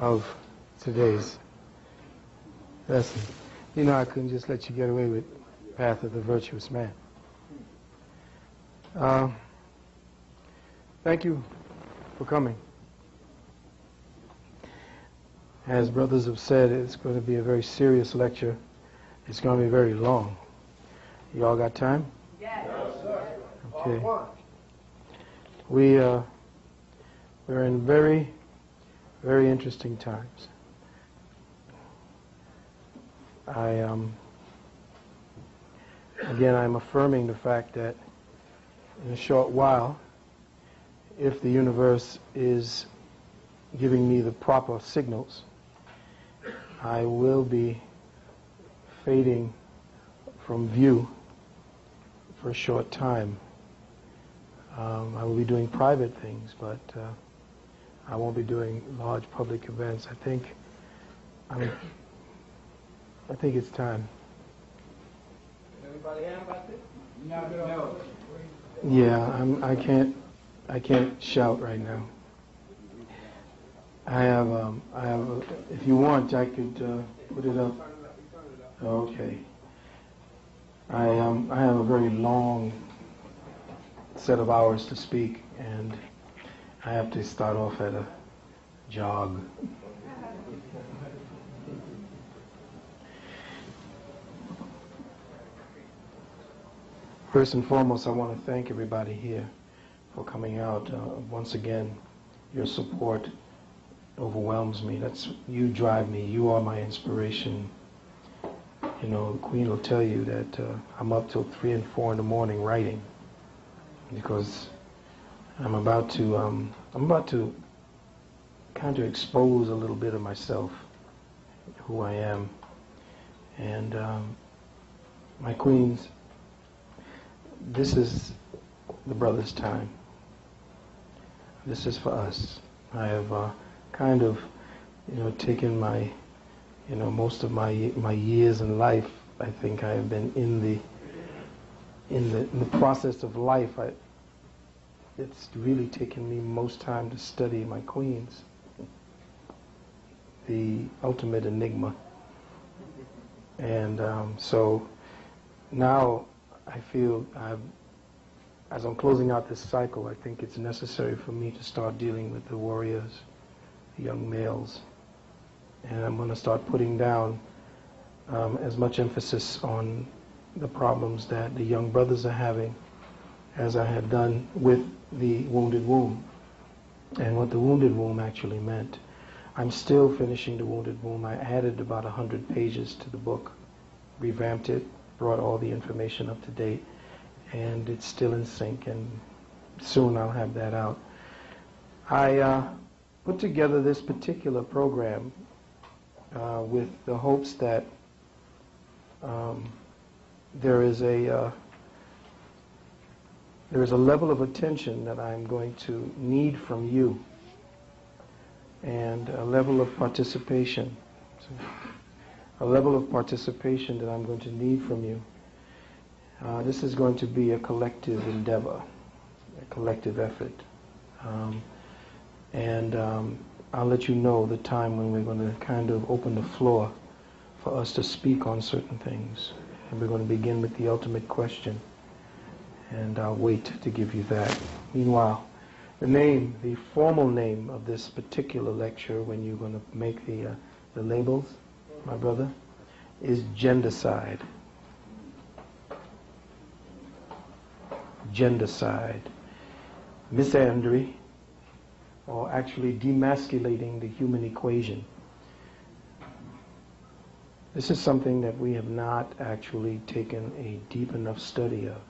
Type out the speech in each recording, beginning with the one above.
of today's lesson. You know, I couldn't just let you get away with Path of the Virtuous Man. Thank you for coming. As brothers have said, it's going to be a very serious lecture. It's going to be very long. You all got time? Yes. Okay. We're in very, very interesting times. Again, I'm affirming the fact that in a short while, if the universe is giving me the proper signals, I will be fading from view for a short time. I will be doing private things, but I won't be doing large public events. I think it's time. Everybody happy about this? No. Yeah, I can't shout right now. I have, if you want, I could put it up. Okay. I have a very long set of hours to speak, and I have to start off at a jog. First and foremost, I want to thank everybody here for coming out. Once again, your support overwhelms me. You drive me. You are my inspiration. You know, the Queen will tell you that I'm up till 3 and 4 in the morning writing, because I'm about to kind of expose a little bit of myself, who I am. And my Queens, this is the brothers' time. This is for us. I have kind of, taken my, most of my years in life. I think I have been in the process of life. It's really taken me most time to study my Queens, the ultimate enigma. And so now I feel as I'm closing out this cycle, I think it's necessary for me to start dealing with the warriors, the young males. And I'm going to start putting down as much emphasis on the problems that the young brothers are having as I have done with the wounded womb, and what the wounded womb actually meant. I'm still finishing the wounded womb. I added about 100 pages to the book, revamped it, brought all the information up to date, and it's still in sync, and soon I'll have that out. I put together this particular program with the hopes that there is a level of attention that I'm going to need from you, and a level of participation. A level of participation that I'm going to need from you. This is going to be a collective endeavor, a collective effort. I'll let you know the time when we're going to kind of open the floor for us to speak on certain things. And we're going to begin with the ultimate question. And I'll wait to give you that. Meanwhile, the formal name of this particular lecture, when you're going to make the labels, my brother, is Gendercide. Gendercide. Misandry, or actually demasculating the human equation. This is something that we have not actually taken a deep enough study of.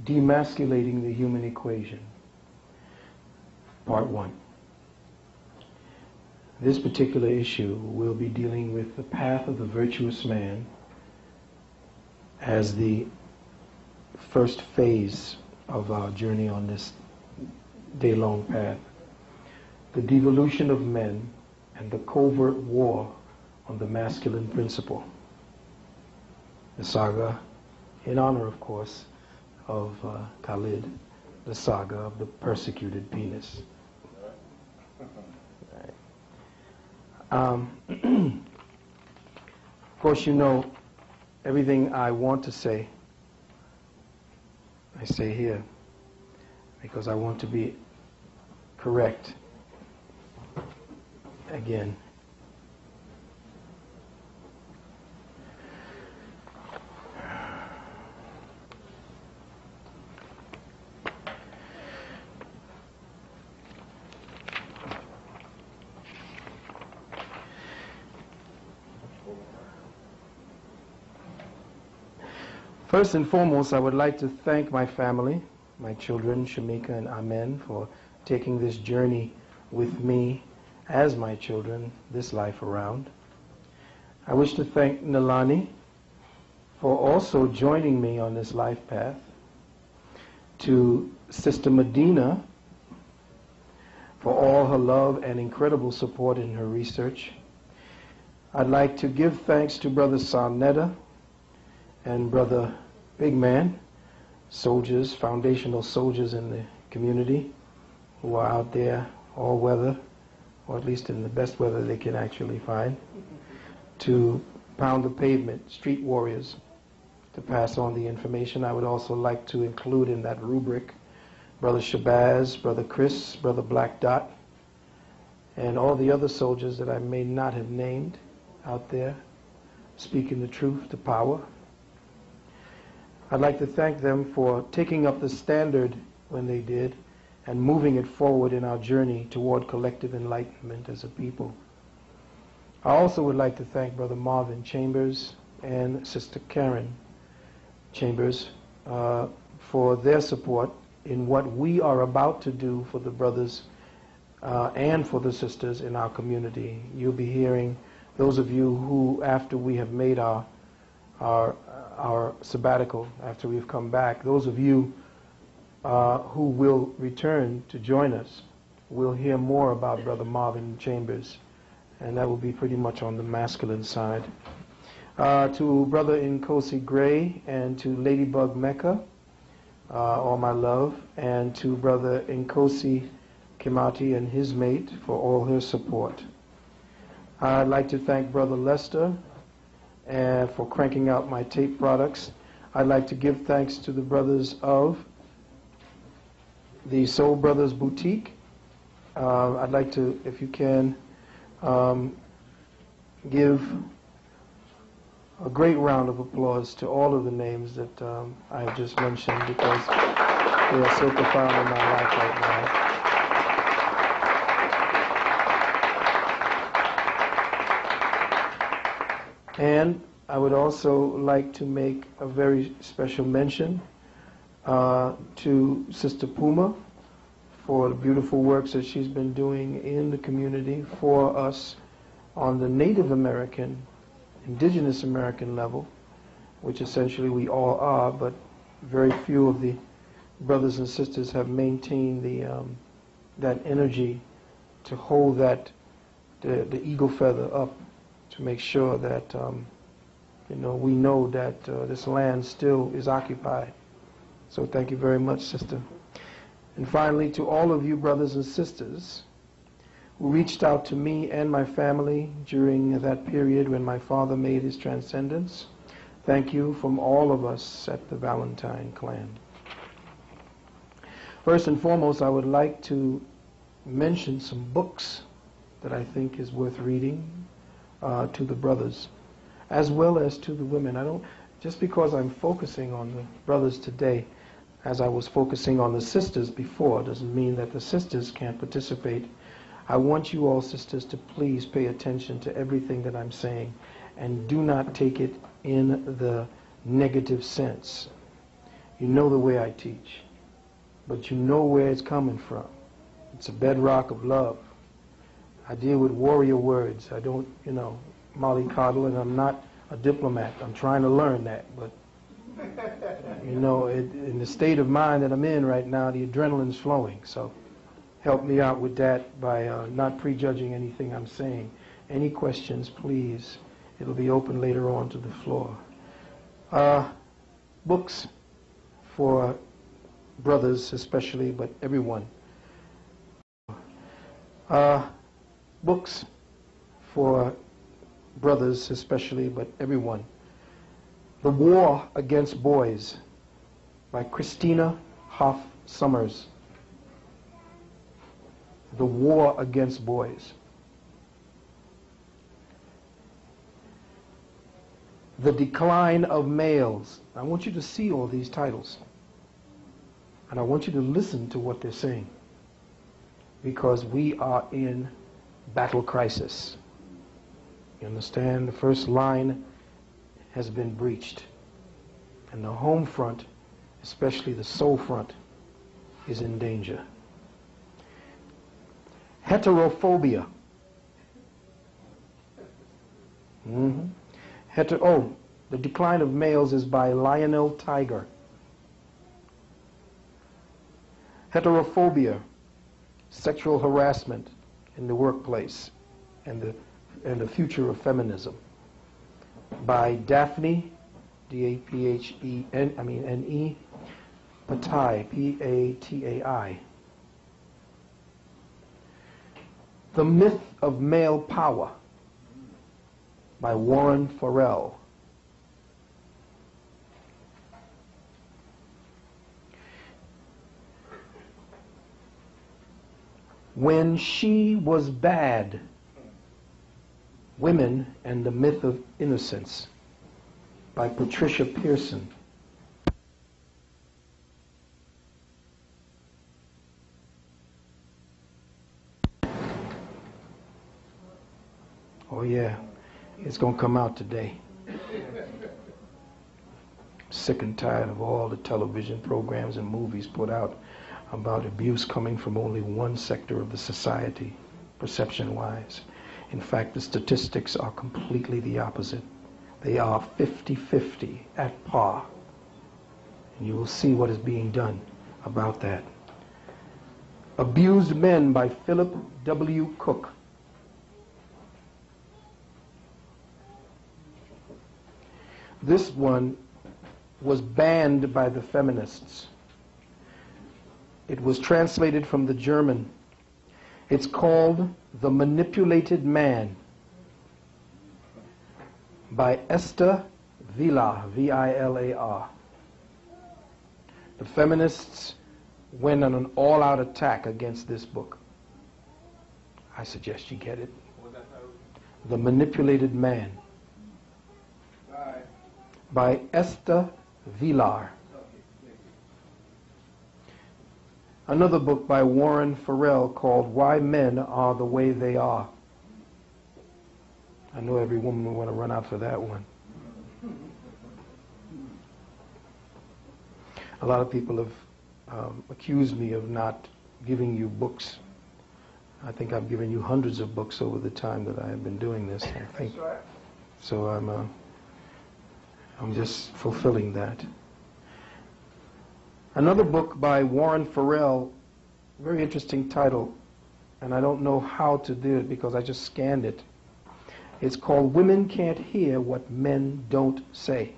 Demasculating the human equation. Part 1. This particular issue will be dealing with the path of the virtuous man as the first phase of our journey on this day-long path. The devolution of men and the covert war on the masculine principle. The saga, in honor, of course, of Khalid, the saga of the persecuted penis. Of course, you know, everything I want to say, I say here, because I want to be correct again. First and foremost, I would like to thank my family, my children, Shamika and Amen, for taking this journey with me as my children this life around. I wish to thank Nalani for also joining me on this life path. To Sister Medina for all her love and incredible support in her research. I'd like to give thanks to Brother Sarnetta and Brother Big Man, soldiers, foundational soldiers in the community who are out there all weather, or at least in the best weather they can actually find, to pound the pavement, street warriors, to pass on the information. I would also like to include in that rubric Brother Shabazz, Brother Chris, Brother Black Dot, and all the other soldiers that I may not have named out there, speaking the truth to power. I'd like to thank them for taking up the standard when they did and moving it forward in our journey toward collective enlightenment as a people. I also would like to thank Brother Marvin Chambers and Sister Karen Chambers for their support in what we are about to do for the brothers and for the sisters in our community. You'll be hearing those of you who, after we have made our sabbatical, after we've come back, those of you who will return to join us, will hear more about Brother Marvin Chambers, and that will be pretty much on the masculine side. To Brother Nkosi Gray and to Ladybug Mecca, all my love, and to Brother Nkosi Kimati and his mate for all her support. I'd like to thank Brother Lester for cranking out my tape products. I'd like to give thanks to the brothers of the Soul Brothers Boutique. I'd like to, if you can, give a great round of applause to all of the names that I have just mentioned, because they are so profound in my life right now. And I would also like to make a very special mention to Sister Puma for the beautiful works that she's been doing in the community for us on the Native American, Indigenous American level, which essentially we all are, but very few of the brothers and sisters have maintained that energy to hold that the eagle feather up, to make sure that we know that this land still is occupied. So thank you very much, sister. And finally, to all of you brothers and sisters who reached out to me and my family during that period when my father made his transcendence, thank you from all of us at the Valentine clan. First and foremost, I would like to mention some books that I think is worth reading to the brothers, as well as to the women. Just because I'm focusing on the brothers today, as I was focusing on the sisters before, doesn't mean that the sisters can't participate. I want you all, sisters, to please pay attention to everything that I'm saying, and do not take it in the negative sense. You know the way I teach, but you know where it's coming from. It's a bedrock of love. I deal with warrior words. I don't, mollycoddle, and I'm not a diplomat. I'm trying to learn that, but in the state of mind that I'm in right now, the adrenaline's flowing. So help me out with that by not prejudging anything I'm saying. Any questions, please. It'll be open later on to the floor. Books for brothers especially, but everyone. Books for brothers especially, but everyone. The War Against Boys by Christina Hoff Sommers. The War Against Boys. The Decline of Males. I want you to see all these titles. And I want you to listen to what they're saying. Because we are in battle crisis. You understand? The first line has been breached. And the home front, especially the soul front, is in danger. Heterophobia. The Decline of Males is by Lionel Tiger. Heterophobia, sexual harassment in the workplace, and the future of feminism, by Daphne, D-A-P-H-E-N, Patai, P-A-T-A-I. The Myth of Male Power by Warren Farrell. When She Was Bad, Women and the Myth of Innocence by Patricia Pearson. Oh yeah, it's going to come out today. Sick and tired of all the television programs and movies put out about abuse coming from only one sector of the society, perception-wise. In fact, the statistics are completely the opposite. They are 50-50 at par. And you will see what is being done about that. Abused Men by Philip W. Cook. This one was banned by the feminists. It was translated from the German. It's called The Manipulated Man by Esther Vilar, V-I-L-A-R. The feminists went on an all-out attack against this book. I suggest you get it. The Manipulated Man by Esther Vilar. Another book by Warren Farrell called Why Men Are the Way They Are. I know every woman will want to run out for that one. A lot of people have accused me of not giving you books. I think I've given you hundreds of books over the time that I have been doing this. I think. So I'm just fulfilling that. Another book by Warren Farrell, very interesting title, and I don't know how to do it because I just scanned it. It's called Women Can't Hear What Men Don't Say.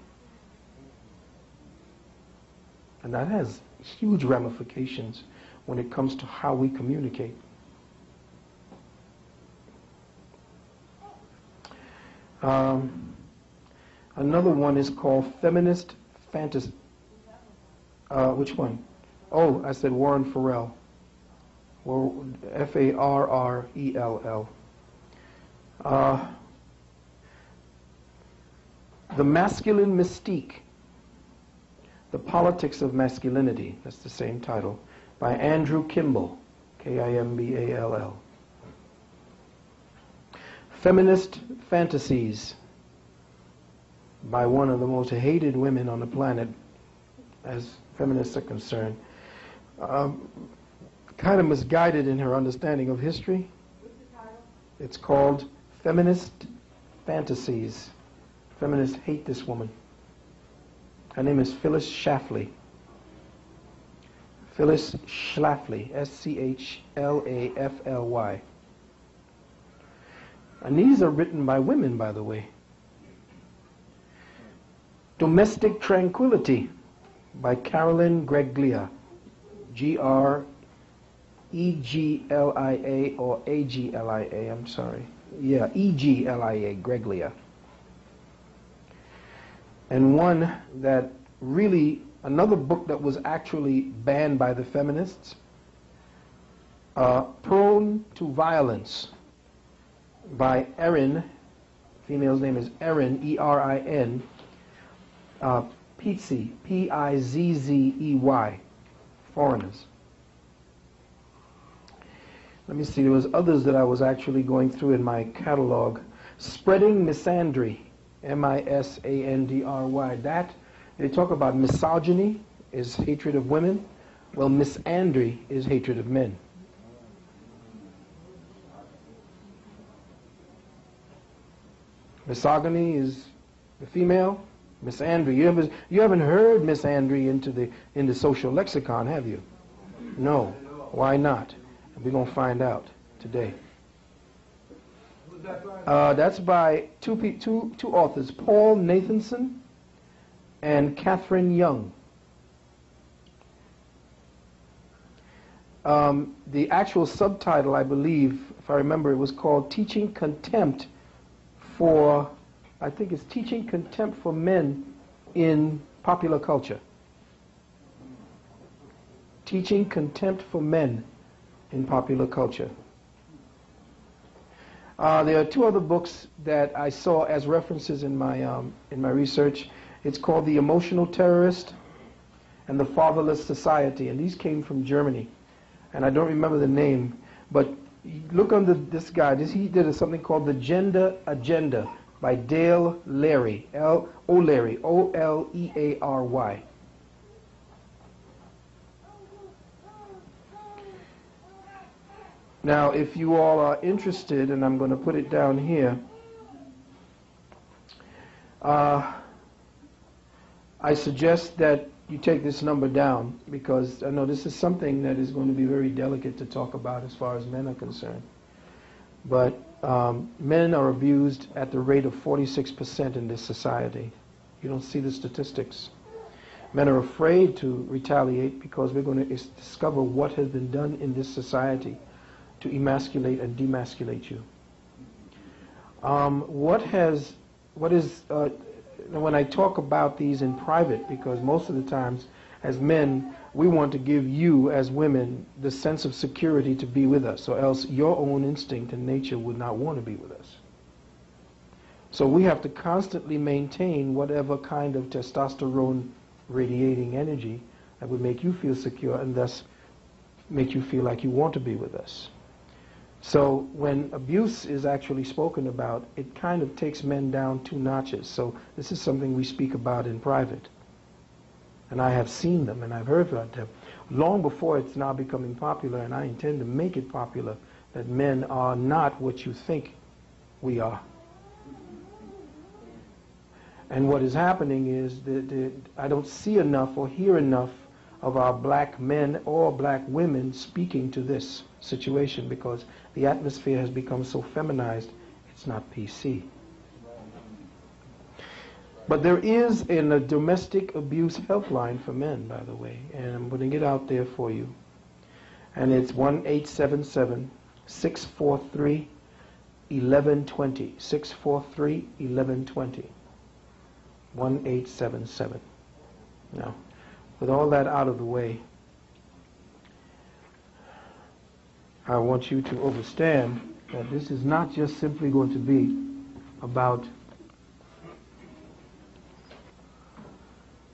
And that has huge ramifications when it comes to how we communicate. Another one is called Feminist Fantasy. Which one? Oh, I said Warren Farrell. F-A-R-R-E-L-L. The Masculine Mystique. The Politics of Masculinity. That's the same title. By Andrew Kimball. K-I-M-B-A-L-L. Feminist Fantasies. By one of the most hated women on the planet, as feminists are concerned. Kind of misguided in her understanding of history. What's the title? It's called Feminist Fantasies. Feminists hate this woman. Her name is Phyllis Schlafly. Phyllis Schlafly, S-C-H-L-A-F-L-Y. And these are written by women, by the way. Domestic Tranquility by Carolyn Greglia, G-R-E-G-L-I-A or A-G-L-I-A, I'm sorry. Yeah, Eglia, Greglia. And one that really, another book that was actually banned by the feminists, Prone to Violence, by Erin, female's name is Erin, E-R-I-N, Pizzey, P-I-Z-Z-E-Y, Foreigners. Let me see, there was others that I was actually going through in my catalog. Spreading Misandry, M-I-S-A-N-D-R-Y. That, they talk about misogyny is hatred of women. Well, misandry is hatred of men. Misogyny is the female. Misandry. You haven't heard misandry into social lexicon, have you? No. Why not? We're going to find out today. That's by two authors, Paul Nathanson and Catherine Young. The actual subtitle, I believe, if I remember, it was called Teaching Contempt for, I think it's Teaching Contempt for Men in Popular Culture. Teaching Contempt for Men in Popular Culture. There are two other books that I saw as references in my research. It's called The Emotional Terrorist and The Fatherless Society, and these came from Germany. And I don't remember the name, but look under this guy. He did something called The Gender Agenda by Dale Leary, O'Leary, O-L-E-A-R-Y. Now, if you all are interested, and I'm going to put it down here, I suggest that you take this number down, because I know this is something that is going to be very delicate to talk about as far as men are concerned. But men are abused at the rate of 46% in this society. You don't see the statistics. Men are afraid to retaliate because we're going to discover what has been done in this society to emasculate and demasculate you. When I talk about these in private, because most of the times as men, we want to give you as women the sense of security to be with us, or else your own instinct and nature would not want to be with us. So we have to constantly maintain whatever kind of testosterone radiating energy that would make you feel secure and thus make you feel like you want to be with us. So when abuse is actually spoken about, it kind of takes men down 2 notches. So this is something we speak about in private. And I have seen them and I've heard about them long before it's now becoming popular, and I intend to make it popular, that men are not what you think we are. And what is happening is that I don't see enough or hear enough of our black men or black women speaking to this situation, because the atmosphere has become so feminized, it's not PC. But there is a domestic abuse helpline for men, by the way, and I'm putting it out there for you. And it's 1-877-643-1120, 643-1120, 1-877. Now, with all that out of the way, I want you to understand that this is not just simply going to be about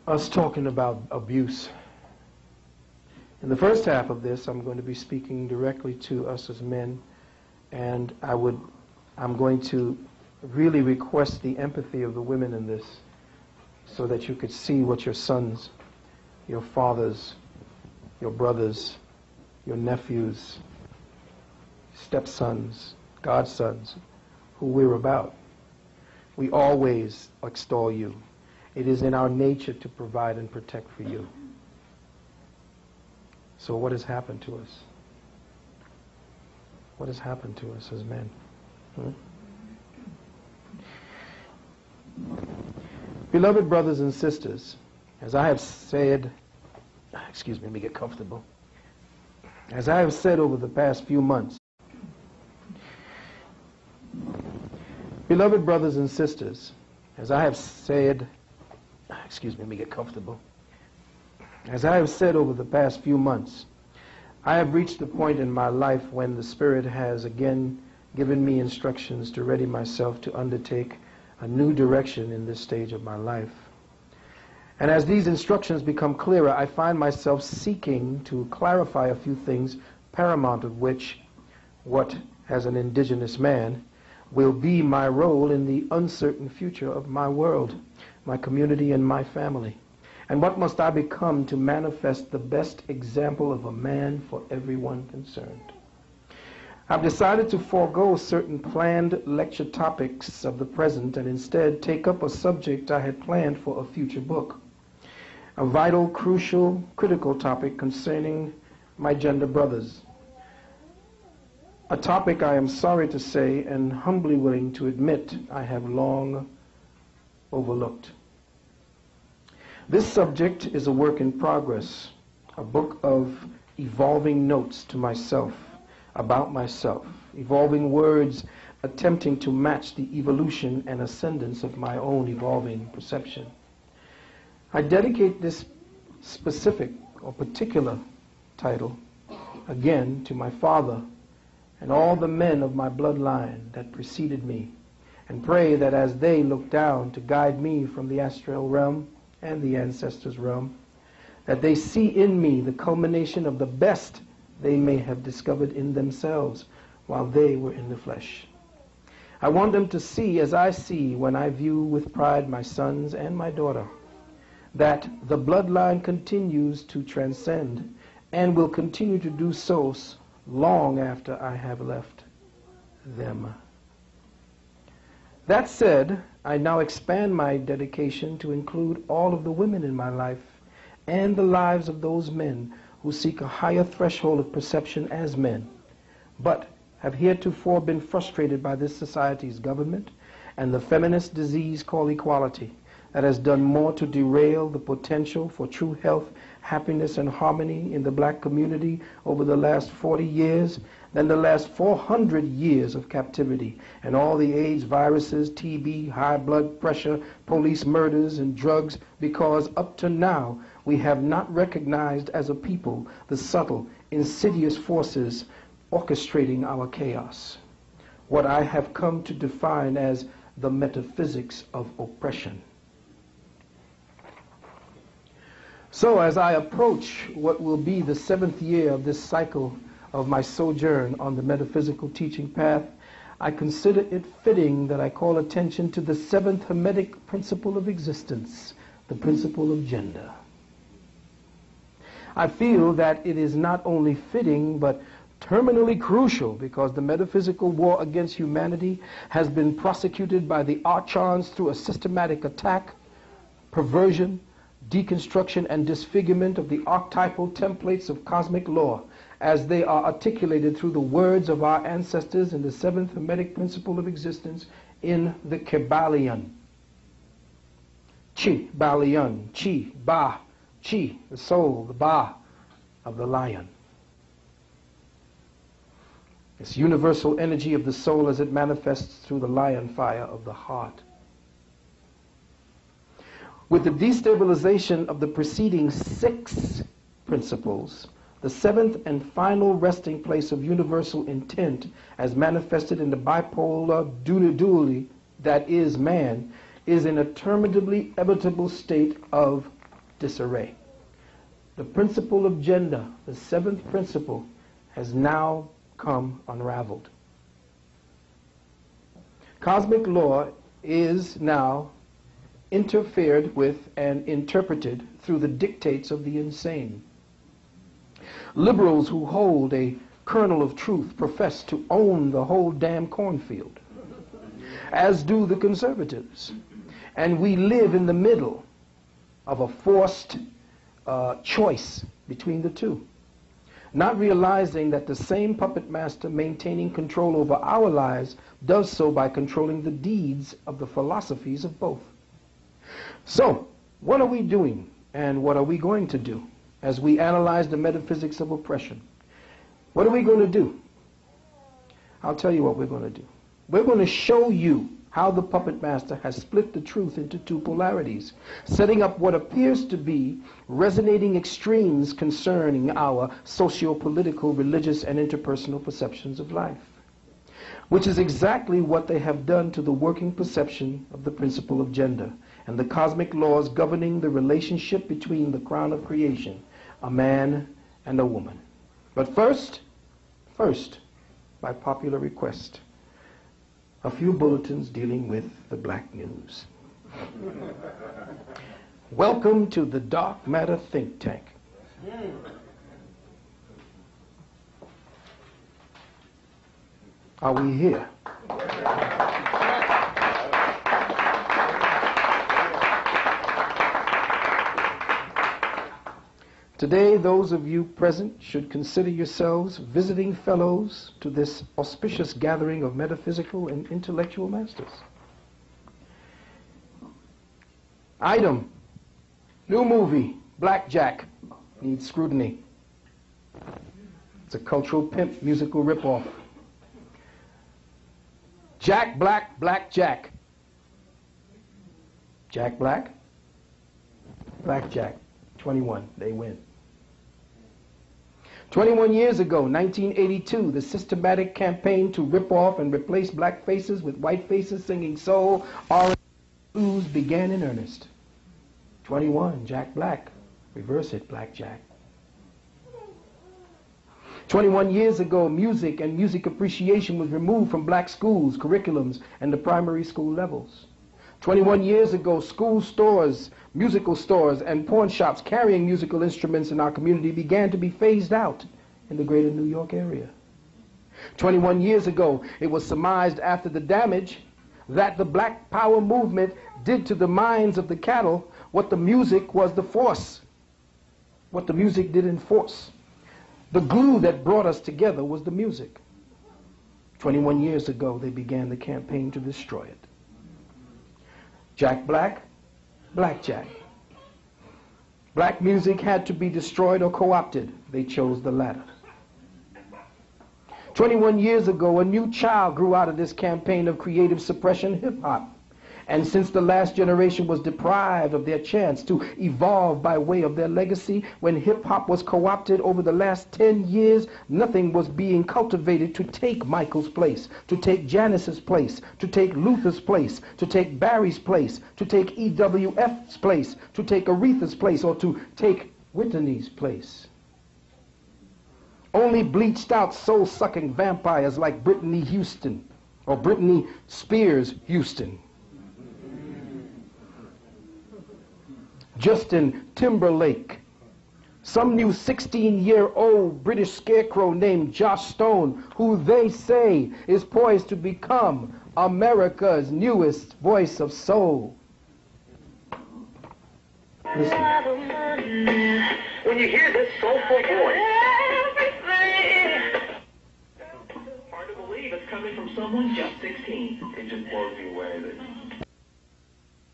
us talking about abuse. In the first half of this, I'm going to be speaking directly to us as men, and I'm going to really request the empathy of the women in this, so that you could see what your sons, your fathers, your brothers, your nephews, stepsons, godsons, who we're about. We always extol you. It is in our nature to provide and protect for you. So what has happened to us? What has happened to us as men? Beloved brothers and sisters, as I have said, excuse me, let me get comfortable. As I have said over the past few months, Beloved brothers and sisters, as I have said, excuse me, let me get comfortable. As I have said over the past few months, I have reached the point in my life when the Spirit has again given me instructions to ready myself to undertake a new direction in this stage of my life. And as these instructions become clearer, I find myself seeking to clarify a few things, paramount of which, what, as an indigenous man, will be my role in the uncertain future of my world, my community, and my family. And what must I become to manifest the best example of a man for everyone concerned? I've decided to forego certain planned lecture topics of the present and instead take up a subject I had planned for a future book. A vital, crucial, critical topic concerning my gender brothers. A topic I am sorry to say and humbly willing to admit I have long overlooked. This subject is a work in progress, a book of evolving notes to myself, about myself, evolving words attempting to match the evolution and ascendance of my own evolving perception. I dedicate this specific or particular title, again, to my father and all the men of my bloodline that preceded me, and pray that as they look down to guide me from the astral realm and the ancestors' realm, that they see in me the culmination of the best they may have discovered in themselves while they were in the flesh. I want them to see as I see when I view with pride my sons and my daughter, that the bloodline continues to transcend and will continue to do so long after I have left them. That said, I now expand my dedication to include all of the women in my life and the lives of those men who seek a higher threshold of perception as men, but have heretofore been frustrated by this society's government and the feminist disease called equality that has done more to derail the potential for true health, happiness, and harmony in the black community over the last 40 years than the last 400 years of captivity and all the AIDS, viruses, TB, high blood pressure, police murders, and drugs, because up to now we have not recognized as a people the subtle, insidious forces orchestrating our chaos. What I have come to define as the metaphysics of oppression. So as I approach what will be the 7th year of this cycle of my sojourn on the metaphysical teaching path, I consider it fitting that I call attention to the 7th Hermetic principle of existence, the principle of gender. I feel that it is not only fitting, but terminally crucial, because the metaphysical war against humanity has been prosecuted by the archons through a systematic attack, perversion, deconstruction, and disfigurement of the archetypal templates of cosmic law as they are articulated through the words of our ancestors in the 7th Hermetic principle of existence in the Kybalion. Chi, Balion, Chi, Ba, Chi, the soul, the Ba of the lion. This universal energy of the soul as it manifests through the lion fire of the heart. With the destabilization of the preceding 6 principles, the 7th and final resting place of universal intent, as manifested in the bipolar duality that is man, is in a terminably inevitable state of disarray. The principle of gender, the 7th principle, has now come unraveled. Cosmic law is now interfered with and interpreted through the dictates of the insane. Liberals who hold a kernel of truth profess to own the whole damn cornfield, as do the conservatives. And we live in the middle of a forced choice between the two, not realizing that the same puppet master maintaining control over our lives does so by controlling the deeds of the philosophies of both. So, what are we doing and what are we going to do as we analyze the metaphysics of oppression? What are we going to do? I'll tell you what we're going to do. We're going to show you how the puppet master has split the truth into two polarities, setting up what appears to be resonating extremes concerning our socio-political, religious, and interpersonal perceptions of life, which is exactly what they have done to the working perception of the principle of gender and the cosmic laws governing the relationship between the crown of creation, a man and a woman. But first, by popular request, a few bulletins dealing with the black news. Welcome to the Dark Matter Think Tank. Are we here? Today, those of you present should consider yourselves visiting fellows to this auspicious gathering of metaphysical and intellectual masters. Item: new movie, Blackjack, needs scrutiny. It's a cultural pimp musical ripoff. Jack Black, Black Jack. Jack Black, Blackjack. 21, they win. 21 years ago, 1982, the systematic campaign to rip off and replace black faces with white faces singing soul, R&B, blues began in earnest. 21, Jack Black, reverse it, Blackjack. 21 years ago, music and music appreciation was removed from black schools, curriculums, and the primary school levels. 21 years ago, school stores, musical stores, and pawn shops carrying musical instruments in our community began to be phased out in the greater New York area. 21 years ago, it was surmised after the damage that the Black Power movement did to the minds of the cattle what the music was the force, what the music did enforce. The glue that brought us together was the music. 21 years ago, they began the campaign to destroy it. Jack Black, Blackjack. Black music had to be destroyed or co-opted. They chose the latter. 21 years ago, a new child grew out of this campaign of creative suppression, hip-hop. And since the last generation was deprived of their chance to evolve by way of their legacy, when hip-hop was co-opted over the last 10 years, nothing was being cultivated to take Michael's place, to take Janice's place, to take Luther's place, to take Barry's place, to take EWF's place, to take Aretha's place, or to take Whitney's place. Only bleached out soul-sucking vampires like Brittany Houston, or Britney Spears Houston, Justin Timberlake, some new 16-year-old British scarecrow named Josh Stone, who they say is poised to become America's newest voice of soul. Listen. When you hear this soulful voice, hard to believe it's coming from someone just 16. It just blows you away that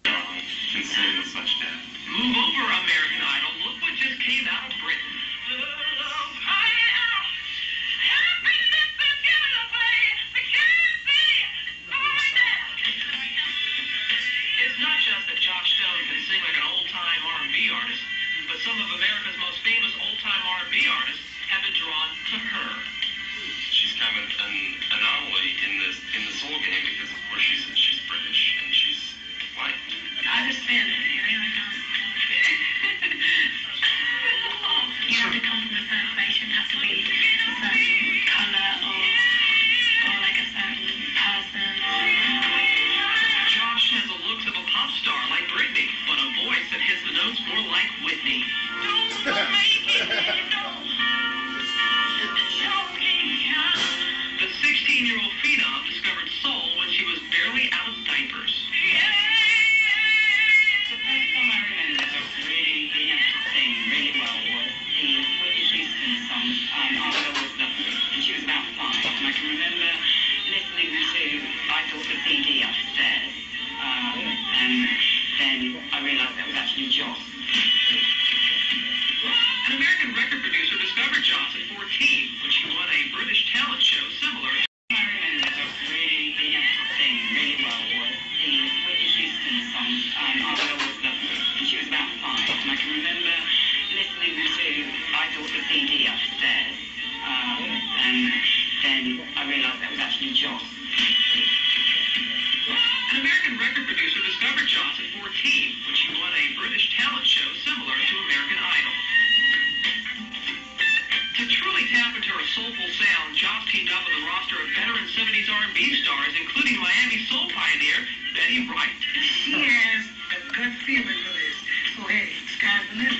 consider such death. Move over, American Idol. Look what just came out of Britain. It's not just that Josh Stone can sing like an old-time R&B artist, but some of America's most famous old-time R&B artists have been drawn to her. She's kind of an anomaly in the soul game because, of course, she's British and she's white. I understand it. You have to come from a certain place, you have to be a certain colour or like a certain person. Josh has the looks of a pop star like Britney, but a voice that hits the notes more like Whitney. The 16-year-old phenom discovered soul when she was barely out of diapers. The first song I remember that really being able to sing really well was the Whitney Houston song, I Will Always Love You, and she was about 5, and I can remember listening to, I thought the CD upstairs, and then I realised that was actually Joss. An American record producer discovered Joss at 14 when she won a British talent show similar to I remember that really being able to sing really well was and I realized that was actually Joss. An American record producer discovered Joss at 14 when she won a British talent show similar to American Idol. To truly tap into her soulful sound, Joss teamed up with a roster of veteran 70s R&B stars, including Miami soul pioneer Betty Wright. She has a good feeling for this. So hey, sky's the limit.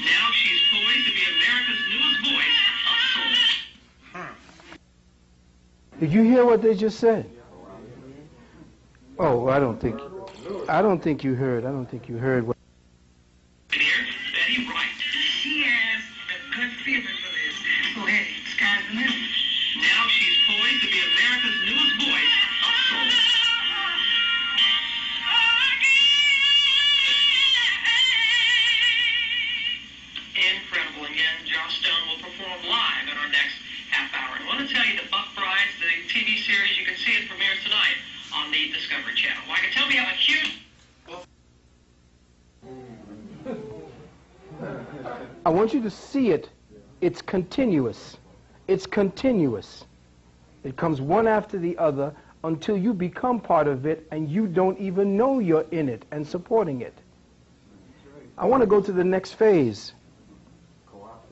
Now she's poised to be America's newest voice of soul. Did you hear what they just said? Oh, I don't think you heard. I don't think you heard what. Here, Betty Wright. She has a good feeling for this. So hey, sky's the limit. Now she's poised to be America's newest voice of soul. Incredible. Again, Joss Stone will perform live in our next half hour. I want to tell you that Buck Brides, the TV series, you can see it premieres tonight on the Discovery Channel. Well, I can tell we have a huge... I want you to see it. It's continuous. It's continuous. It comes one after the other until you become part of it and you don't even know you're in it and supporting it. I want to go to the next phase.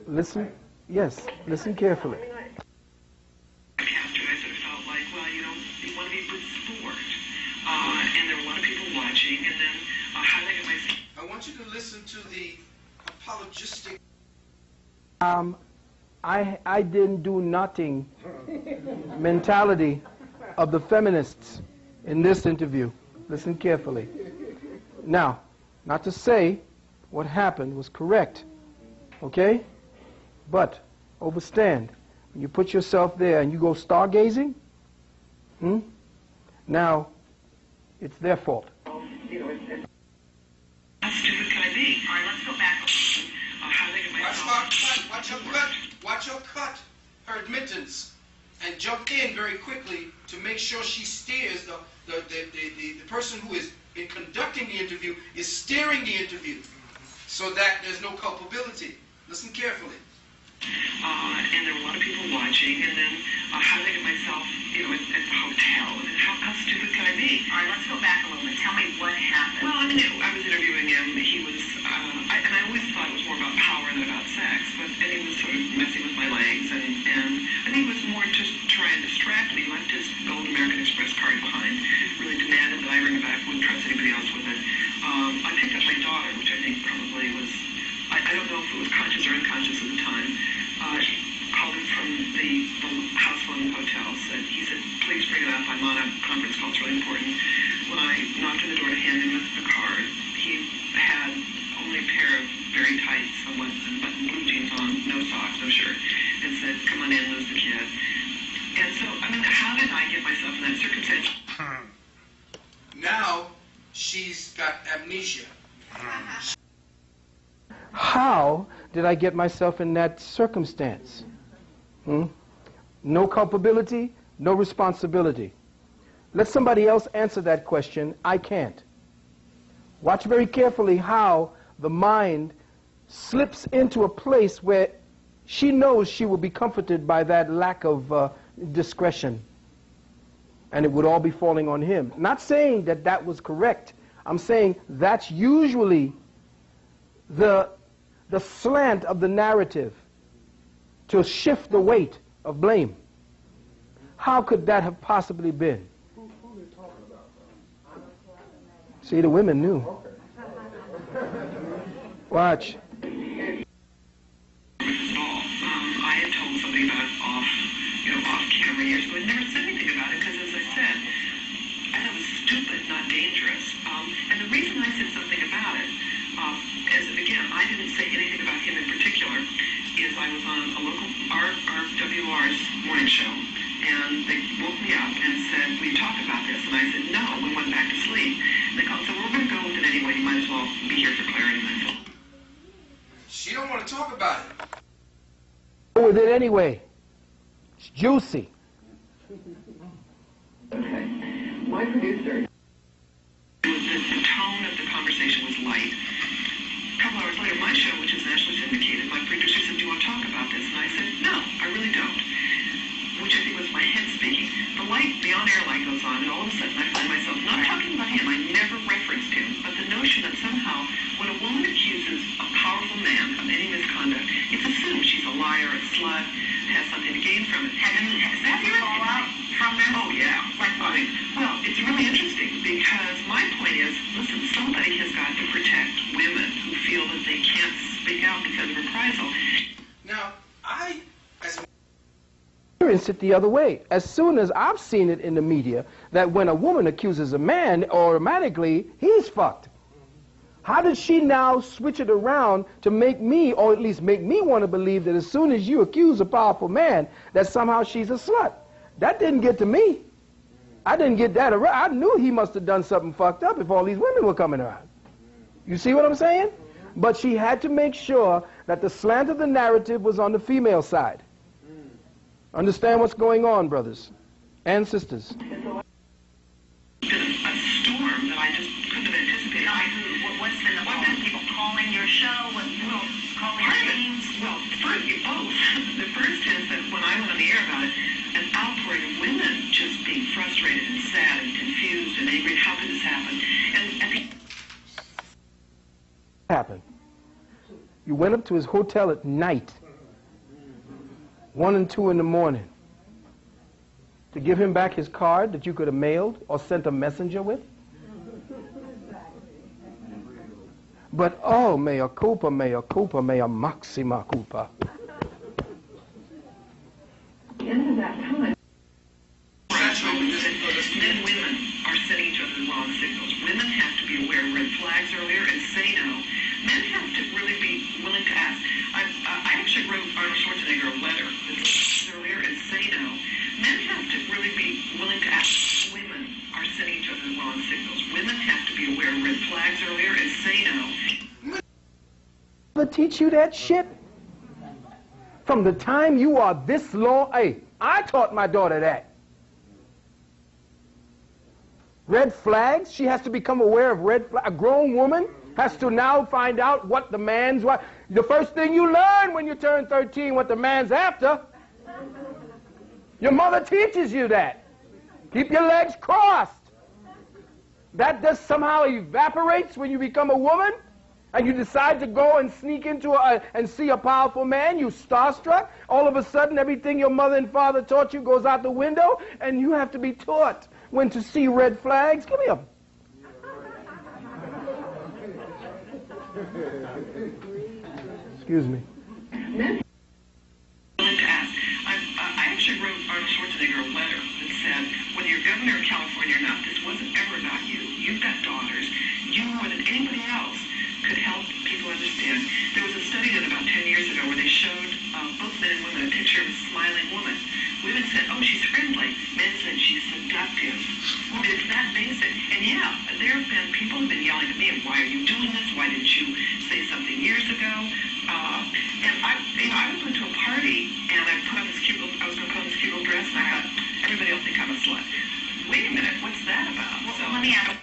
Listen. Yes, listen carefully. After I sort of felt like, well, you know, you want to be a good sport. And there were a lot of people watching, and then how did I get myself... I want you to listen to the apologistic. I didn't do nothing mentality of the feminists in this interview. Listen carefully. Now, not to say what happened was correct, okay? But overstand, when you put yourself there and you go stargazing, now it's their fault. How stupid can I be? All right, let's go back. How did I get myself... Watch her cut her admittance and jump in very quickly to make sure she steers the person who is conducting the interview is steering the interview so that there's no culpability. Listen carefully. And there were a lot of people watching, and then how did I get myself, you know, at the hotel? And how stupid can I be? All right, let's go back a little bit. Tell me what happened. Well, I knew. I was interviewing him. He was, and I always thought it was more about power than about sex, and he was sort of messing with my legs, and I think it was more just trying to distract me. Left his gold American Express card behind, really demanded that I bring it back, wouldn't trust anybody else with it. I picked up my daughter, which I think probably was, I don't know if it was conscious or unconscious at the time. Called him from the house phone hotel. He said, please bring it up. I'm on a conference call. It's really important. When I knocked on the door to hand him the card, he had only a pair of very tight, somewhat buttoned blue jeans on, no socks, no shirt, and said, come on in, lose the kid. And so, I mean, how did I get myself in that circumstance? Now she's got amnesia. How did I get myself in that circumstance? No culpability, no responsibility. Let somebody else answer that question. I can't. Watch very carefully how the mind slips into a place where she knows she will be comforted by that lack of discretion. And it would all be falling on him. Not saying that that was correct. I'm saying that's usually the slant of the narrative to shift the weight of blame. How could that have possibly been? Who are they talking about? See, the women knew. Watch. I had told somebody about it off camera years ago, and never said anything about it because, as I said, I thought it was stupid, not dangerous. And the reason I said something about it, as again, I didn't say anything about him in particular, is I was on a local RWR's morning show, and they woke me up and said, "We talked about this," and I said, "No." We went back to sleep. And they called and said, "Well, we're going to go with it anyway. You might as well be here for clarity." And I said, She don't want to talk about it. Go with it anyway. It's juicy. okay. My producer, the tone of the conversation was light. A couple hours later, my show, which is nationally syndicated, my producer said, "Do you want to talk about this?" And I said, "No, I really don't." Which I think was my the on-air light goes on, and all of a sudden I find myself not talking about him. I never referenced him, but the notion that somehow when a woman accuses a powerful man of any misconduct, it's assumed she's a liar, a slut, has something to gain from it. Has that been all out from this? Oh, yeah. Like what? Well, it's really interesting because my point is, listen, somebody has got to protect women who feel that they can't speak out because of reprisal. Now, as Experience it the other way. As soon as I've seen it in the media that when a woman accuses a man, automatically he's fucked. How did she now switch it around to make me, or at least make me want to believe that as soon as you accuse a powerful man, that somehow she's a slut? That didn't get to me. I didn't get that around. I knew he must have done something fucked up if all these women were coming around. You see what I'm saying? But she had to make sure that the slant of the narrative was on the female side. Understand what's going on, brothers and sisters. It's been a storm that I just couldn't have anticipated. What's been the problem? People calling your show? Calling Part of it, names? well, both. The first is that when I went on the air about it, an outpouring of women just being frustrated and sad and confused and angry. How could this happen? And Happened. You went up to his hotel at night, 1 and 2 in the morning, to give him back his card that you could have mailed or sent a messenger with? But oh, mea culpa, mea maxima culpa. at the end of that time, men and women are sending each other the wrong signals. Women have to be aware of red flags earlier and say no. Men have to really be willing to ask. I actually wrote Arnold Schwarzenegger a letter earlier and say no. Men have to really be willing to ask. Women are sending each other the wrong signals. Women have to be aware of red flags earlier and say no. Teach you that shit? From the time you are this long, hey, I taught my daughter that. Red flags, she has to become aware of red flags. A grown woman has to now find out what the man's, the first thing you learn when you turn 13, what the man's after. Your mother teaches you that. Keep your legs crossed. That just somehow evaporates when you become a woman and you decide to go and sneak into and see a powerful man. You starstruck. All of a sudden, everything your mother and father taught you goes out the window, and you have to be taught when to see red flags. Give me a... Excuse me. I actually wrote Arnold Schwarzenegger a letter that said, whether you're governor of California or not, this wasn't ever about you. You've got daughters. You, more than anybody else, could help people understand. There was a study done about 10 years ago where they showed both men and women a picture of a smiling woman. Women said, oh, she's friendly. Men said, she's seductive. It's that basic. And yeah, there have been, people have been yelling at me, why are you doing this? Why didn't you say something years ago? And I went to a party, and I was going to put on this cute little dress, and I thought, everybody will think I'm a slut. Wait a minute, what's that about? So let me ask.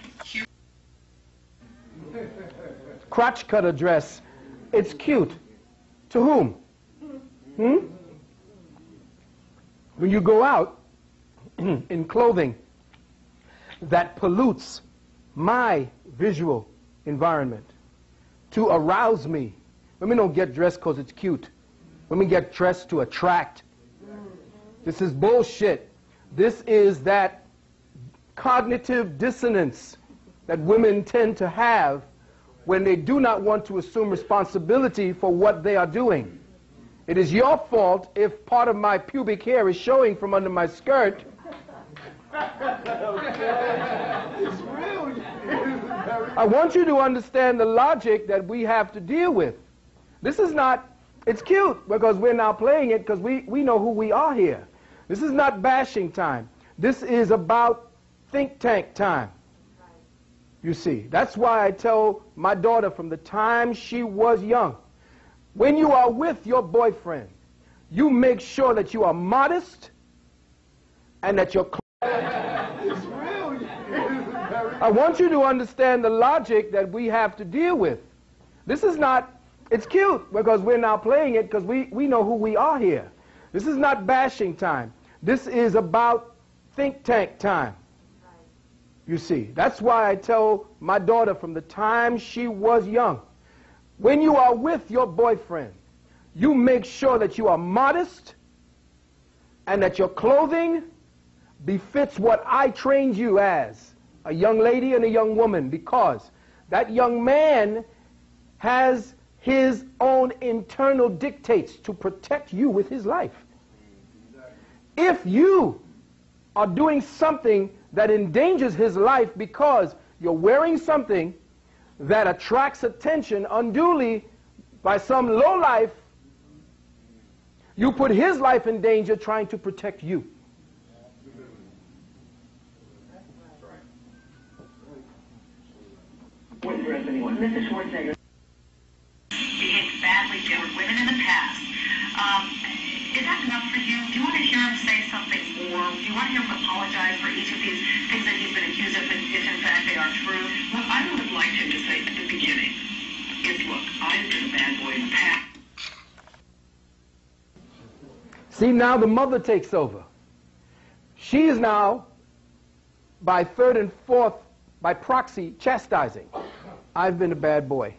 Crotch cutter dress. It's cute. To whom? When you go out in clothing that pollutes my visual environment to arouse me. Women don't get dressed because it's cute. Women get dressed to attract. This is bullshit. This is that cognitive dissonance that women tend to have when they do not want to assume responsibility for what they are doing. It is your fault if part of my pubic hair is showing from under my skirt. I want you to understand the logic that we have to deal with. This is not, it's cute because we're now playing it because we know who we are here. This is not bashing time. This is about think tank time. You see, that's why I tell my daughter from the time she was young, when you are with your boyfriend, you make sure that you are modest and that you're I want you to understand the logic that we have to deal with. This is not, it's cute because we're now playing it because we know who we are here. This is not bashing time. This is about think tank time. You see, that's why I tell my daughter from the time she was young, when you are with your boyfriend, you make sure that you are modest and that your clothing befits what I trained you as, a young lady and a young woman, because that young man has his own internal dictates to protect you with his life. If you are doing something that endangers his life because you're wearing something that attracts attention unduly by some lowlife, you put his life in danger trying to protect you. Mrs. Schwarzenegger behaved badly toward women in the past. Is that enough for you? Do you want to hear him say something more? Do you want to hear him apologize for each of these things that he's been accused of, if in fact they are true? What I would have liked him to say at the beginning is, look, I've been a bad boy in the past. See, now the mother takes over. She is now, by third and fourth, by proxy, chastising. I've been a bad boy.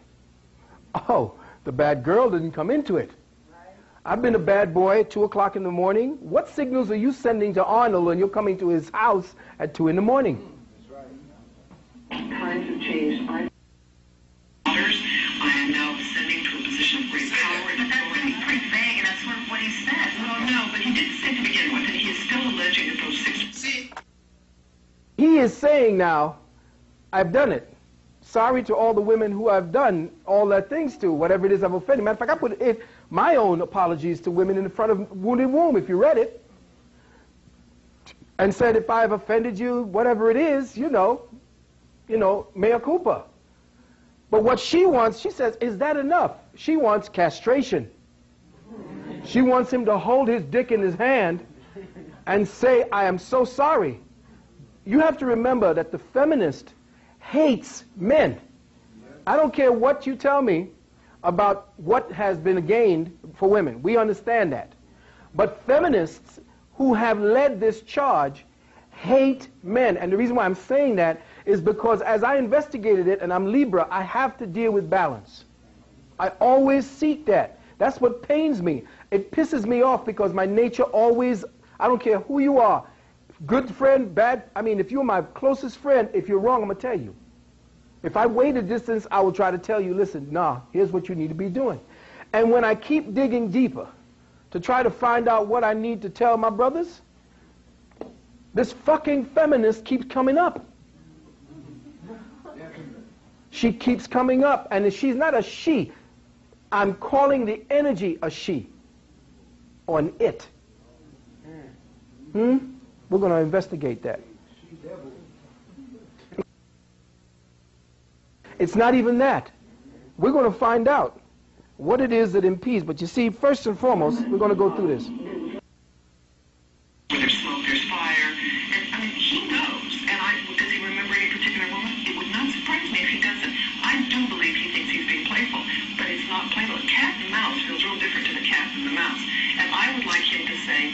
Oh, the bad girl didn't come into it. I've been a bad boy at 2 o'clock in the morning. What signals are you sending to Arnold when you're coming to his house at 2 in the morning? Times have changed. I am now ascending to a position of great power and But that's authority. pretty vague, and that's sort of what he said. Well, no, but he did say to begin with, and he is still alleging that those 6... See, He is saying now, I've done it. Sorry to all the women who I've done all that things to, whatever it is I've offended. Matter of fact, I put my own apologies to women in the front of Wounded Womb, if you read it, and said, if I have offended you, whatever it is, you know, mea culpa. But what she wants, she says, is that enough? She wants castration. She wants him to hold his dick in his hand and say, I am so sorry. You have to remember that the feminist hates men. I don't care what you tell me about what has been gained for women. We understand that. But feminists who have led this charge hate men. And the reason why I'm saying that is because as I investigated it, and I'm Libra, I have to deal with balance. I always seek that. That's what pains me. It pisses me off because my nature always, I don't care who you are, good friend, bad, I mean, if you're my closest friend, if you're wrong, I'm going to tell you. If I wait a distance, I will try to tell you, listen, nah, here's what you need to be doing. And when I keep digging deeper to try to find out what I need to tell my brothers, this fucking feminist keeps coming up. She keeps coming up, and she's not a she. I'm calling the energy a she, or an it. We're going to investigate that. It's not even that. We're going to find out what it is that impedes. But you see, first and foremost, we're going to go through this. There's smoke, there's fire, and I mean, he knows. And does he remember any particular woman? It would not surprise me if he doesn't. I do believe he thinks he's being playful, but it's not playful. Cat and mouse feels real different to the cat and the mouse. And I would like him to say,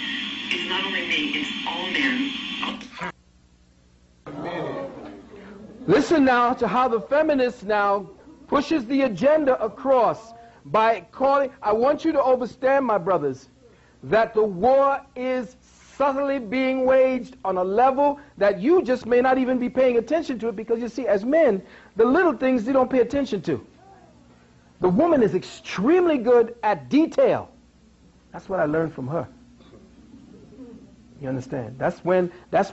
it's not only me, it's all men. Listen now to how the feminist now pushes the agenda across by calling, I want you to understand, my brothers, that the war is subtly being waged on a level that you just may not even be paying attention to it, because you see, as men, the little things you don't pay attention to. The woman is extremely good at detail. That's what I learned from her. You understand? That's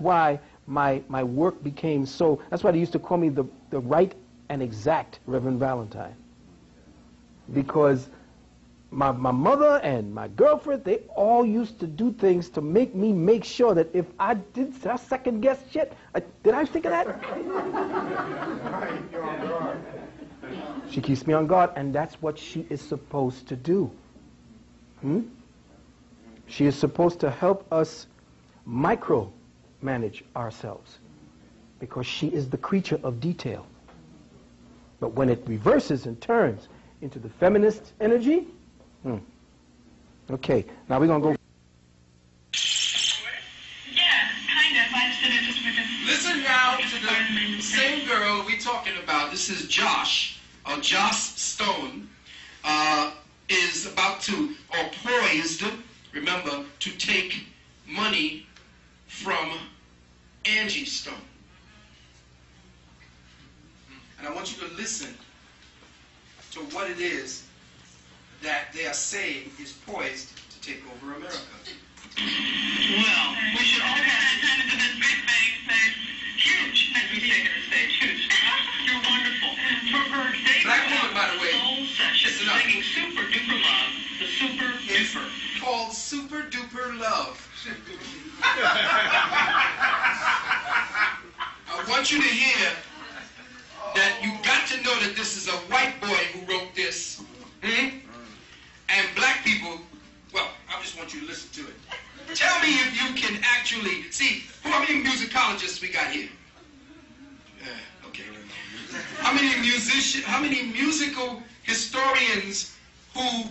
why my work became so, that's why they used to call me the right and exact Reverend Valentine. Because my mother and my girlfriend, they all used to do things to make me make sure that if I did second guess shit, did I think of that? She keeps me on guard, and that's what she is supposed to do. She is supposed to help us micromanage ourselves, because she is the creature of detail. But when it reverses and turns into the feminist energy, okay, now we're going to go. Yeah, kind of. I Listen now to the same girl we talking about. This is Josh, or Joss Stone, is about to, or poised, remember, to take money from Angie Stone. And I want you to listen to what it is that they are saying is poised to take over America. Well, we should all have attention to this big bang stage. Huge, as we say here in stage. Huge. You're wonderful. For her debut Black woman, by the way. soul session, Listen up. singing Super Duper Love, the Super It's Duper. called Super Duper Love. I want you to hear that you got to know that this is a white boy who wrote this. And black people, well, I just want you to listen to it. Tell me if you can actually see how many musicologists we got here. Okay. How many musical historians who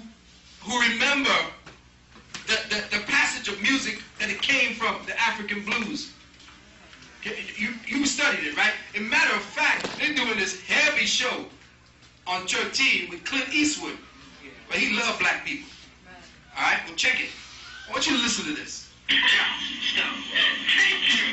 remember the passage of music that it came from the African blues? You studied it, right? As a matter of fact, they're doing this heavy show on 13 with Clint Eastwood, but he loved black people. All right, well, check it. I want you to listen to this. Stone. Thank you.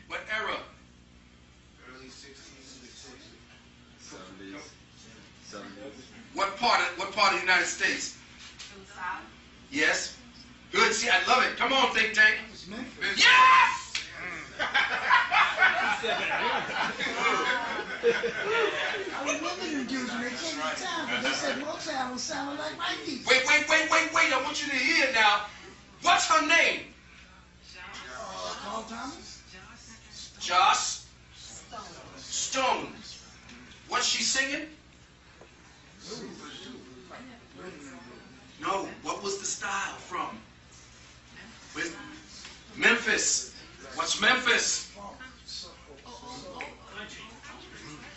What era? Early 60s, 70s. What part of the United States? Yes. Good. See, I love it. Come on, think tank. Yes! I was looking at dudes when they came to town, but they said Motown was sounding like white people. Wait. I want you to hear now. What's her name? Carl Thomas? Joss Stone. What's she singing? No. What was the style from? With Memphis. What's Memphis?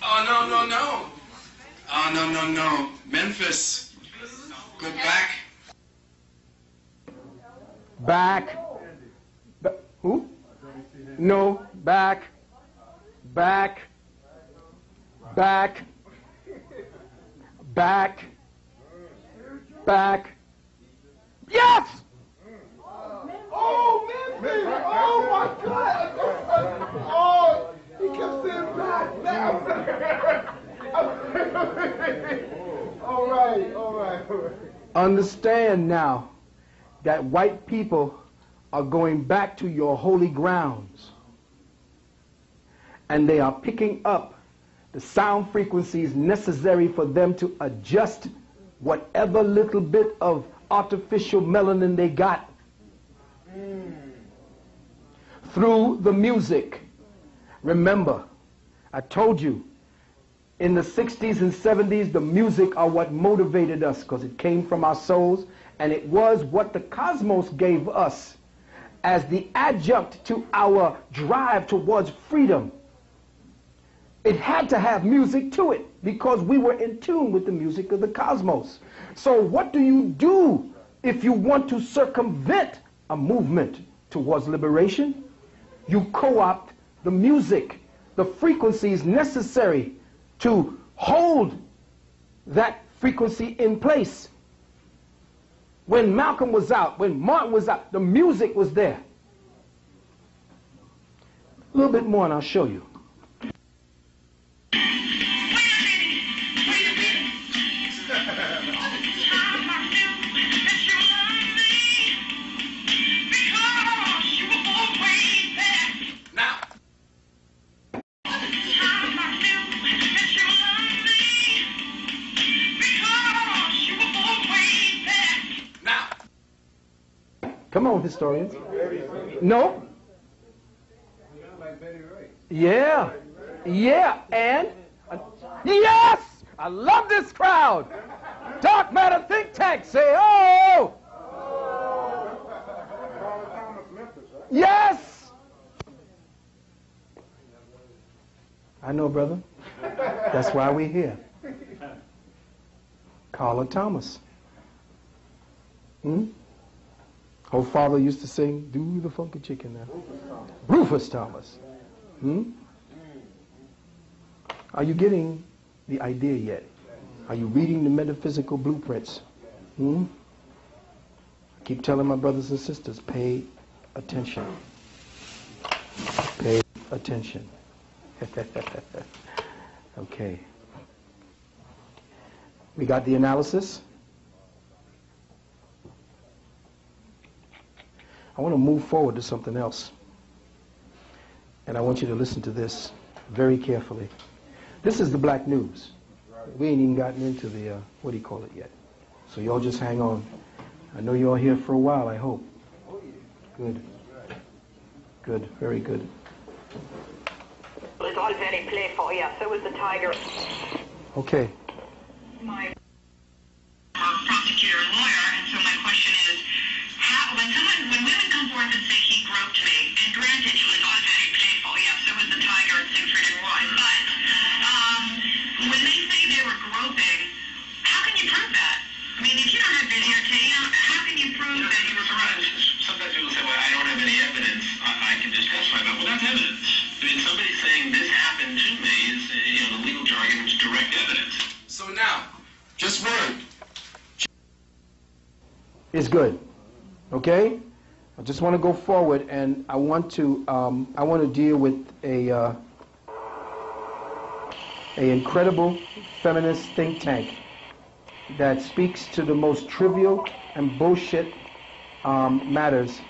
Oh, no. Oh, no. Memphis. Go back. Back. Who? No. Back. Back. Back. Back. Back. Yes! Oh, Memphis! Oh, my God! Oh, he kept saying back. All right. Understand now that white people are going back to your holy grounds, and they are picking up the sound frequencies necessary for them to adjust whatever little bit of artificial melanin they got through the music. Remember, I told you, in the 60s and 70s, the music are what motivated us because it came from our souls, and it was what the cosmos gave us as the adjunct to our drive towards freedom. It had to have music to it because we were in tune with the music of the cosmos. So what do you do if you want to circumvent a movement towards liberation? You co-opt the music, the frequencies necessary to hold that frequency in place. When Malcolm was out, when Martin was out, the music was there. A little bit more and I'll show you. Come on, historians. No? Yeah. Yeah. And yes! I love this crowd. Dark Matter Think Tank. Say, oh! Yes! I know, brother. That's why we're here. Carla Thomas. Her father used to sing, do the funky chicken now. Rufus Thomas. Are you getting the idea yet? Are you reading the metaphysical blueprints? I keep telling my brothers and sisters, pay attention. Pay attention. Okay. We got the analysis. I want to move forward to something else. And I want you to listen to this very carefully. This is the black news. We ain't even gotten into the, what do you call it yet? So y'all just hang on. I know you're here for a while, I hope. Good. Good, very good. It was all very playful, yeah, so was the tiger. Okay. My prosecutor and lawyer, and so my question is, when women come forth and say he groped me, and granted it was all very playful, yeah, so was the tiger at Siegfried and Roy, but when they say they were groping, how can you prove that? I mean, if you don't have videotape, how can you prove that you were groped? Sometimes people say, well, I don't have any evidence. I can just testify about, well, that's evidence. I mean, somebody saying this happened to me is, the legal jargon is direct evidence. So now, just word. It's good. Okay? I just want to go forward, and I want to deal with a incredible feminist think tank that speaks to the most trivial and bullshit matters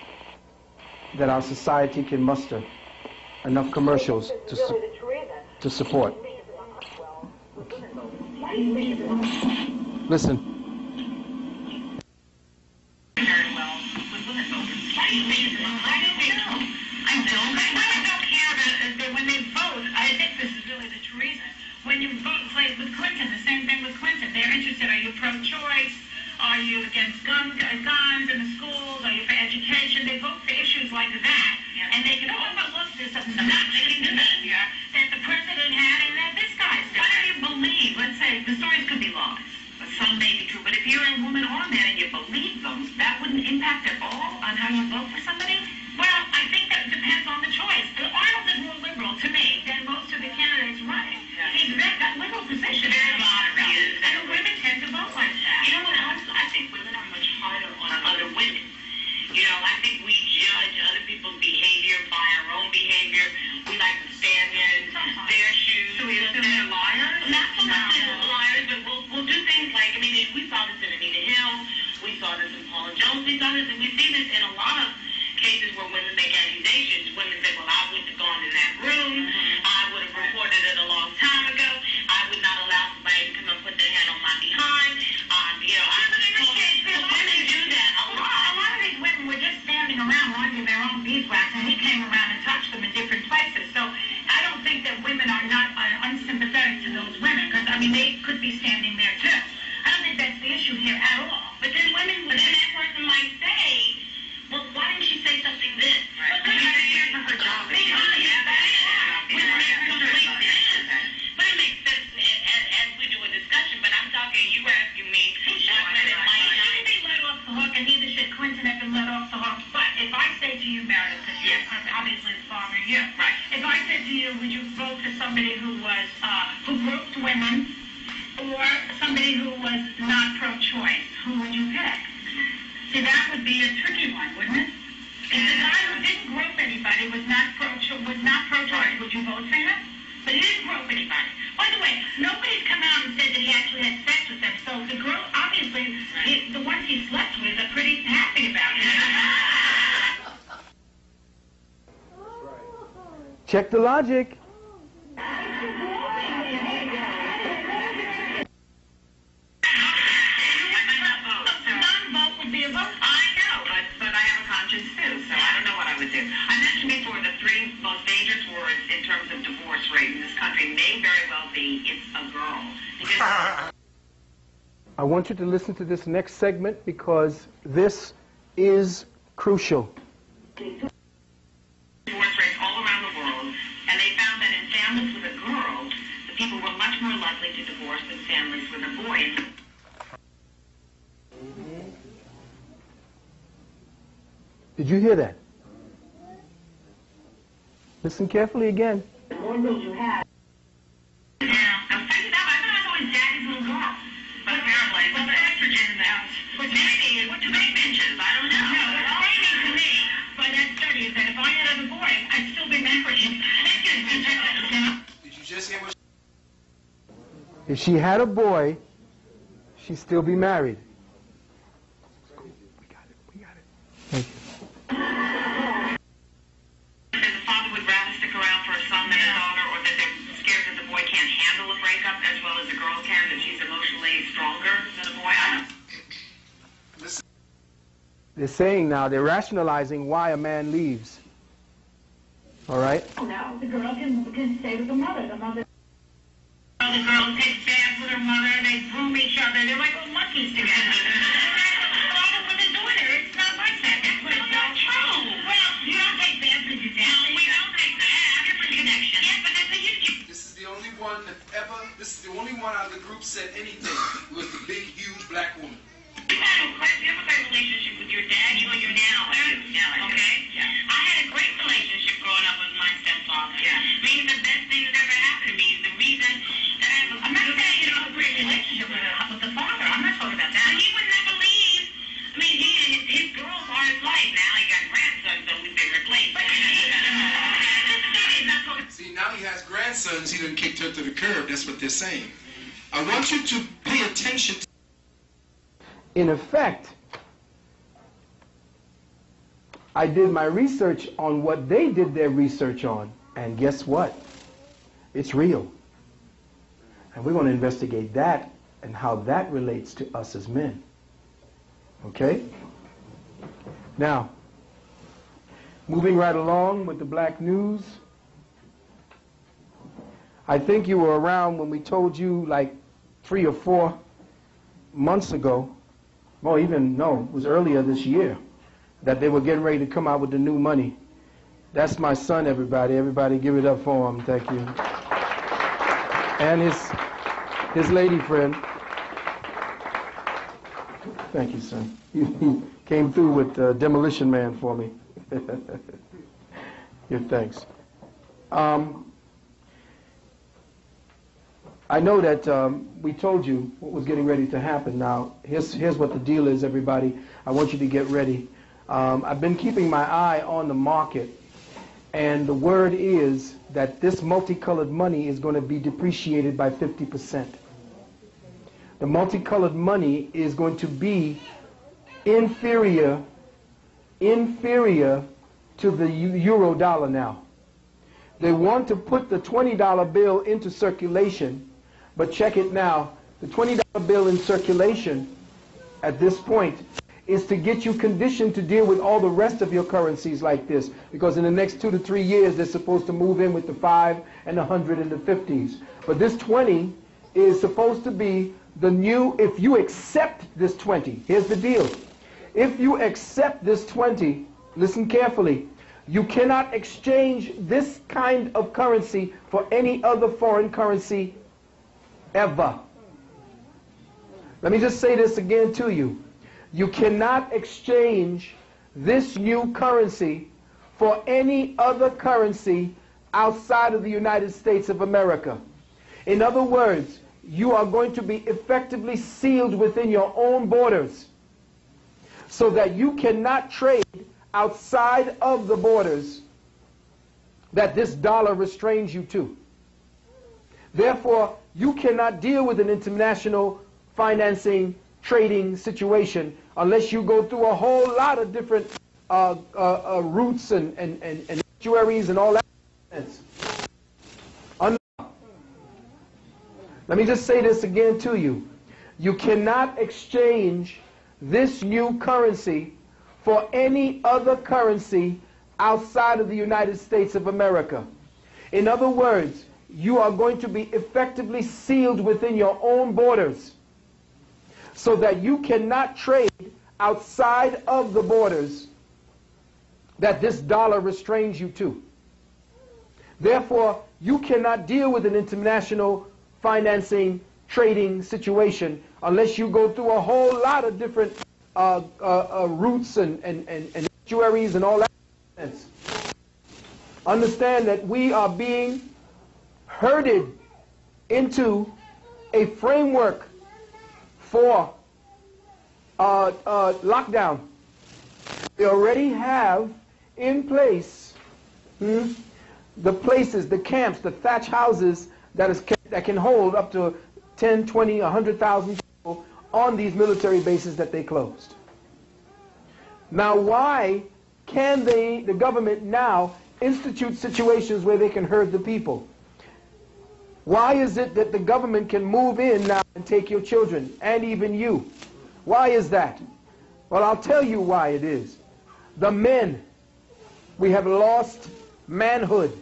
that our society can muster enough commercials to support. Listen. When you vote, like with Clinton, the same thing with Clinton. They're interested. Are you pro-choice? Are you against guns in the schools? Are you for education? They vote for issues like that. Yeah. And they can, look, there's a nothing that the president had and that this guy's done. Why do you believe? Let's say the stories could be lies, but some may be true. But if you're a woman or a man and you believe them, that wouldn't impact at all on how you vote for somebody? Well, I think that depends on the choice. Arnold is more liberal to me than most of the candidates running. He's that liberal position. Very moderate. And women tend to vote like that. You know what else? I think women are much harder on other women. I think we judge other people's behavior by our own behavior. We like to stand in their shoes. So we assume they're liars? Not so much liars, but we'll do things like, we saw this in Anita Hill. We saw this in Paula Jones. We saw this, and we see this in a lot of cases where women make accusations. Women say, well, I wouldn't have gone in that room. I would have reported it a long time ago. I would not allow somebody to come and put their hand on my behind. Women do that a lot. A lot of these women were just standing around wanting their own beeswax, and he came around and touched them in different places. So I don't think that women are not unsympathetic to those women, because, they could be standing there too. I don't think that's the issue here at all. But then that person might say, well, why didn't she say something then? Right. But she's here for her job. But it makes sense as we do a discussion. But I'm talking, you asking me, they let off the hook, and neither should Clinton have been let off the hook. But if I say to you, Meredith, because you're obviously the father here, right? If I said to you, would you vote for somebody who was who groped women, or somebody who was not pro-choice? Who would you pick? See, that would be a tricky one, wouldn't it? If the guy who didn't grope anybody was not pro-choice, would you vote for him? But he didn't grope anybody. By the way, nobody's come out and said that he actually had sex with them. So the girl, obviously, the ones he slept with are pretty happy about it. Check the logic. But I have a conscience too, so I don't know what I would do. I mentioned before the three most dangerous words terms of divorce rate in this country may very well be it's a girl. Because I want you to listen to this next segment because this is crucial. divorce rates all around the world, and they found that in families with a girl, the people were much more likely to divorce than families with a boy. Did you hear that? Listen carefully again. The more girls you have. Yeah, I'm thinking that I thought I was always daddy's little girl. But apparently, well, the estrogen in the house. But maybe, what do they mention? I don't know. No, what's frightening to me by that study is that if I had a boy, I'd still be married. Did you just hear what? If she had a boy, she'd still be married. We got it. We got it. Thank you. The father would rather stick around for a son than a daughter, or that they're scared that the boy can't handle a breakup as well as the girl can, that she's emotionally stronger than a boy. I don't. They're saying now, they're rationalizing why a man leaves. All right? No, the girl can stay with the mother. The mother. The girl takes baths with her mother. They groom each other. They're like little monkeys together. All the women doing it. It's not like that. That's what it's not true. Well, you don't take baths with your dad. No, we don't take baths. Different connection. Yeah, but that's a huge. This is the only one that ever. This is the only one out of the group said anything. It was the big, huge black woman. You have a great relationship with your dad. You and your now. Okay? Yeah. I had a great relationship growing up with my stepfather. Yeah. Maybe the best thing that ever happened to me is the reason that I have a. I'm not saying you don't have a great relationship with the father. I'm not talking about that. But he would never leave. I mean, his girls are his life now. He got grandsons, so we've been replaced. But See, now he has grandsons. He done kicked her to the curb. That's what they're saying. I want you to pay attention to. In effect, I did my research on what they did their research on, and guess what? It's real. And we're going to investigate that and how that relates to us as men. Okay? Now, moving right along with the black news. I think you were around when we told you like 3 or 4 months ago. Well, even, no, it was earlier this year, that they were getting ready to come out with the new money. That's my son, everybody. Everybody give it up for him. Thank you. And his lady friend. Thank you, son. He came through with Demolition Man for me. Give thanks. I know that we told you what was getting ready to happen. Now, here's what the deal is, everybody. I want you to get ready. I've been keeping my eye on the market, and the word is that this multicolored money is going to be depreciated by 50%. The multicolored money is going to be inferior to the euro dollar now. They want to put the $20 bill into circulation. But check it now, the $20 bill in circulation at this point is to get you conditioned to deal with all the rest of your currencies like this. Because in the next 2 to 3 years, they're supposed to move in with the 5 and the 100 and the 50s. But this 20 is supposed to be the new, if you accept this 20, here's the deal. If you accept this 20, listen carefully, you cannot exchange this kind of currency for any other foreign currency ever. Let me just say this again to you. You cannot exchange this new currency for any other currency outside of the United States of America. In other words, you are going to be effectively sealed within your own borders so that you cannot trade outside of the borders that this dollar restrains you to. Therefore, you cannot deal with an international financing, trading situation unless you go through a whole lot of different routes and actuaries and all that. Let me just say this again to you. You cannot exchange this new currency for any other currency outside of the United States of America. In other words, you are going to be effectively sealed within your own borders so that you cannot trade outside of the borders that this dollar restrains you to. Therefore, you cannot deal with an international financing, trading situation unless you go through a whole lot of different routes and estuaries and all that. Understand that we are being herded into a framework for lockdown. We already have in place the places, the camps, the thatch houses that can hold up to 10, 20, 100,000 people on these military bases that they closed. Now, why can the government now institute situations where they can herd the people? Why is it that the government can move in now and take your children and even you? Why is that? Well, I'll tell you why it is. The men, we have lost manhood.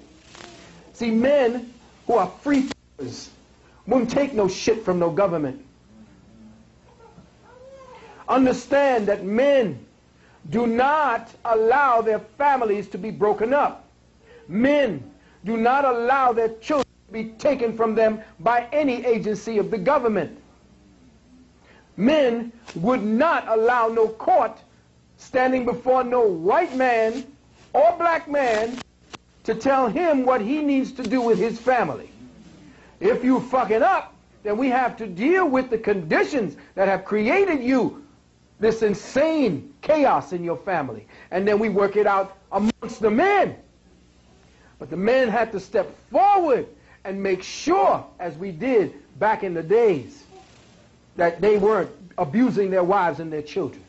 See, men who are free thinkers won't take no shit from no government. Understand that men do not allow their families to be broken up. Men do not allow their children to be taken from them by any agency of the government. Men would not allow no court standing before no white man or black man to tell him what he needs to do with his family. If you fucking up, then we have to deal with the conditions that have created you this insane chaos in your family. And then we work it out amongst the men. But the men had to step forward and make sure, as we did back in the days, that they weren't abusing their wives and their children.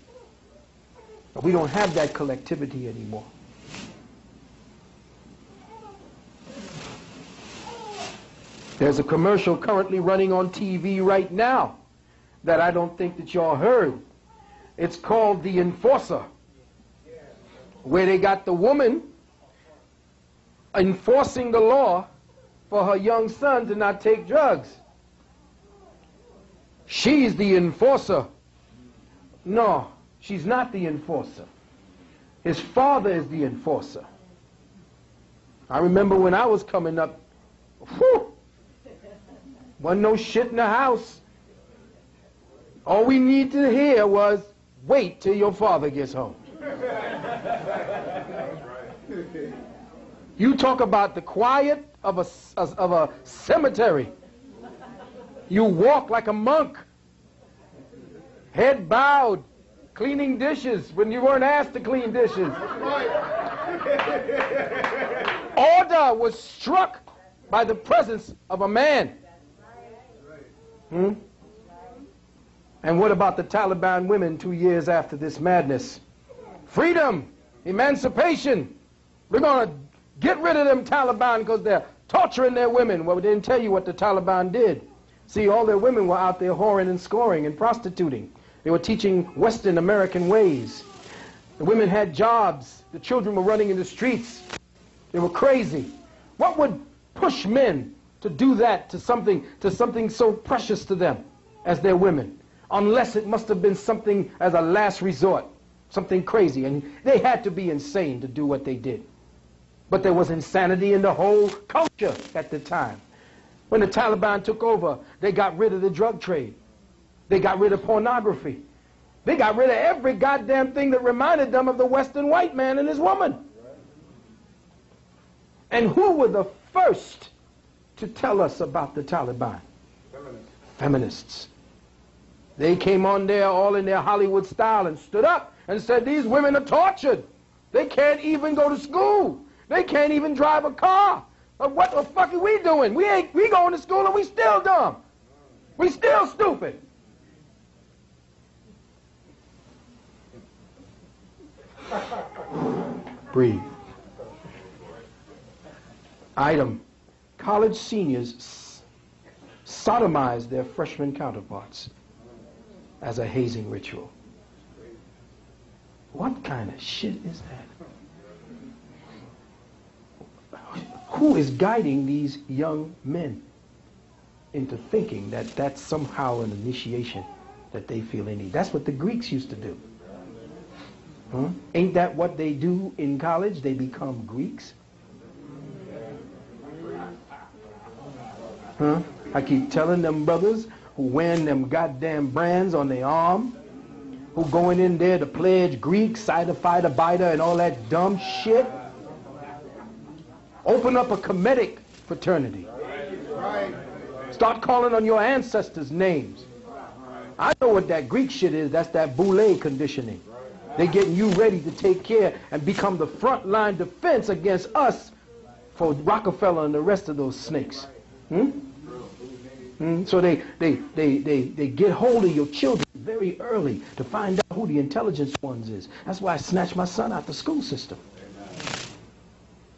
But we don't have that collectivity anymore. There's a commercial currently running on TV right now that I don't think that y'all heard. It's called The Enforcer, where they got the woman enforcing the law for her young son to not take drugs. She's the enforcer. No, she's not the enforcer. His father is the enforcer. I remember when I was coming up, whew, wasn't no shit in the house. All we need to hear was, wait till your father gets home. You talk about the quiet of a cemetery. You walk like a monk, head bowed, cleaning dishes when you weren't asked to clean dishes. Order was struck by the presence of a man. And what about the Taliban women 2 years after this madness? Freedom, emancipation. We're going to get rid of them Taliban because they're torturing their women. Well, we didn't tell you what the Taliban did. See, all their women were out there whoring and scoring and prostituting. They were teaching Western American ways. The women had jobs. The children were running in the streets. They were crazy. What would push men to do that to something so precious to them as their women? Unless it must have been something as a last resort, something crazy. And they had to be insane to do what they did. But there was insanity in the whole culture at the time. When the Taliban took over, they got rid of the drug trade. They got rid of pornography. They got rid of every goddamn thing that reminded them of the Western white man and his woman. And who were the first to tell us about the Taliban? Feminists. They came on there all in their Hollywood style and stood up and said, these women are tortured. They can't even go to school. They can't even drive a car. What the fuck are we doing? We going to school and we still dumb. We still stupid. Breathe. Item. College seniors sodomize their freshman counterparts as a hazing ritual. What kind of shit is that? Who is guiding these young men into thinking that that's somehow an initiation that they feel they need? That's what the Greeks used to do. Huh? Ain't that what they do in college? They become Greeks. Huh? I keep telling them brothers who wearing them goddamn brands on their arm, who going in there to pledge Greek, cider, fighter, biter, and all that dumb shit. Open up a Kemetic fraternity. Start calling on your ancestors' names. I know what that Greek shit is. That's that boule conditioning. They're getting you ready to take care and become the front line defense against us for Rockefeller and the rest of those snakes. So they get hold of your children very early to find out who the intelligence ones is. That's why I snatched my son out the school system.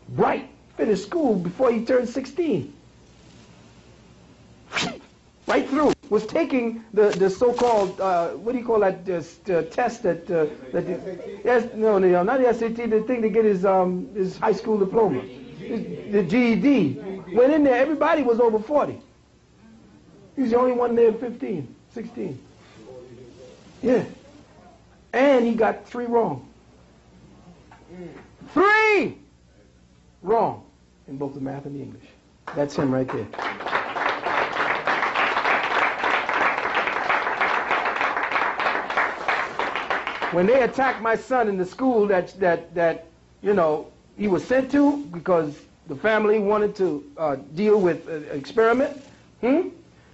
Bright, finished school before he turned 16. Right through. Was taking the so-called, what do you call that test that yes, no, not the SAT, the thing to get his high school diploma, the GED. Went in there, everybody was over 40. He's the only one there 15, 16. Yeah. And he got 3 wrong. 3 wrong in both the math and the English. That's him right there. When they attacked my son in the school that you know he was sent to because the family wanted to deal with an experiment,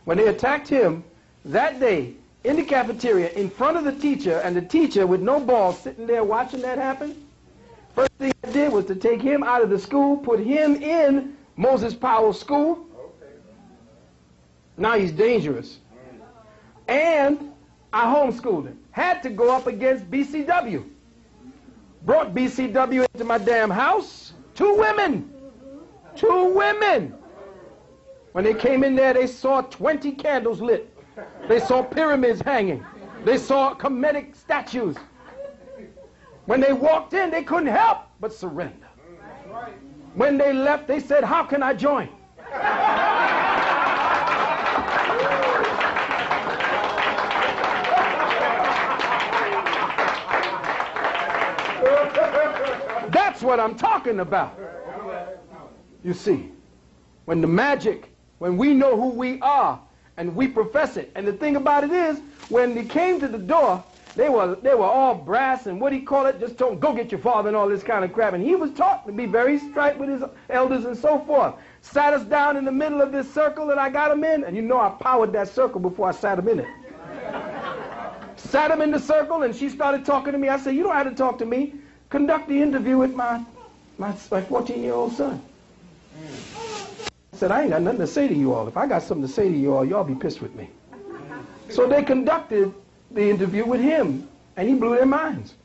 when they attacked him that day in the cafeteria in front of the teacher, and the teacher with no balls sitting there watching that happen, first thing I did was to take him out of the school, put him in Moses Powell School. Now he's dangerous. And I homeschooled him. Had to go up against BCW. Brought BCW into my damn house. 2 women. 2 women. When they came in there, they saw 20 candles lit. They saw pyramids hanging. They saw Kemetic statues. When they walked in, they couldn't help but surrender. When they left, they said, "How can I join?" That's what I'm talking about. You see, when the magic, when we know who we are and we profess it. And the thing about it is, when they came to the door, they were all brass and what do you call it? Just told them, go get your father and all this kind of crap. And he was taught to be very straight with his elders and so forth. Sat us down in the middle of this circle that I got him in, and you know I powered that circle before I sat him in it. Sat him in the circle, and she started talking to me. I said, you don't have to talk to me. Conduct the interview with my 14-year-old son. I said, I ain't got nothing to say to you all. If I got something to say to you all, y'all be pissed with me. So they conducted the interview with him, and he blew their minds.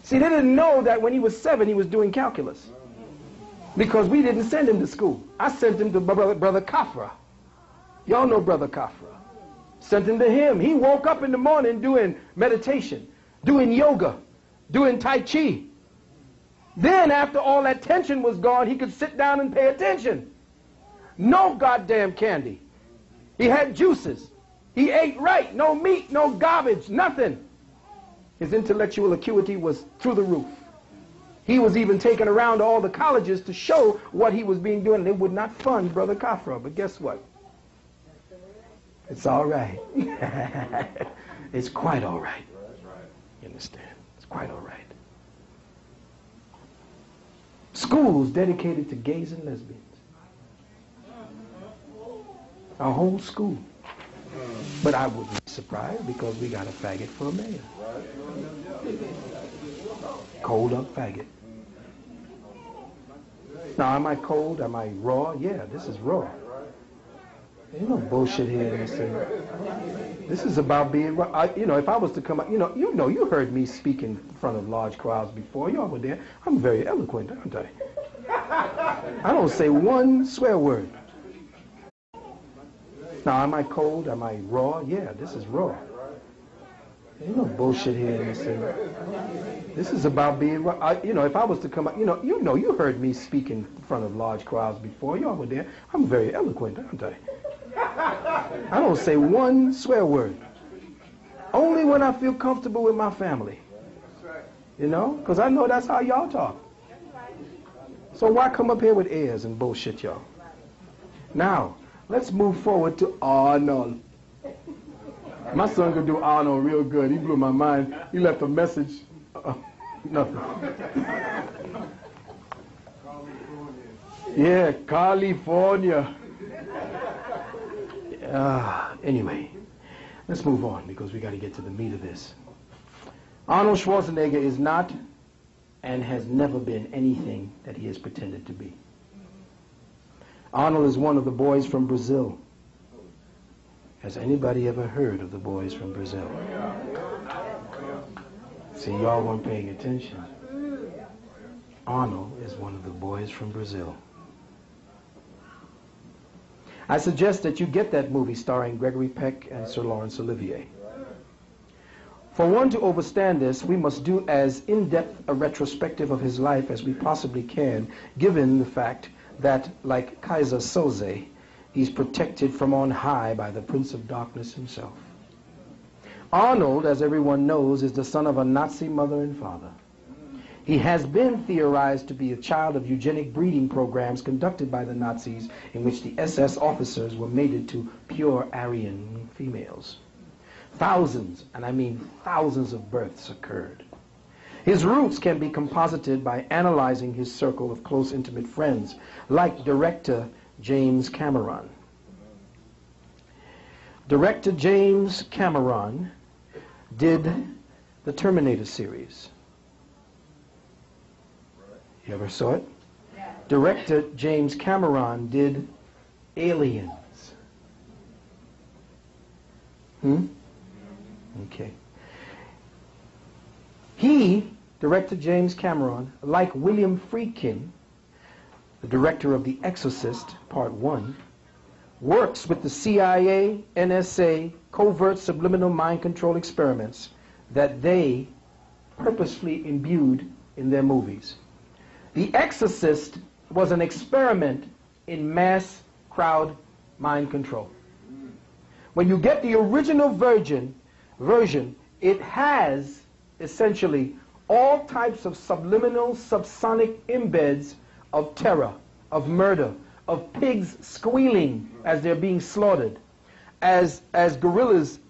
See, they didn't know that when he was 7, he was doing calculus. Because we didn't send him to school. I sent him to Brother Kafra. Y'all know Brother Kafra. Sent him to him. He woke up in the morning doing meditation, doing yoga, doing Tai Chi. Then after all that tension was gone, he could sit down and pay attention. No goddamn candy. He had juices. He ate right. No meat, no garbage, nothing. His intellectual acuity was through the roof. He was even taken around to all the colleges to show what he was being doing. They would not fund Brother Kafra, but guess what? It's all right. It's quite all right. You understand? It's quite all right. Schools dedicated to gays and lesbians. A whole school. But I wouldn't be surprised because we got a faggot for a mayor. Cold up faggot. Now, am I cold? Am I raw? Yeah, this is raw. Ain't no bullshit here. This is about being raw. You know, if I was to come out, you heard me speak in front of large crowds before. Y'all were there. I'm very eloquent, aren't I? I don't say one swear word. Now, am I cold? Am I raw? Yeah, this is raw. Ain't no bullshit here in this thing. This is about being, you know, if I was to come out, you heard me speak in front of large crowds before. Y'all were there. I'm very eloquent, aren't I? I don't say one swear word. Only when I feel comfortable with my family. You know? Because I know that's how y'all talk. So why come up here with airs and bullshit, y'all? Now, let's move forward to Arnold. My son could do Arnold real good. He blew my mind. He left a message. Nothing. Yeah, California. Anyway, let's move on because we got to get to the meat of this. Arnold Schwarzenegger is not and has never been anything that he has pretended to be. Arnold is one of the boys from Brazil. Has anybody ever heard of the boys from Brazil? See, y'all weren't paying attention. Arnold is one of the boys from Brazil. I suggest that you get that movie starring Gregory Peck and Sir Laurence Olivier. For one to understand this, we must do as in-depth a retrospective of his life as we possibly can, given the fact that, like Kaiser Soze, he's protected from on high by the Prince of Darkness himself. Arnold, as everyone knows, is the son of a Nazi mother and father. He has been theorized to be a child of eugenic breeding programs conducted by the Nazis in which the SS officers were mated to pure Aryan females. Thousands, and I mean thousands of births occurred. His roots can be composited by analyzing his circle of close intimate friends, like director James Cameron. Director James Cameron did the Terminator series. You ever saw it? Yeah. Director James Cameron did Aliens. Okay. He, director James Cameron, like William Friedkin, the director of The Exorcist, Part 1, works with the CIA, NSA, covert subliminal mind control experiments that they purposefully imbued in their movies. The Exorcist was an experiment in mass crowd mind control. When you get the original version, it has essentially all types of subliminal, subsonic embeds of terror, of murder, of pigs squealing as they're being slaughtered, as gorillas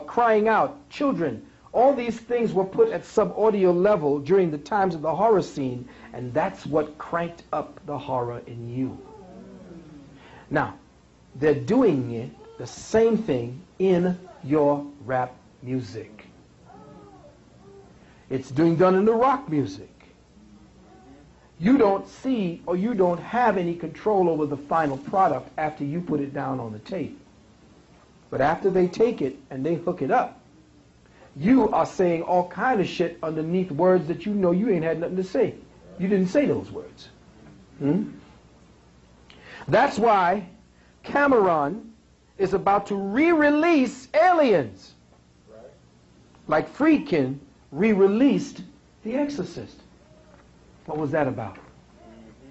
crying out, children. All these things were put at sub-audio level during the times of the horror scene, and that's what cranked up the horror in you. Now, they're doing it, the same thing, in your rap music. It's done in the rock music. You don't see or you don't have any control over the final product after you put it down on the tape. But after they take it and they hook it up, you are saying all kind of shit underneath words that you know you ain't had nothing to say. You didn't say those words. That's why Cameron is about to re-release Aliens. Like Friedkin re-released The Exorcist. What was that about?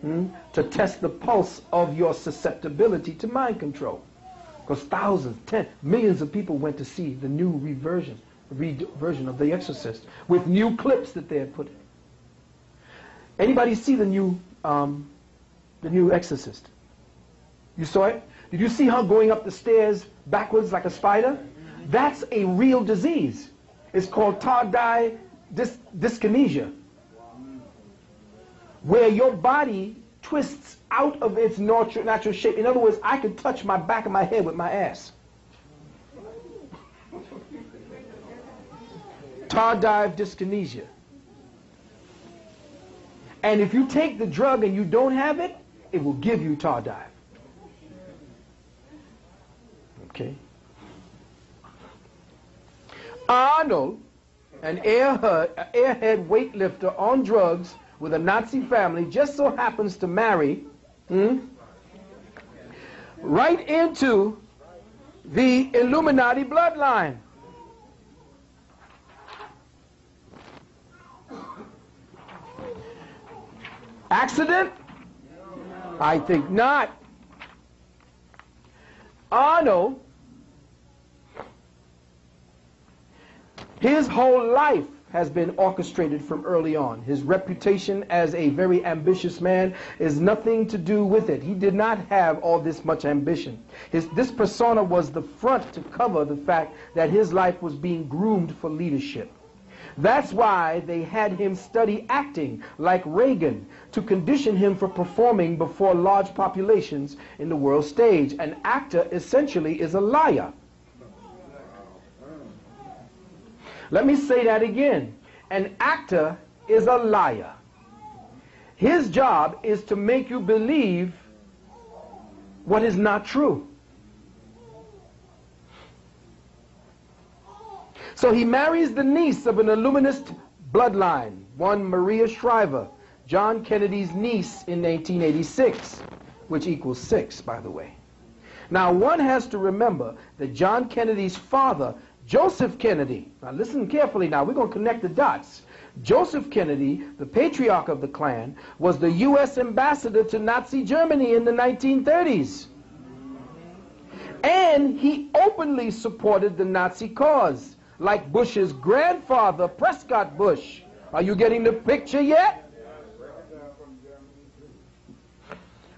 To test the pulse of your susceptibility to mind control. Because thousands, millions of people went to see the new reversion of The Exorcist with new clips that they had put in. Anybody see the new Exorcist? You saw it? Did you see her going up the stairs backwards like a spider? That's a real disease. It's called tardive dyskinesia, where your body twists out of its natural shape. In other words, I could touch my back of my head with my ass. Tardive dyskinesia. And if you take the drug and you don't have it, it will give you tardive. Okay? Arnold, an airhead weightlifter on drugs with a Nazi family, just so happens to marry right into the Illuminati bloodline. Accident? I think not. Arnold, his whole life has been orchestrated from early on. His reputation as a very ambitious man is nothing to do with it. He did not have all this much ambition. This persona was the front to cover the fact that his life was being groomed for leadership. That's why they had him study acting like Reagan to condition him for performing before large populations in the world stage. An actor essentially is a liar. Let me say that again. An actor is a liar. His job is to make you believe what is not true. So he marries the niece of an Illuminist bloodline, one Maria Shriver, John Kennedy's niece in 1886, which equals 6, by the way. Now, one has to remember that John Kennedy's father, Joseph Kennedy, now listen carefully now, we're going to connect the dots. Joseph Kennedy, the patriarch of the Klan, was the U.S. ambassador to Nazi Germany in the 1930s. And he openly supported the Nazi cause, like Bush's grandfather, Prescott Bush. Are you getting the picture yet?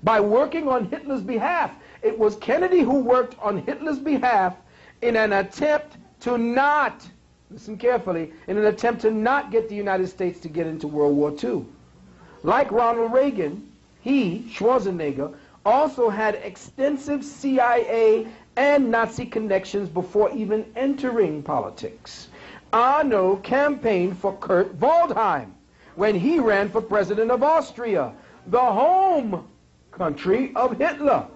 By working on Hitler's behalf. It was Kennedy who worked on Hitler's behalf in an attempt to not, listen carefully, in an attempt to not get the United States to get into World War II. Like Ronald Reagan, he, Schwarzenegger, also had extensive CIA and Nazi connections before even entering politics. Arno campaigned for Kurt Waldheim when he ran for president of Austria, the home country of Hitler.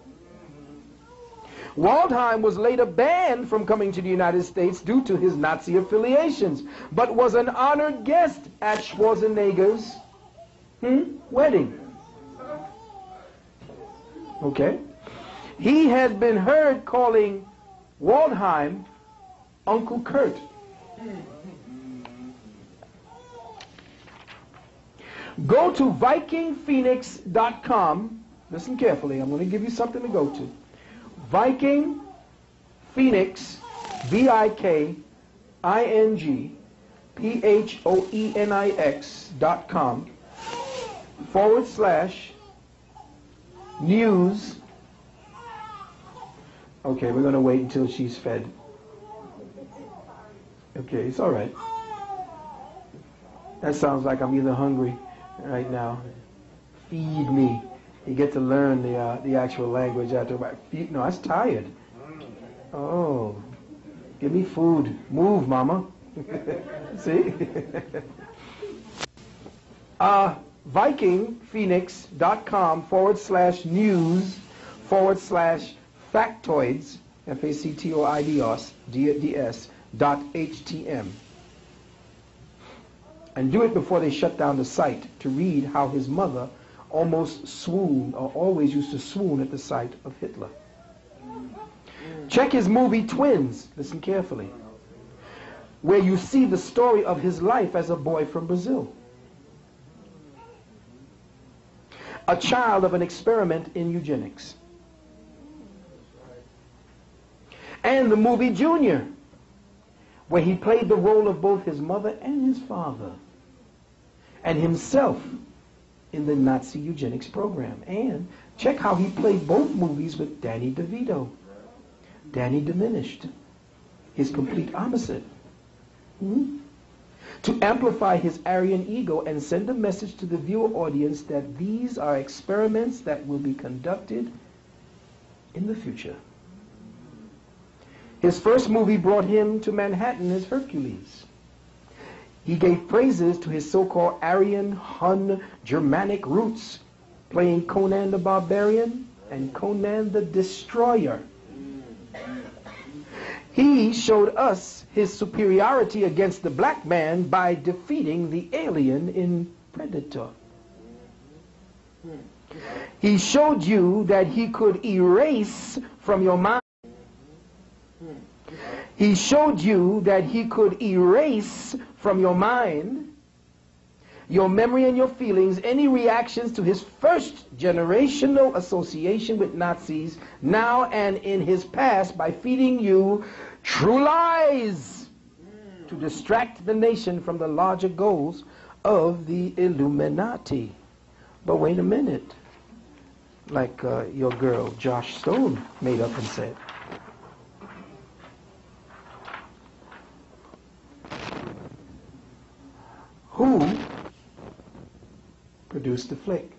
Waldheim was later banned from coming to the United States due to his Nazi affiliations, but was an honored guest at Schwarzenegger's wedding. Okay? He has been heard calling Waldheim Uncle Kurt. Go to VikingPhoenix.com. Listen carefully. I'm going to give you something to go to. Viking Phoenix, VikingPhoenix.com/news. Okay, we're going to wait until she's fed. Okay, it's all right. That sounds like I'm either hungry right now. Feed me. You get to learn the actual language after about feed. No, I was tired. Oh, give me food. Move, mama. See? VikingPhoenix.com/news/factoids, FACTOIDS.htm. And do it before they shut down the site to read how his mother almost swooned, or always used to swoon at the sight of Hitler. Check his movie Twins, listen carefully, where you see the story of his life as a boy from Brazil. A child of an experiment in eugenics. And the movie Junior, where he played the role of both his mother and his father, and himself in the Nazi eugenics program. And check how he played both movies with Danny DeVito. Danny diminished, his complete opposite. To amplify his Aryan ego and send a message to the viewer audience that these are experiments that will be conducted in the future. His first movie brought him to Manhattan as Hercules. He gave praises to his so-called Aryan, Hun, Germanic roots, playing Conan the Barbarian and Conan the Destroyer. He showed us his superiority against the black man by defeating the alien in Predator. He showed you that he could erase from your mind. He showed you that he could erase from your mind your memory and your feelings, any reactions to his first generational association with Nazis, now and in his past, by feeding you true lies to distract the nation from the larger goals of the Illuminati. But wait a minute, like your girl Josh Stone made up and said, who produced the flick?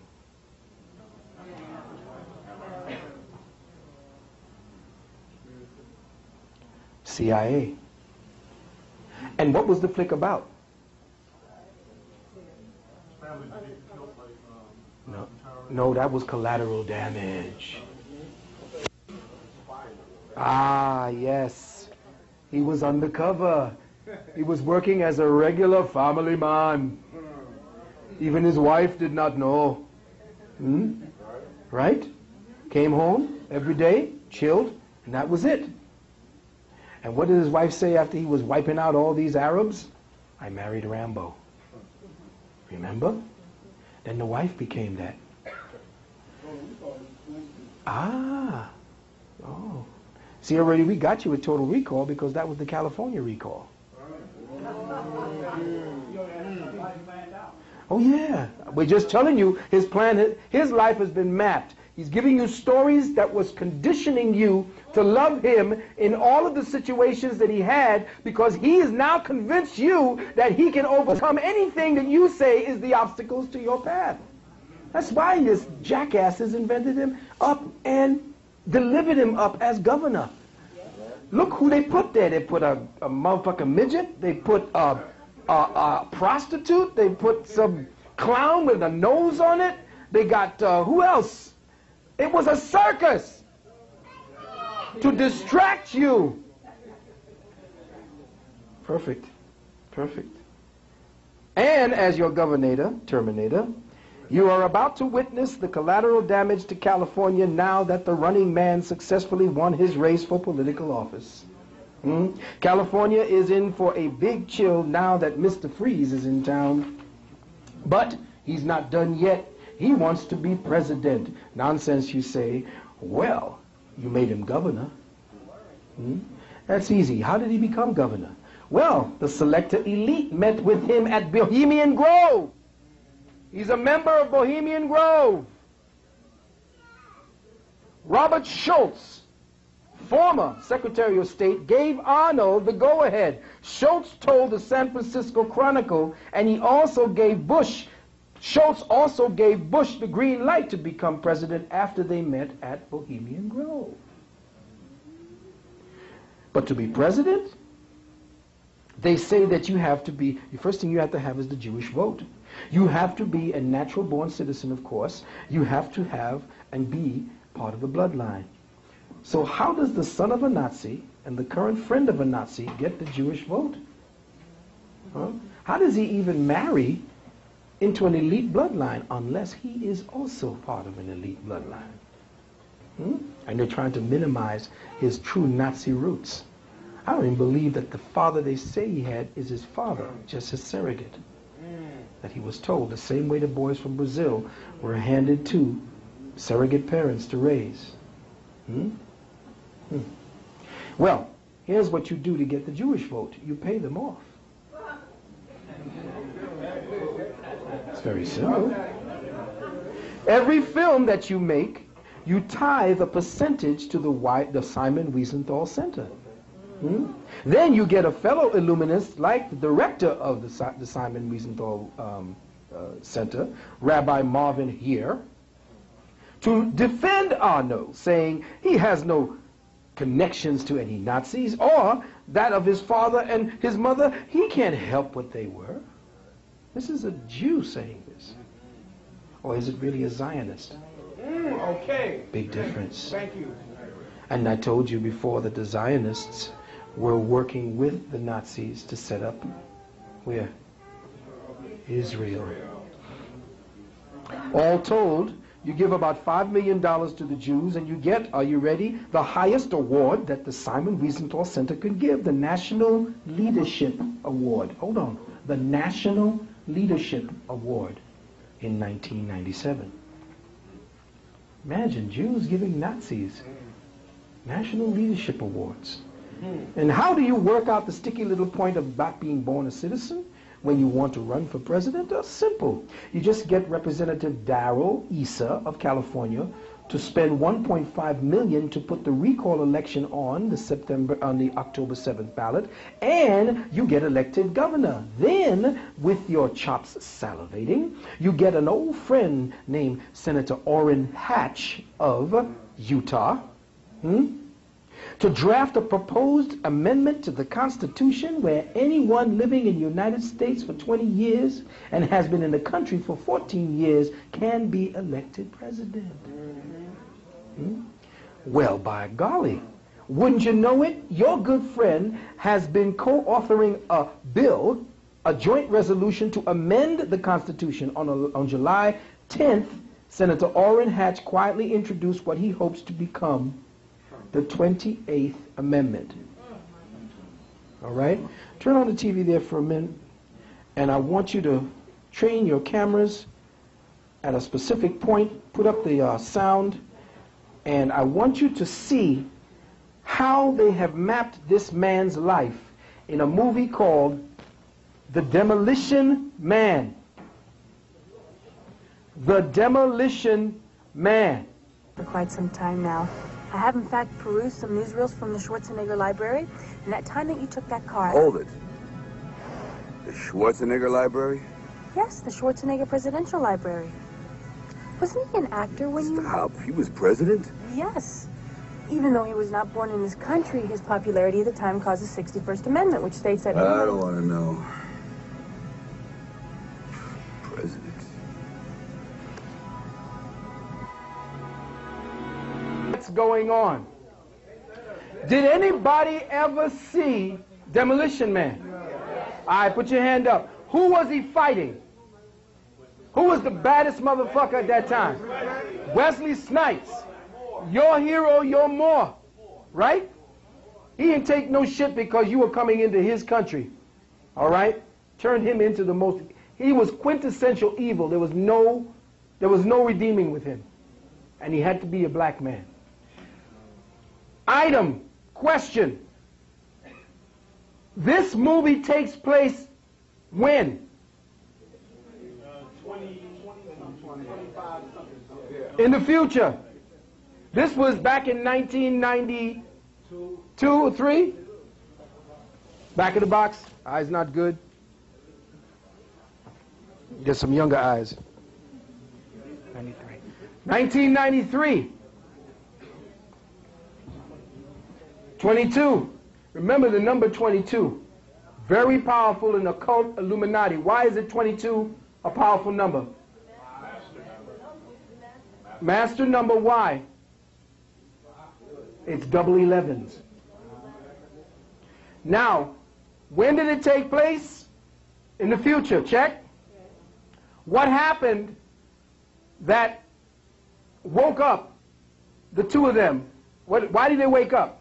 CIA. And what was the flick about? No, that was Collateral Damage. Ah, yes. He was undercover. He was working as a regular family man. Even his wife did not know. Right? Came home every day, chilled, and that was it. And what did his wife say after he was wiping out all these Arabs? I married Rambo. Remember? Then the wife became that. Ah. Oh. See, already we got you with Total Recall because that was the California recall. Oh yeah. We're just telling you his plan, his life has been mapped. He's giving you stories that was conditioning you to love him in all of the situations that he had, because he has now convinced you that he can overcome anything that you say is the obstacles to your path. That's why this jackass has invented him up and delivered him up as governor. Look who they put there. They put a motherfucking midget. They put a prostitute. They put some clown with a nose on it. They got, who else? It was a circus to distract you. Perfect. Perfect. And as your governor, Terminator, you are about to witness the collateral damage to California now that the running man successfully won his race for political office. California is in for a big chill now that Mr. Freeze is in town. But he's not done yet. He wants to be president. Nonsense, you say. Well, you made him governor. That's easy. How did he become governor? Well, the selector elite met with him at Bohemian Grove. He's a member of Bohemian Grove. Robert Schultz, former Secretary of State, gave Arnold the go-ahead. Schultz told the San Francisco Chronicle, and he also gave Schultz also gave Bush the green light to become president after they met at Bohemian Grove. But to be president, they say that you have to be, the first thing you have to have is the Jewish vote. You have to be a natural-born citizen, of course. You have to have and be part of the bloodline. So how does the son of a Nazi and the current friend of a Nazi get the Jewish vote? How does he even marry into an elite bloodline unless he is also part of an elite bloodline? And they're trying to minimize his true Nazi roots. I don't even believe that the father they say he had is his father, just his surrogate. That he was told the same way the boys from Brazil were handed to surrogate parents to raise. Well, here's what you do to get the Jewish vote. You pay them off. It's very simple. Every film that you make, you tithe a percentage to the Simon Wiesenthal Center. Then you get a fellow illuminist like the director of the Simon Wiesenthal Center, Rabbi Marvin here, to defend Arno, saying he has no connections to any Nazis, or that of his father and his mother. He can't help what they were. This is a Jew saying this. Or is it really a Zionist? Okay. Big difference. Thank you. And I told you before that the Zionists were working with the Nazis to set up where? Israel. All told, you give about $5 million to the Jews and you get, are you ready, the highest award that the Simon Wiesenthal Center could give, the National Leadership Award. Hold on. The National Leadership Award in 1997. Imagine Jews giving Nazis National Leadership Awards. And how do you work out the sticky little point of not being born a citizen when you want to run for president? Simple. You just get Representative Darrell Issa of California to spend $1.5 million to put the recall election on the October 7th ballot, and you get elected governor. Then, with your chops salivating, you get an old friend named Senator Orrin Hatch of Utah, to draft a proposed amendment to the Constitution where anyone living in the United States for 20 years and has been in the country for 14 years can be elected president. Well, by golly, wouldn't you know it? Your good friend has been co-authoring a bill, a joint resolution to amend the Constitution. On July 10th, Senator Orrin Hatch quietly introduced what he hopes to become the 28th Amendment. All right? Turn on the TV there for a minute, and I want you to train your cameras at a specific point, put up the sound, and I want you to see how they have mapped this man's life in a movie called The Demolition Man. The Demolition Man. For quite some time now. I have in fact perused some newsreels from the Schwarzenegger library, and that time that you took that car... Hold it. The Schwarzenegger library? Yes, the Schwarzenegger Presidential Library. Wasn't he an actor when you... Stop. He was president? Yes. Even though he was not born in this country, his popularity at the time caused the 61st Amendment, which states that... I don't want to know. President. What's going on? Did anybody ever see Demolition Man? All right, put your hand up. Who was he fighting? Who was the baddest motherfucker at that time? Wesley Snipes. Your hero, your more. Right? He didn't take no shit because you were coming into his country. All right? Turned him into the most... He was quintessential evil. There was no redeeming with him. And he had to be a black man. Item, question. This movie takes place when? In the future. This was back in 1992 or 3? Back of the box. Eyes not good. Get some younger eyes. 93. 1993. 22. Remember the number 22. Very powerful in occult Illuminati. Why is it 22 a powerful number? Master number, why? It's double 11s. Now, when did it take place? In the future, check. What happened that woke up the two of them? Why did they wake up?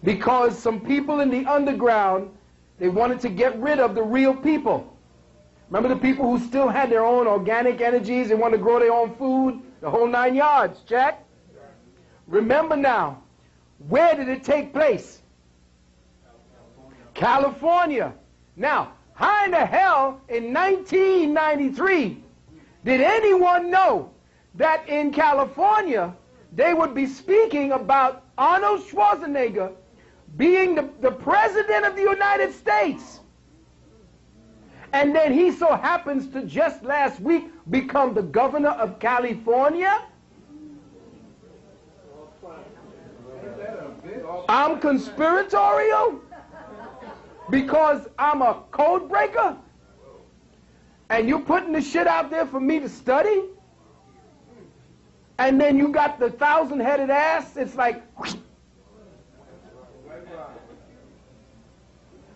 Because some people in the underground, they wanted to get rid of the real people. Remember the people who still had their own organic energies and wanted to grow their own food? The whole 9 yards, check. Remember now, where did it take place? California. Now, how in the hell in 1993 did anyone know that in California they would be speaking about Arnold Schwarzenegger being the president of the United States? And then he so happens to just last week become the governor of California? I'm conspiratorial because I'm a code breaker? And you putting the shit out there for me to study? And then you got the 1,000-headed ass? It's like...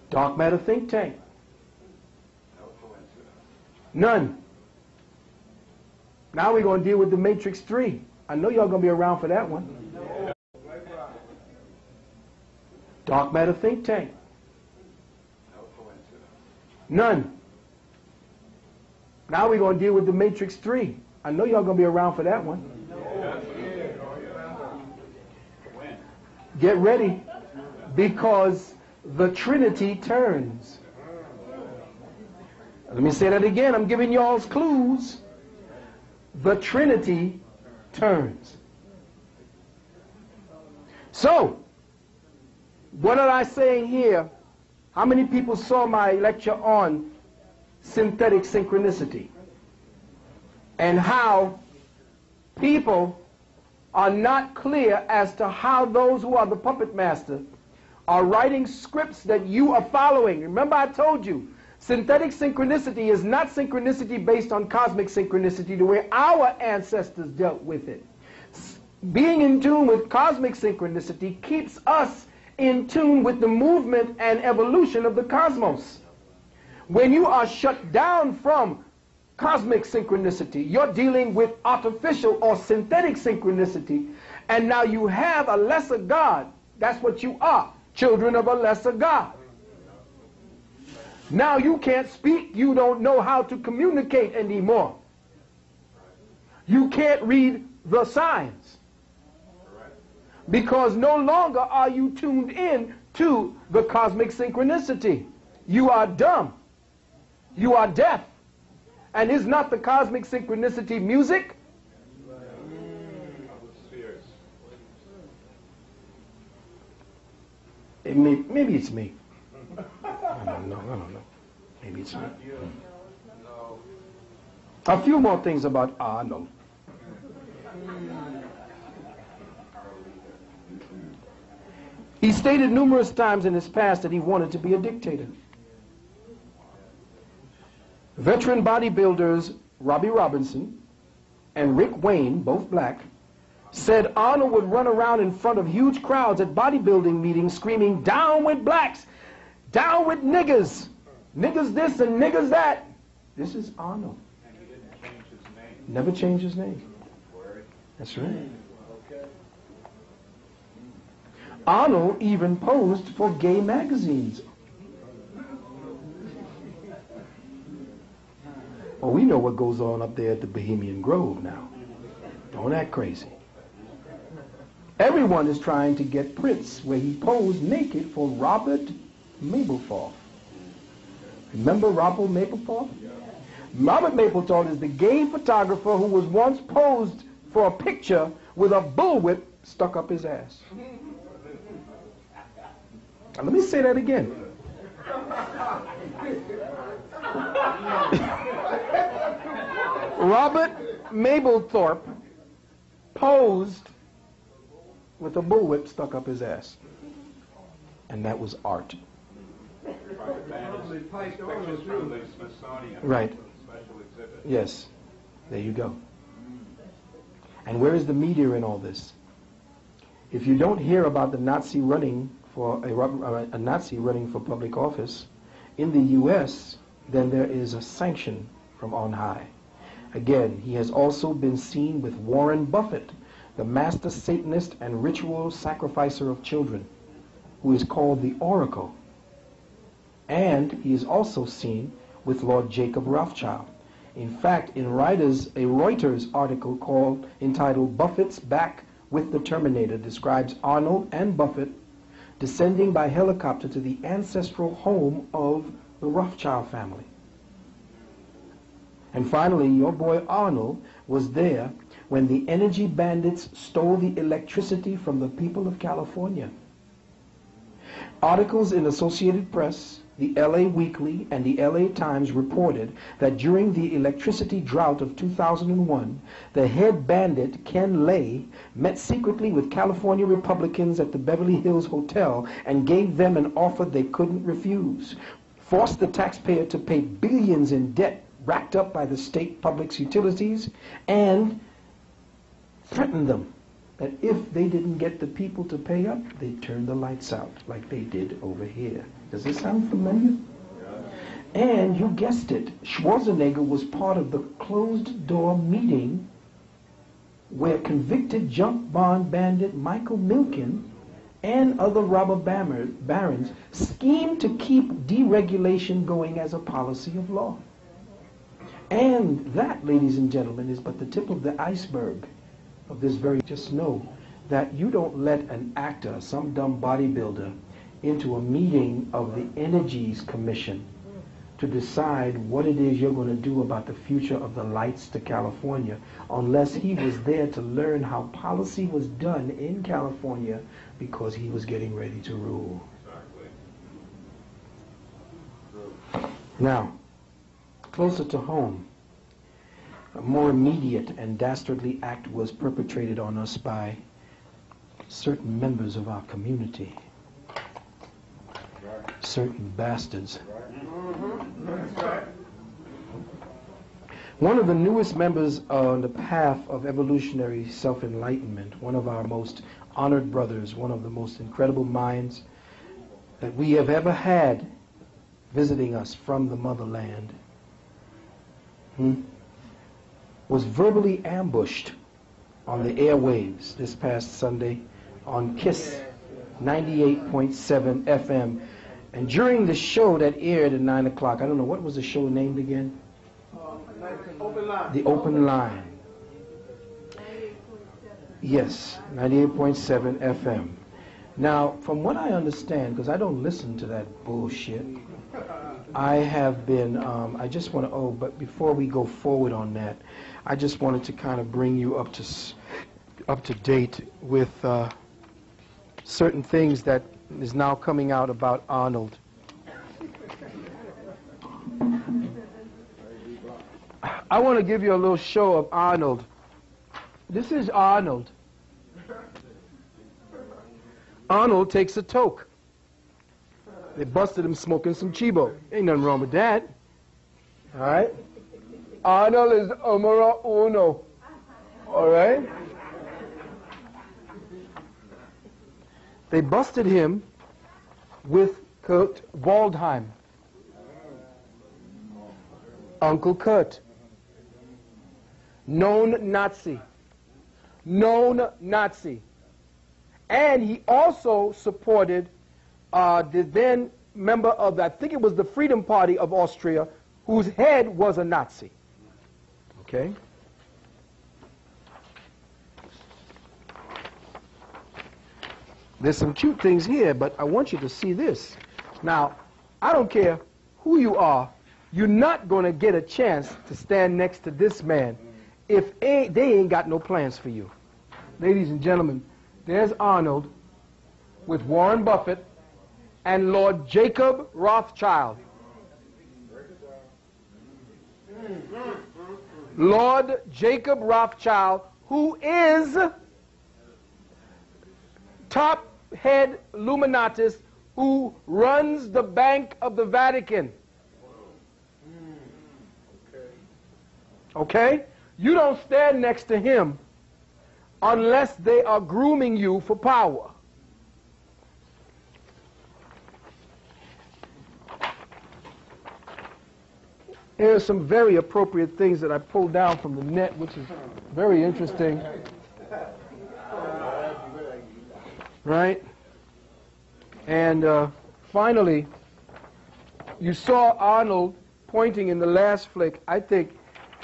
Dark matter think tank. None. Now we're going to deal with the Matrix 3. I know y'all going to be around for that one. Dark matter think tank. None. Now we're going to deal with the Matrix 3. I know y'all going to be around for that one. Get ready, because the Trinity turns. Let me say that again. I'm giving y'all's clues. The Trinity turns. So, what am I saying here? How many people saw my lecture on synthetic synchronicity? And how people are not clear as to how those who are the puppet master are writing scripts that you are following. Remember, I told you, synthetic synchronicity is not synchronicity based on cosmic synchronicity the way our ancestors dealt with it. Being in tune with cosmic synchronicity keeps us in tune with the movement and evolution of the cosmos. When you are shut down from cosmic synchronicity, you're dealing with artificial or synthetic synchronicity, and now you have a lesser God. That's what you are, children of a lesser God. Now you can't speak, you don't know how to communicate anymore. You can't read the signs, because no longer are you tuned in to the cosmic synchronicity. You are dumb. You are deaf. And is not the cosmic synchronicity music? Maybe it's me. I don't know. Maybe it's me. A few more things about Arnold. He stated numerous times in his past that he wanted to be a dictator. Veteran bodybuilders Robbie Robinson and Rick Wayne, both black, said Arnold would run around in front of huge crowds at bodybuilding meetings screaming, "Down with blacks! Down with niggers! Niggers this and niggers that!" This is Arnold. And he didn't change his name. Never changed his name. That's right. Arnold even posed for gay magazines. Oh, we know what goes on up there at the Bohemian Grove now. Don't act crazy. Everyone is trying to get prints where he posed naked for Robert Mapplethorpe. Remember Robert Mapplethorpe? Robert Mapplethorpe is the gay photographer who was once posed for a picture with a bullwhip stuck up his ass. Now, let me say that again. Robert Mapplethorpe posed with a bullwhip stuck up his ass. And that was art. Pictures from the Smithsonian. Right. Special exhibit. Yes. There you go. And where is the media in all this? If you don't hear about the Nazi running for a Nazi running for public office in the U.S., then there is a sanction from on high. Again, he has also been seen with Warren Buffett, the master Satanist and ritual sacrificer of children, who is called the Oracle. And he is also seen with Lord Jacob Rothschild. In fact, in Reuters article entitled "Buffett's Back with the Terminator" describes Arnold and Buffett descending by helicopter to the ancestral home of the Rothschild family. And finally, your boy Arnold was there when the energy bandits stole the electricity from the people of California. Articles in Associated Press, the LA Weekly, and the LA Times reported that during the electricity drought of 2001, the head bandit, Ken Lay, met secretly with California Republicans at the Beverly Hills Hotel and gave them an offer they couldn't refuse. Forced the taxpayer to pay billions in debt racked up by the state public utilities, and threatened them that if they didn't get the people to pay up, they'd turn the lights out like they did over here. Does this sound familiar? Yeah. And you guessed it, Schwarzenegger was part of the closed-door meeting where convicted junk bond bandit Michael Milken and other robber barons schemed to keep deregulation going as a policy of law. And that, ladies and gentlemen, is but the tip of the iceberg of this very. Just know that you don't let an actor, some dumb bodybuilder, into a meeting of the Energies Commission to decide what it is you're going to do about the future of the lights to California unless he was there to learn how policy was done in California because he was getting ready to rule. Now, closer to home, a more immediate and dastardly act was perpetrated on us by certain members of our community. Certain bastards. One of the newest members on the path of evolutionary self-enlightenment, one of our most honored brothers, one of the most incredible minds that we have ever had visiting us from the motherland, was verbally ambushed on the airwaves this past Sunday on KISS 98.7 FM. And during the show that aired at 9 o'clock, I don't know, what was the show named again? Open Line. The Open Line. Yes, 98.7 FM. Now, from what I understand, because I don't listen to that bullshit, I have been, I just want to, but before we go forward on that, I just wanted to kind of bring you up to date with certain things that is now coming out about Arnold. I want to give you a little show of Arnold. This is Arnold. Arnold takes a toke. They busted him smoking some Chibo. Ain't nothing wrong with that. All right? Arnold is numero uno. All right? They busted him with Kurt Waldheim. Uncle Kurt. Known Nazi. Known Nazi. And he also supported the then member of, I think it was the Freedom Party of Austria, whose head was a Nazi. Okay? There's some cute things here, but I want you to see this. Now, I don't care who you are, you're not going to get a chance to stand next to this man if they ain't got no plans for you. Ladies and gentlemen, there's Arnold with Warren Buffett and Lord Jacob Rothschild. Lord Jacob Rothschild, who is top head Illuminatus, who runs the Bank of the Vatican. Okay? You don't stand next to him unless they are grooming you for power. Here are some very appropriate things that I pulled down from the net, which is very interesting. Right? And finally, you saw Arnold pointing in the last flick. I think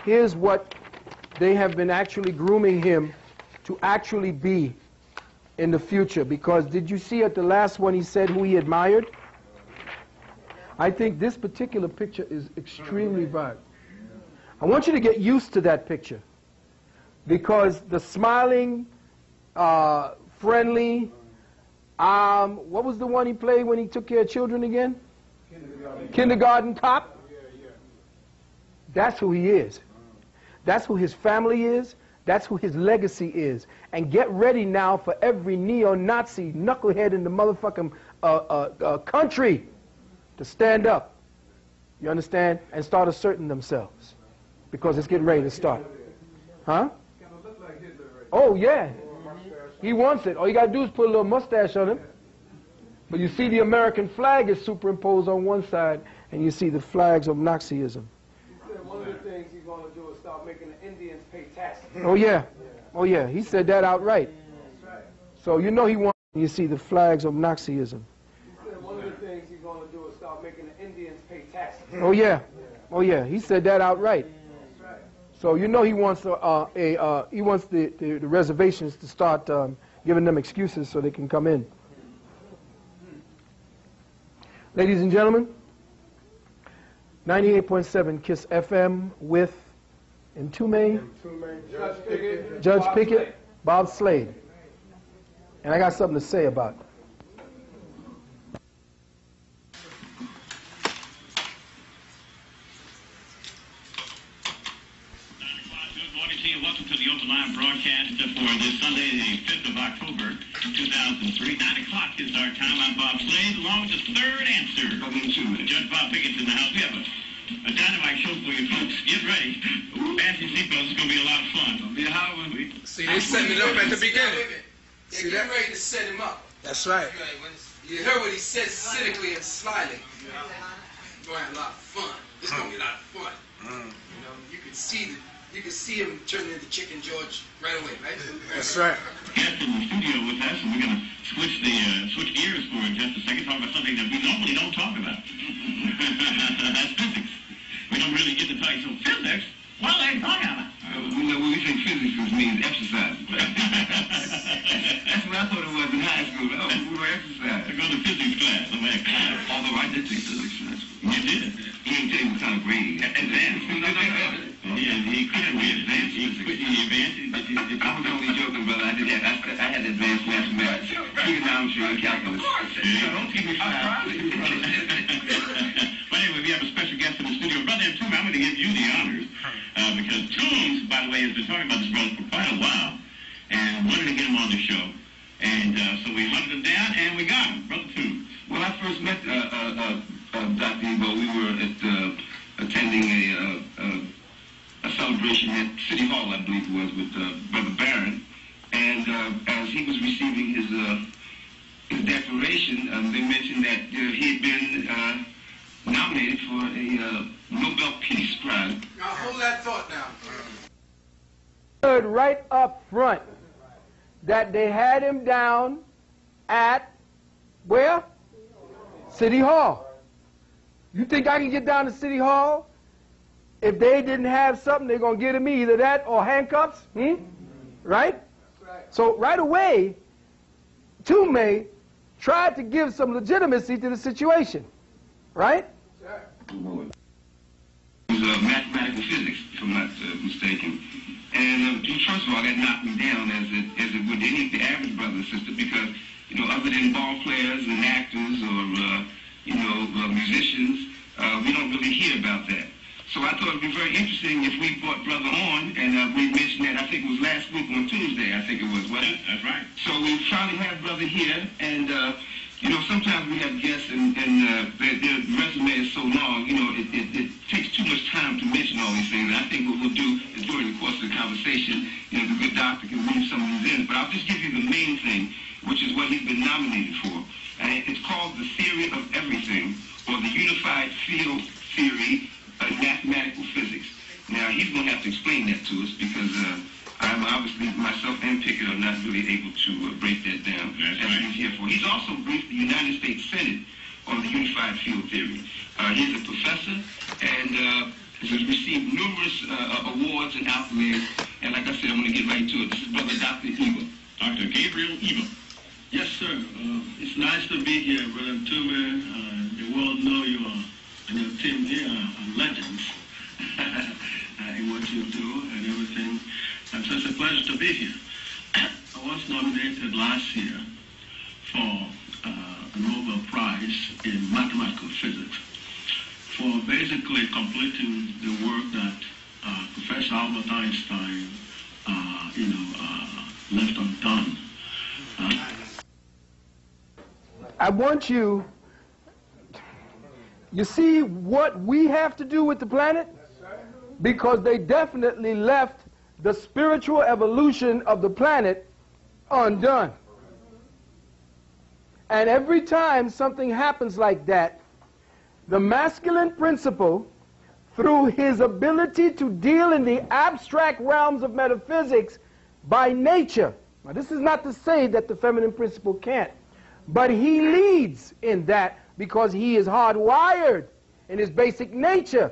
here's what they have been actually grooming him to actually be in the future. Because did you see at the last one he said who he admired? I think this particular picture is extremely vibrant. I want you to get used to that picture. Because the smiling, friendly, what was the one he played when he took care of children again? Kindergarten Cop. That's who he is. That's who his family is. That's who his legacy is. And get ready now for every neo-Nazi knucklehead in the motherfucking country to stand up. You understand? And start asserting themselves. Because it's getting ready to start. Huh? Oh, yeah. He wants it. All you got to do is put a little mustache on him. But you see the American flag is superimposed on one side, and you see the flags of Nazism. He said one of the things he's going to do is start making the Indians pay taxes. Oh, yeah. Oh, yeah. He said that outright. So you know he wants You see the flags of Nazism. He said one of the things he's going to do is start making the Indians pay taxes. Oh yeah, oh yeah. He said that outright. So you know he wants the reservations to start giving them excuses so they can come in. Ladies and gentlemen, 98.7 KISS FM with Entume, Judge Pickett, Bob Slade. And I got something to say about it. Welcome to the Open Line broadcast for this Sunday, the 5th of October, 2003. 9 o'clock is our time. I'm Bob Slade, along with the third answer. Judge Bob Pickett's in the house. We have a dynamite show for you folks. Get ready. Fasten your seatbelts. It's going to be a lot of fun. It'll be a hot one. See, they set me up at the beginning. They're getting ready to set him up. That's right. You heard what he said cynically and slyly. It's going to be a lot of fun. It's going to be a lot of fun. You know, you can see him turning into Chicken George right away, right? That's right. Guest in the studio with us, and we're going to switch gears for just a second, talk about something that we normally don't talk about. That's physics. We don't really get to talk. So physics? Well, they talk about it. When we say physics, it means exercise. That's what I thought it was in high school. Oh, we were exercise. I go to physics class. Although I did take physics in high school. You did? He didn't tell you what kind of grade. Advanced. He couldn't be advanced. I was only joking, brother. I had advanced mathematics, trigonometry, and calculus. Don't keep me flat. But anyway, we have a special guest in the studio. Brother Toombs, I'm going to give you the honors. Because Toombs, by the way, has been talking about this brother for quite a while. And wanted to get him on the show. And so we hunted him down, and we got him. Brother Toombs. When I first met Dr. Ebo, we were attending a celebration at City Hall, I believe it was, with Brother Barron. And as he was receiving his declaration, they mentioned that he had been nominated for a Nobel Peace Prize. Now hold that thought now. Heard right up front that they had him down at where? City Hall. You think I can get down to City Hall? If they didn't have something, they're going to give me either that or handcuffs. Right? So right away, Toombs tried to give some legitimacy to the situation. Right? It was mathematical physics, if I'm not mistaken. And first of all, that knocked me down as it would any of the average brother and sister, because, you know, other than ball players and actors or, musicians, we don't really hear about that. So I thought it would be very interesting if we brought Brother on, and we mentioned that, I think it was last week on Tuesday, I think it was, wasn't it? That's right. So we finally have Brother here, and, sometimes we have guests, and their resume is so long, it takes too much time to mention all these things. And I think what we'll do is during the course of the conversation, the good doctor can weave some of these in. But I'll just give you the main thing, which is what he's been nominated for. And it's called the theory of everything, or the unified field theory of mathematical physics. Now, he's going to have to explain that to us, because I'm obviously, myself and Pickett are not really able to break that down. That's what he's here for. He's also briefed the United States Senate on the unified field theory. He's a professor, and has received numerous awards and accolades. And like I said, I'm going to get right to it. This is Brother Dr. Ebo. Dr. Gabriel Ebo. Yes, sir. It's nice to be here, Brother Toombs. The world know you and your team here are legends in what you do and everything. And so it's a pleasure to be here. I was nominated last year for a Nobel Prize in mathematical physics for basically completing the work that Professor Albert Einstein, left undone. I want you see what we have to do with the planet? Because they definitely left the spiritual evolution of the planet undone. And every time something happens like that, the masculine principle, through his ability to deal in the abstract realms of metaphysics by nature, Now, this is not to say that the feminine principle can't, but he leads in that because he is hardwired in his basic nature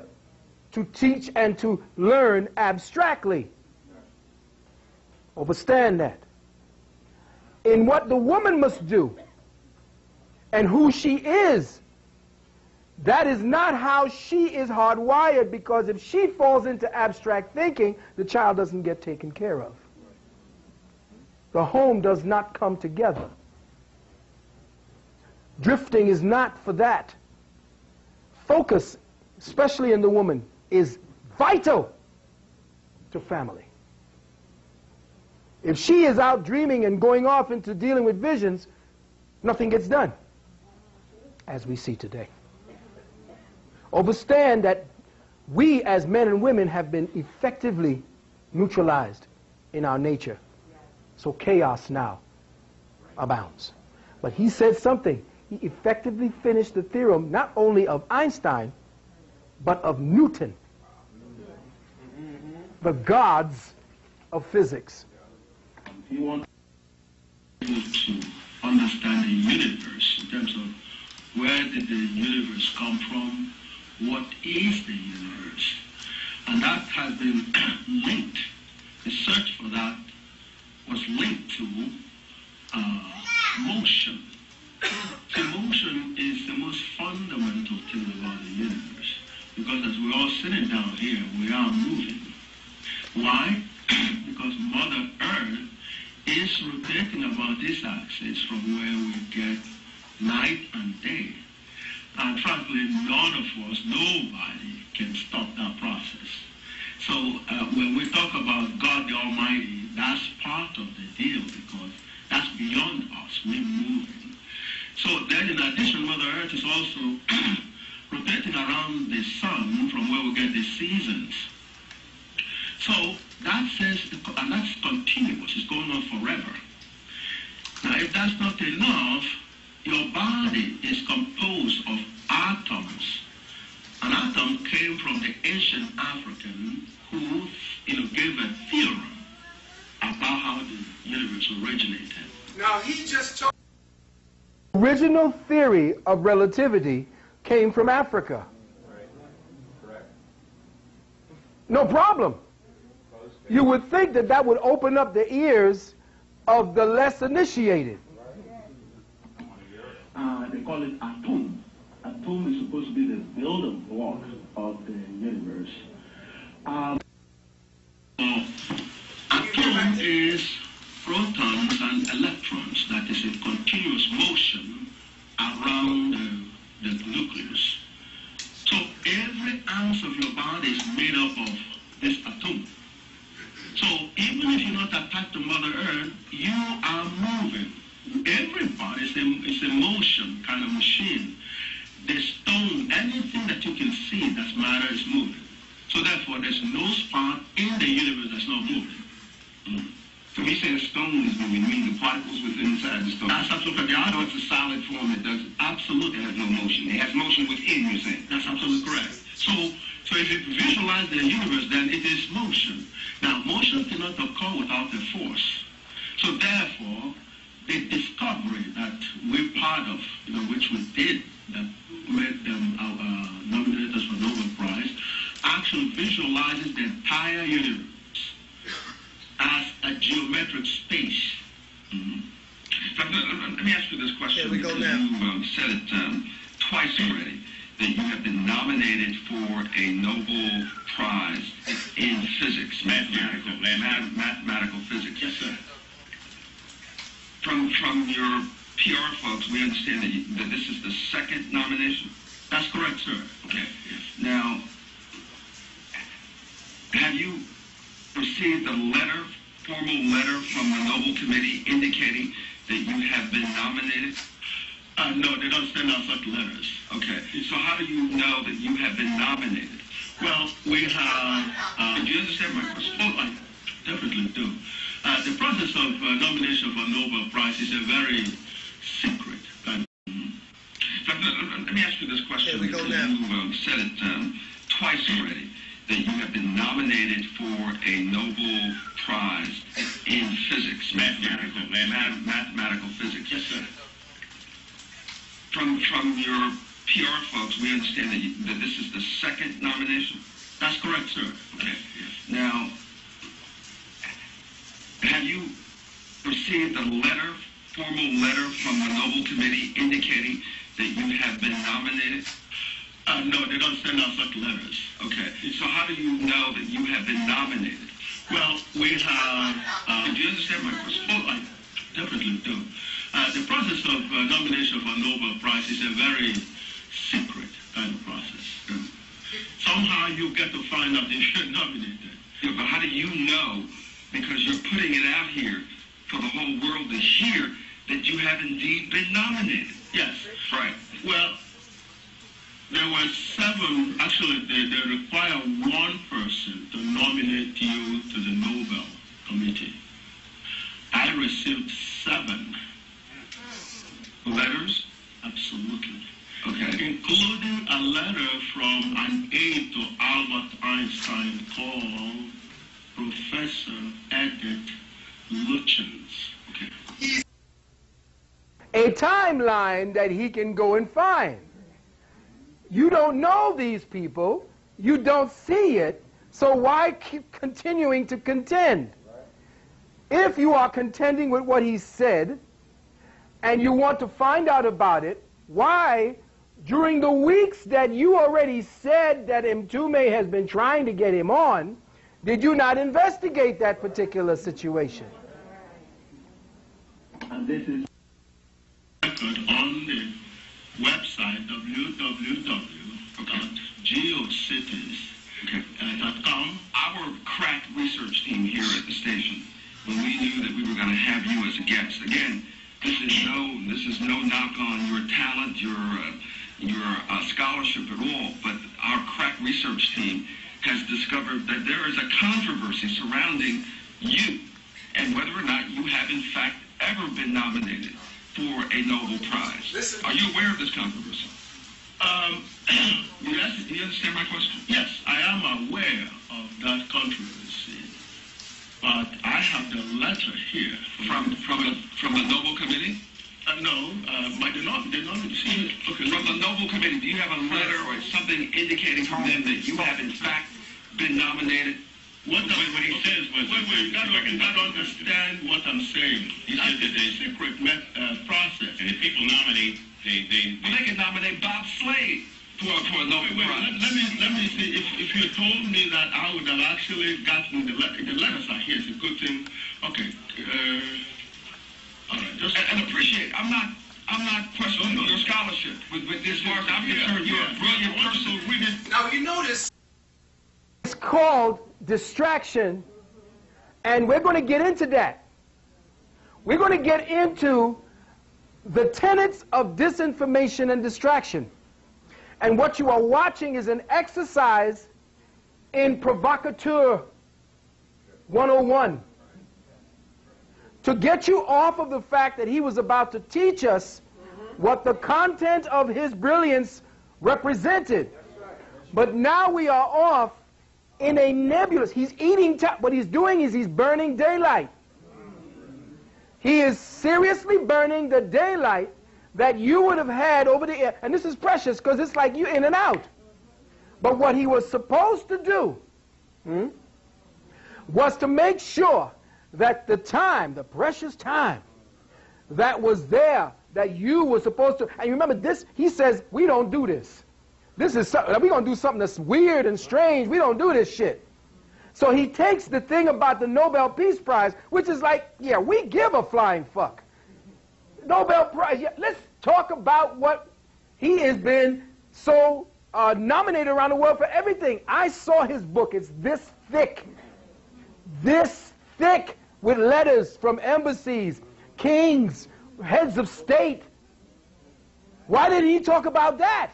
to teach and to learn abstractly. Understand that. In what the woman must do and who she is, that is not how she is hardwired, because if she falls into abstract thinking, the child doesn't get taken care of. The home does not come together. Drifting is not for that. Focus, especially in the woman, is vital to family. If she is out dreaming and going off into dealing with visions, nothing gets done, as we see today. Understand that we as men and women have been effectively neutralized in our nature. So chaos now abounds. But he said something. He effectively finished the theorem not only of Einstein, but of Newton, the gods of physics. We want people to understand the universe in terms of where did the universe come from, what is the universe, and that has been linked. The search for that was linked to motion. So motion is the most fundamental thing about the universe, because as we're all sitting down here, we are moving. Why? Because Mother Earth is rotating about this axis from where we get night and day. And frankly, none of us, nobody can stop that process. So when we talk about God the Almighty, that's part of the deal, because that's beyond us. We're moving. So then in addition, Mother Earth is also rotating around the sun from where we get the seasons. So that says, and that's continuous, it's going on forever. Now if that's not enough, your body is composed of atoms. An atom came from the ancient African who gave a theorem about how the universe originated. Now he just told. The original theory of relativity came from Africa. Correct. No problem. You would think that that would open up the ears of the less initiated. They call it atom. Atom is supposed to be the building block of the universe. Atom is protons and electrons that is in continuous motion around the nucleus. So every ounce of your body is made up of this atom. So even if you're not attached to Mother Earth, you are moving. Everybody is a motion kind of machine. The stone, anything that you can see that's matter is moving. So therefore, there's no spot in the universe that's not moving. So when you say a stone is moving, you mean the particles within inside the stone? That's absolutely correct. So it's a solid form that does Absolutely. It has no motion. It has motion within, you're saying? That's absolutely correct. So if you visualize the universe, then it is motion. Now, motion cannot occur without a force. So therefore, the discovery that we're part of, which we did, that made them nominate us for Nobel Prize, actually visualizes the entire universe as a geometric space. Let me ask you this question. Here we go now. You said it twice already, that you have been nominated for a Nobel Prize in physics, mathematical physics. Yes, sir. From your PR folks, we understand that this is the second nomination? That's correct, sir. Okay. Now, have you received a formal letter from the Nobel Committee indicating that you have been nominated? No, they don't send out such letters. Okay. So how do you know that you have been nominated? Well, we have... do you understand my question? Oh, I definitely do. The process of nomination for Nobel Prize is a very secret kind of... Let me ask you this question. Here we go now. You said it twice already, that you have been nominated for a Nobel Prize in physics, mathematical physics. Yes, sir. From your PR folks, we understand that this is the second nomination. That's correct, sir. Okay. Now, have you received a formal letter from the Nobel Committee indicating that you have been nominated? No, they don't send out such letters. Okay. So how do you know that you have been nominated? Well, we have... do you understand my question? Oh, I definitely do. The process of nomination for a Nobel Prize is a very secret kind of process. Somehow you get to find out if you're nominated. Yeah, but how do you know, because you're putting it out here for the whole world to hear, that you have indeed been nominated? Yes. Right. Well, there were 7, actually they require one person to nominate you to the Nobel Committee. I received 7 letters. Absolutely. Okay. Including a letter from an aide to Albert Einstein called Professor Edith Lutyens. Okay. A timeline that he can go and find. You don't know these people, you don't see it, so why keep continuing to contend? If you are contending with what he said, and you want to find out about it, why, during the weeks that you already said that Mtume has been trying to get him on, did you not investigate that particular situation? And this is on the website www.geocities.com. Our crack research team here at the station, when we knew that we were going to have you as a guest, again, this is no knock on your talent, your scholarship at all, but our crack research team has discovered that there is a controversy surrounding you and whether or not you have in fact ever been nominated for a Nobel Prize. Are you aware of this controversy? Yes. Do you understand my question? Yes, I am aware of that controversy, but I have the letter here from the Nobel Committee. No, they not see it. Okay, from the Nobel Committee, do you have a letter or something indicating from them that you have in fact been nominated? What he says was... Wait, you got to understand what I'm saying. He said that there's a secret process. And if people nominate, they can nominate Bob Slade for a Nobel Prize. Let me see. If you told me that, I would have actually gotten the letters are here. It's a good thing. Okay. All right. And appreciate. I'm not questioning your scholarship. But as far as I'm concerned, you're a brilliant person. Now you notice. It's called distraction, and we're going to get into that. We're going to get into the tenets of disinformation and distraction. And what you are watching is an exercise in provocateur 101 to get you off of the fact that he was about to teach us what the content of his brilliance represented. But now we are off in a nebulous. He's eating, what he's doing is he's burning daylight. He is seriously burning the daylight that you would have had over the air. And this is precious because it's like you in and out. But what he was supposed to do was to make sure that the time, the precious time that was there, that you were supposed to, and you remember this, he says, we don't do this. This is something, we're going to do something that's weird and strange. We don't do this shit. So he takes the thing about the Nobel Peace Prize, which is like, yeah, we give a flying fuck. Nobel Prize, yeah, let's talk about what he has been so nominated around the world for everything. I saw his book. It's this thick with letters from embassies, kings, heads of state. Why didn't he talk about that?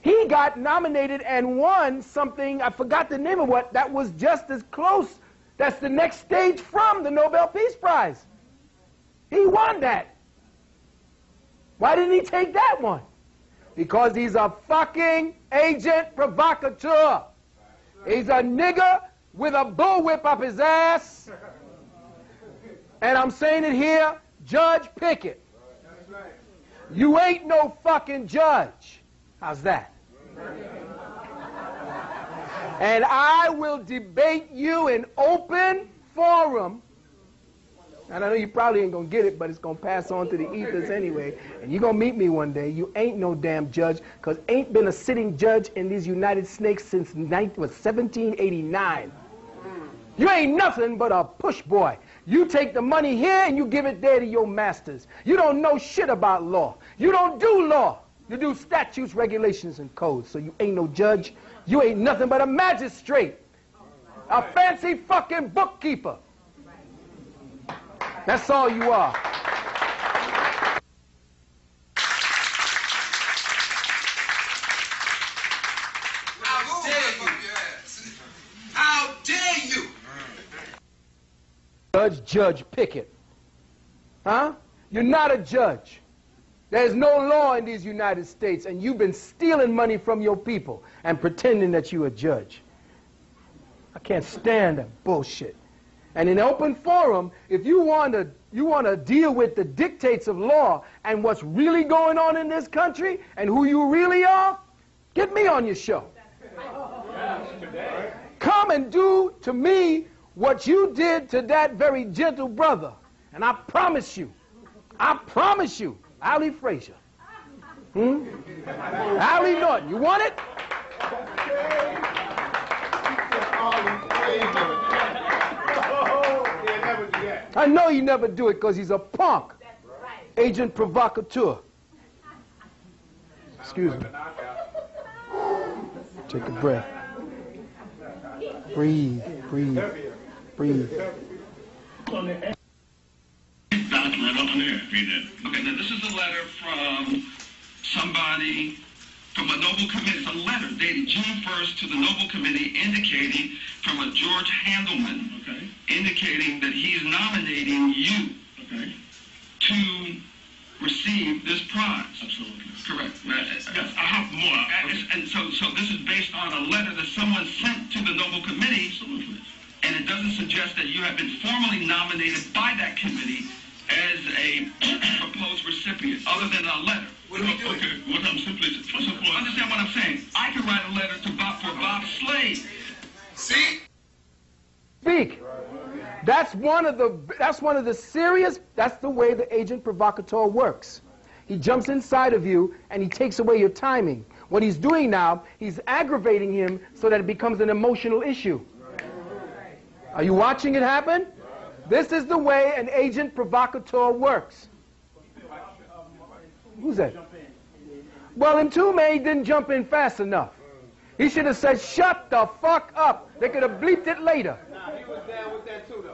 He got nominated and won something, I forgot the name of what, that was just as close. That's the next stage from the Nobel Peace Prize. He won that. Why didn't he take that one? Because he's a fucking agent provocateur. He's a nigger with a bullwhip up his ass. And I'm saying it here, Judge Pickett. You ain't no fucking judge. How's that? And I will debate you in open forum. And I know you probably ain't going to get it, but it's going to pass on to the ethers anyway. And you're going to meet me one day. You ain't no damn judge, because ain't been a sitting judge in these United States since 1789. You ain't nothing but a push boy. You take the money here and you give it there to your masters. You don't know shit about law. You don't do law. You do statutes, regulations, and codes. So you ain't no judge. You ain't nothing but a magistrate. A fancy fucking bookkeeper. That's all you are. How dare you? How dare you? Judge Pickett. Huh? You're not a judge. There's no law in these United States, and you've been stealing money from your people and pretending that you're a judge. I can't stand that bullshit. And in open forum, if you want to deal with the dictates of law and what's really going on in this country and who you really are, get me on your show. Come and do to me what you did to that very gentle brother. And I promise you, Ali Frazier. Ali Norton, you want it? I know you never do it because he's a punk. Agent provocateur. Excuse me. Take a breath. Breathe, breathe, breathe. Okay, now this is a letter from somebody from a Noble Committee. It's a letter dated June 1st to the Noble Committee indicating from a George Handelman, indicating that he's nominating you to receive this prize. Absolutely. Correct. Yes, I have more. And so this is based on a letter that someone sent to the Noble Committee. Absolutely. And it doesn't suggest that you have been formally nominated by that committee as a proposed recipient, other than a letter. What are we doing? Okay, what I'm simply, first of all, Understand what I'm saying? I can write a letter to for Bob Slade. See? Speak. That's one of the serious, that's the way the agent provocateur works. He jumps inside of you and he takes away your timing. What he's doing now, he's aggravating him so that it becomes an emotional issue. Are you watching it happen? This is the way an agent provocateur works. Who's that? Well, Mtume didn't jump in fast enough. He should have said, shut the fuck up. They could have bleeped it later.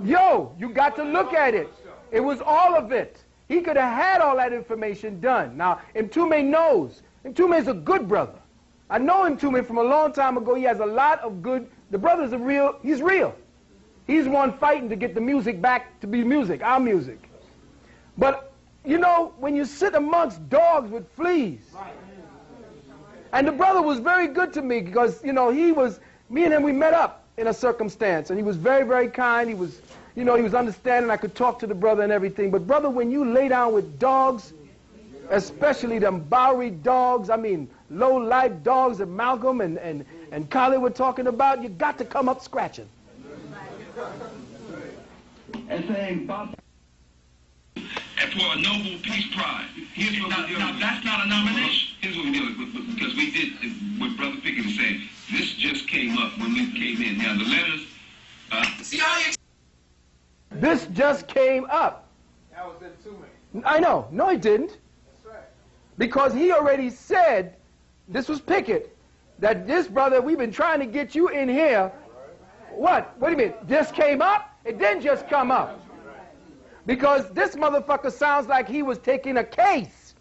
Yo, you got to look at it. It was all of it. He could have had all that information done. Now, Mtume knows. Mtume's a good brother. I know Mtume from a long time ago. He has a lot of good. The brother's he's real. He's one fighting to get the music back to be music, our music. But, you know, when you sit amongst dogs with fleas, and the brother was very good to me because, you know, me and him, we met up in a circumstance, and he was very, very kind. He was, you know, he was understanding. I could talk to the brother and everything. But, brother, when you lay down with dogs, especially them Bowery dogs, I mean, low-life dogs that Malcolm and Khaled were talking about, you got to come up scratching. And saying, Bob, for a Nobel Peace Prize. Now, that's not a nomination. Here's what we do, because we did what Brother Pickett is saying. This just came up when we came in. Now, the letters... See how you... This just came up. That was in 2 minutes. I know. No, he didn't. That's right. Because he already said, this was Pickett, that this brother, we've been trying to get you in here. What? What do you mean? Just came up? It didn't just come up. Because this motherfucker sounds like he was taking a case.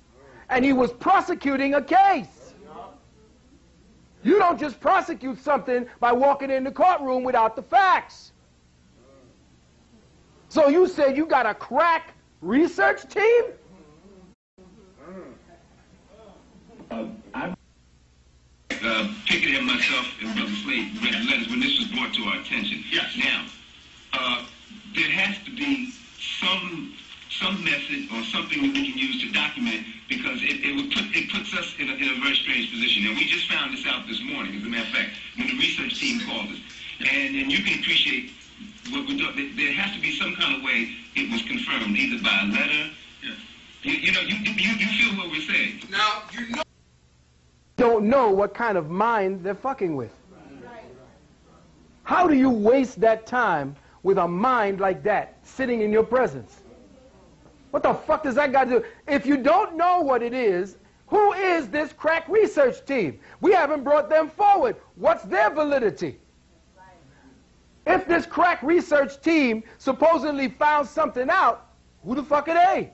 And he was prosecuting a case. You don't just prosecute something by walking in the courtroom without the facts. So you said you got a crack research team? Pickett and myself and Brother Slade read the letters when this was brought to our attention. Yes. Now, there has to be some message or something that we can use to document, because it puts us in a very strange position. And we just found this out this morning, as a matter of fact, when the research team called us. And you can appreciate what we're doing. There has to be some kind of way it was confirmed, either by a letter. Yes. You feel what we're saying. Now, you know. Don't know what kind of mind they're fucking with. How do you waste that time with a mind like that sitting in your presence? What the fuck does that got to do? If you don't know what it is, who is this crack research team? We haven't brought them forward. What's their validity? If this crack research team supposedly found something out, who the fuck are they?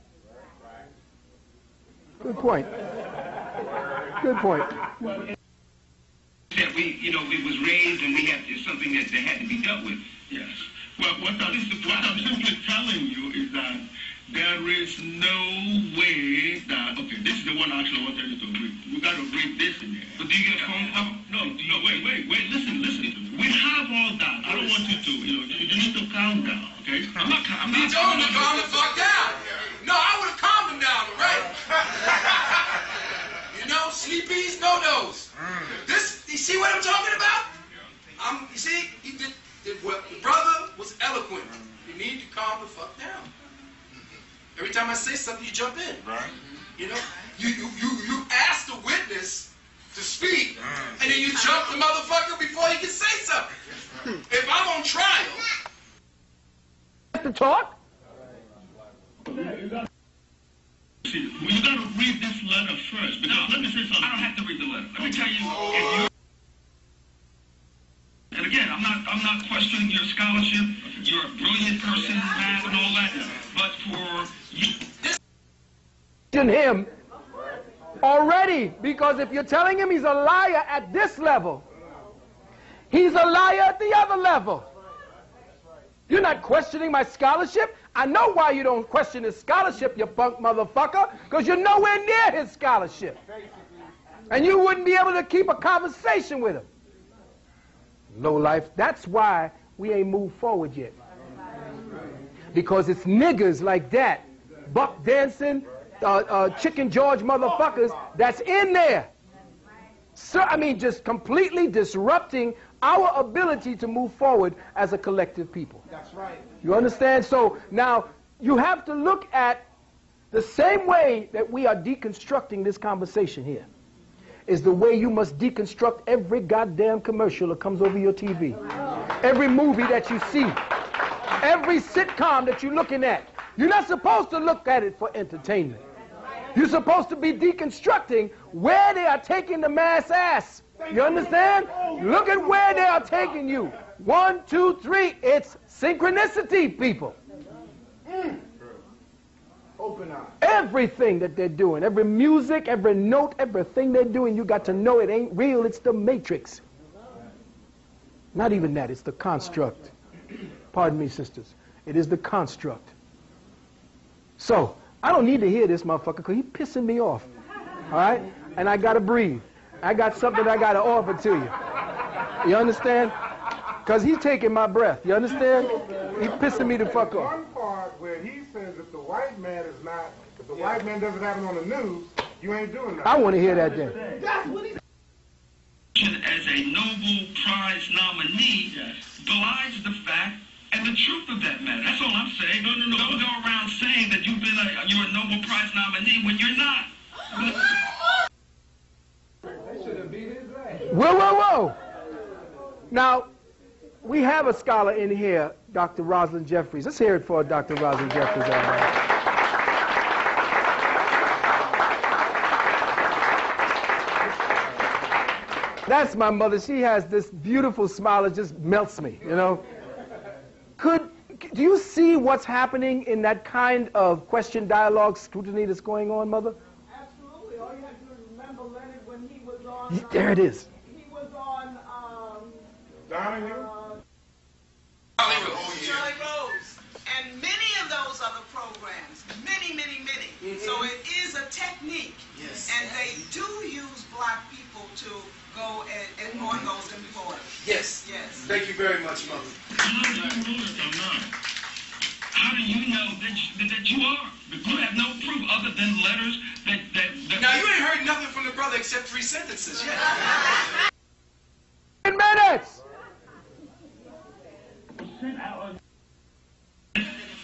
Good point. Good point. That it was raised, and it's something that had to be dealt with. Yes. Well, what I'm simply telling you is that there is no way that, okay, this is the one actually I wanted you to read. You got to read this in there. But do you get a phone call? No, wait, listen to me. We have all that. I don't want you to, you need to calm down, okay? I'm not He told him to calm the fuck down. No, I would have calmed him down, right? Sleepies, no-nos. You see what I'm talking about? You see, the brother was eloquent. You need to calm the fuck down. Every time I say something, you jump in. Right. You ask the witness to speak, and then you jump the motherfucker before he can say something. If I'm on trial, to talk. See, you got to read this letter first. Because let me say something. I don't have to read the letter. Let me tell you. And again, I'm not questioning your scholarship. You're a brilliant person, math and all that. But for you, him already, because if you're telling him he's a liar at this level, he's a liar at the other level. You're not questioning my scholarship. I know why you don't question his scholarship, you punk motherfucker, because you're nowhere near his scholarship. And you wouldn't be able to keep a conversation with him. Low life. That's why we ain't moved forward yet. Because it's niggas like that, buck dancing, Chicken George motherfuckers that's in there. So, I mean, just completely disrupting our ability to move forward as a collective people. That's right. You understand? So now you have to look at the same way that we are deconstructing this conversation here is the way you must deconstruct every goddamn commercial that comes over your TV. Every movie that you see. Every sitcom that you're looking at. You're not supposed to look at it for entertainment. You're supposed to be deconstructing where they are taking the mass ass. You understand? Look at where they are taking you. 1, 2, 3. It's synchronicity, people. Open up. Everything that they're doing, every music, every note, everything they're doing, you got to know it ain't real. It's the matrix. Not even that. It's the construct. Pardon me, sisters. It is the construct. So, I don't need to hear this motherfucker because he's pissing me off. All right? And I got to breathe. I got something I got to offer to you. You understand? Because he's taking my breath. You understand? He's pissing me the fuck off. One part where he says if the white man is not, if the white man doesn't have it on the news, you ain't doing nothing. I want to hear that then. That's what he as a Nobel Prize nominee belies the fact and the truth of that matter. That's all I'm saying. No. Don't go around saying that you're a Nobel Prize nominee when you're not. Whoa. Now, we have a scholar in here, Dr. Rosalind Jeffries. Let's hear it for Dr. Rosalind Jeffries. That's my mother. She has this beautiful smile that just melts me, you know. Do you see what's happening in that kind of question, dialogue, scrutiny that's going on, Mother? Absolutely. All you have to do is remember Leonard when he was on... There it is. He was on... Charlie Rose. And many of those other programs. Many. So it is a technique. Yes. And they do use black people to go one goes in before it. Yes. Yes. Thank you very much, Mother. How do you know that you are? Because you have no proof other than letters that Now, you ain't heard nothing from the brother except 3 sentences yet. 10 minutes!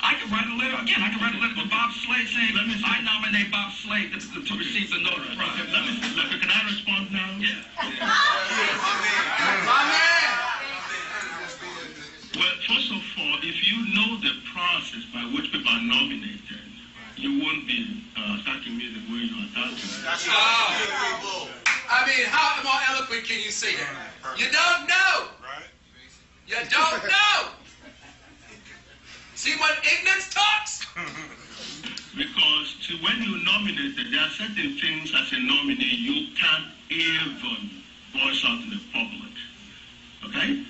I can write a letter, again, I can write a letter to Bob Slade saying, I nominate Bob Slade to receive the Nobel Prize. Can I respond now? Yeah. My man! Well, first of all, if you know the process by which people are nominated, you won't be attacking me the way you're attacking me. I mean, how more eloquent can you say that? You don't know! You don't know! See what ignorance talks? Because when you nominated, there are certain things as a nominee you can't even voice out to the public. Okay?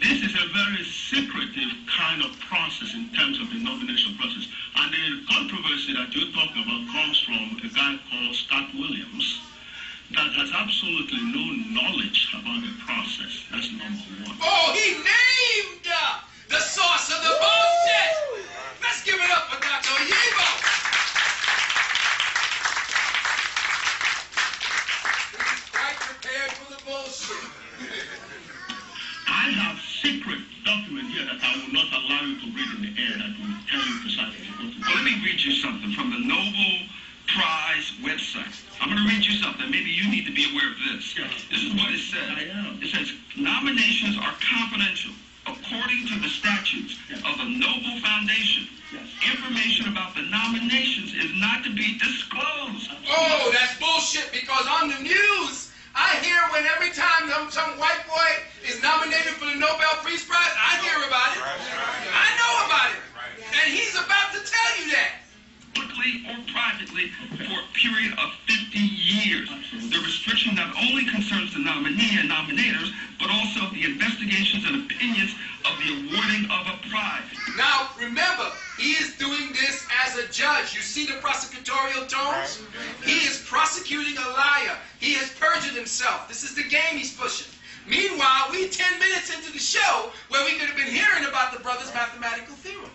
This is a very secretive kind of process in terms of the nomination process. And the controversy that you're talking about comes from a guy called Scott Williams that has absolutely no knowledge about the process. That's number one. Oh, he named the source of the bullshit! Let's give it up for Dr. Oyevo! He's quite prepared for the bullshit. I have secret document here that I will not allow you to read in the air that will tell you precisely what to do. Well, let me read you something from the Nobel Prize website. I'm going to read you something. Maybe you need to be aware of this. Yes. This is what it says. I am. It says, nominations are confidential. According to the statutes of the Nobel Foundation, information about the nominations is not to be disclosed. Oh, that's bullshit, because on the news, I hear when every time some white boy is nominated for the Nobel Peace Prize, I hear about it. I know about it. And he's about to tell you that. Publicly or privately for a period of 50 years. The restriction not only concerns the nominee and nominators, but also the investigations and opinions of the awarding of a prize. Now, remember, he is doing this as a judge. You see the prosecutorial tones? He is prosecuting a liar. He has perjured himself. This is the game he's pushing. Meanwhile, we 10 minutes into the show where we could have been hearing about the brother's mathematical theorem.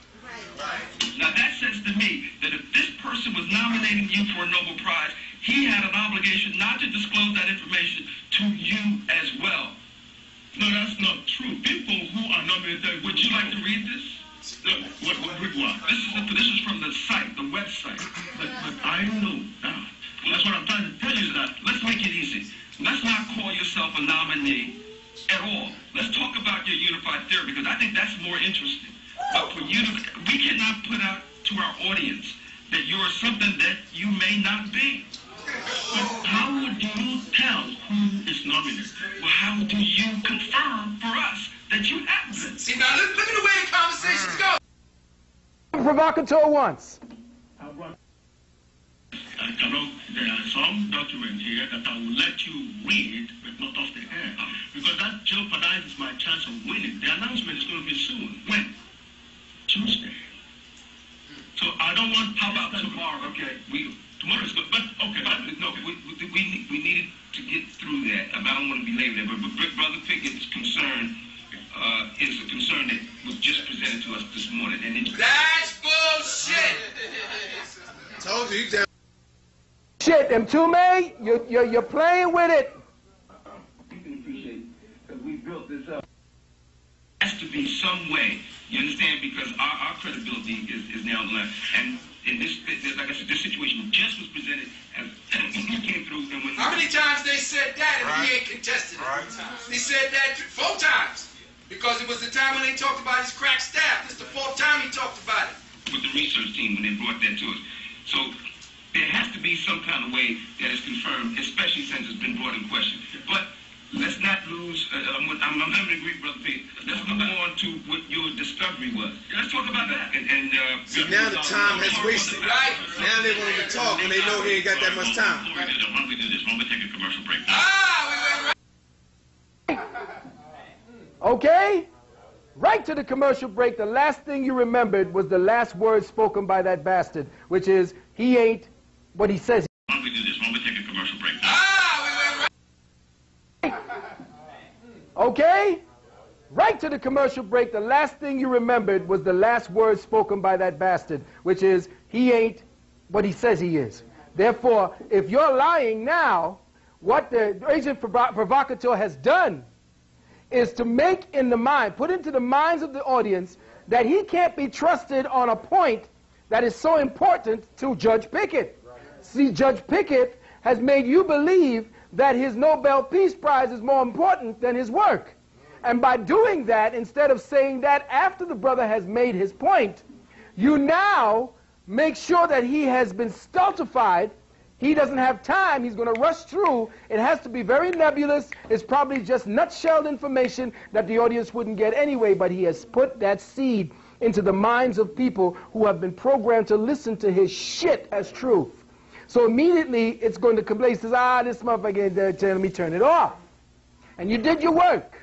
Now that says to me that if this person was nominating you for a Nobel Prize, he had an obligation not to disclose that information to you as well. No, that's not true. People who are nominated, Would you like to read this? what? This is from the site, the website. But I know that. Well, that's what I'm trying to tell you is that let's make it easy. Let's not call yourself a nominee at all. Let's talk about your unified theory because I think that's more interesting. But for you to, we cannot put out to our audience that you are something that you may not be. But how would you tell who is nominated? Well, how do you confirm for us that you have been? See, now look at the way the conversations go. Provocateur once. There are some documents here that I will let you read, but not off the air. Because that jeopardizes my chance of winning. The announcement is going to be soon. When? Tuesday. So I don't want... How about tomorrow? Okay. Tomorrow's good. But, okay, no, we needed to get through that. I don't want to be late there, but Brother Pickett's concern is a concern that was just presented to us this morning. And That's bullshit! Told you, you Shit, Mtume, you're playing with it. you can appreciate that we built this up. There has to be some way, you understand, because our credibility is now left. And in this, like I said, this situation just was presented as you came through. And when How many times they said that and he ain't contested it? They said that 4 times. Because it was the time when they talked about his crack staff. This is the 4th time he talked about it. with the research team when they brought that to us. So there has to be some kind of way that is confirmed, especially since it's been brought in question. But let's not lose, I'm having to agree, Brother Pete. Let's move on to what your discovery was. Let's talk about that. See, now the time has wasted. Right? Now they want to talk when they know he ain't got that much time. Why don't we do this? Why don't we take a commercial break? We went right. Okay? Right to the commercial break, the last thing you remembered was the last word spoken by that bastard, which is, he ain't what he says. Why don't we do this? Why don't we take a commercial break? We went right. Okay? Right to the commercial break, the last thing you remembered was the last word spoken by that bastard, which is, he ain't what he says he is. Therefore, if you're lying now, what the agent provocateur has done is to make in the mind, put into the minds of the audience, that he can't be trusted on a point that is so important to Judge Pickett. See, Judge Pickett has made you believe that his Nobel Peace Prize is more important than his work. And by doing that, instead of saying that after the brother has made his point, you now make sure that he has been stultified. He doesn't have time. He's going to rush through. It has to be very nebulous. It's probably just nutshelled information that the audience wouldn't get anyway, but he has put that seed into the minds of people who have been programmed to listen to his shit as truth. So immediately it's going to come. He says, this motherfucker ain't there telling me turn it off. And you did your work.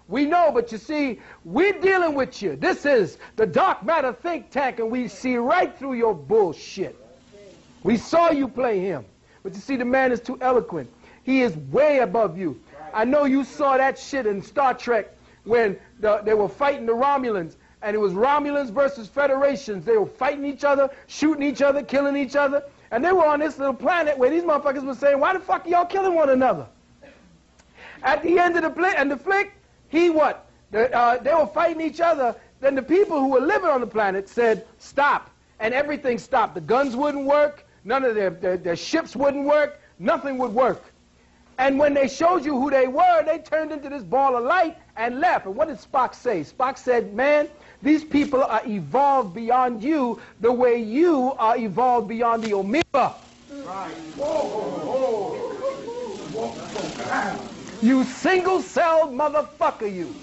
We know, but you see, we're dealing with you. This is the Dark Matter think tank, and we see right through your bullshit. We saw you play him. But you see, the man is too eloquent. He is way above you. I know you saw that shit in Star Trek when they were fighting the Romulans, and it was Romulans versus Federations. They were fighting each other, shooting each other, killing each other. And they were on this little planet where these motherfuckers were saying, why the fuck are y'all killing one another? At the end of the flick, they were fighting each other. Then the people who were living on the planet said, stop. And everything stopped. The guns wouldn't work. None of their ships wouldn't work. Nothing would work. And when they showed you who they were, they turned into this ball of light and left. And what did Spock say? Spock said, man, these people are evolved beyond you the way you are evolved beyond the Omega. Right. You single-celled motherfucker, you.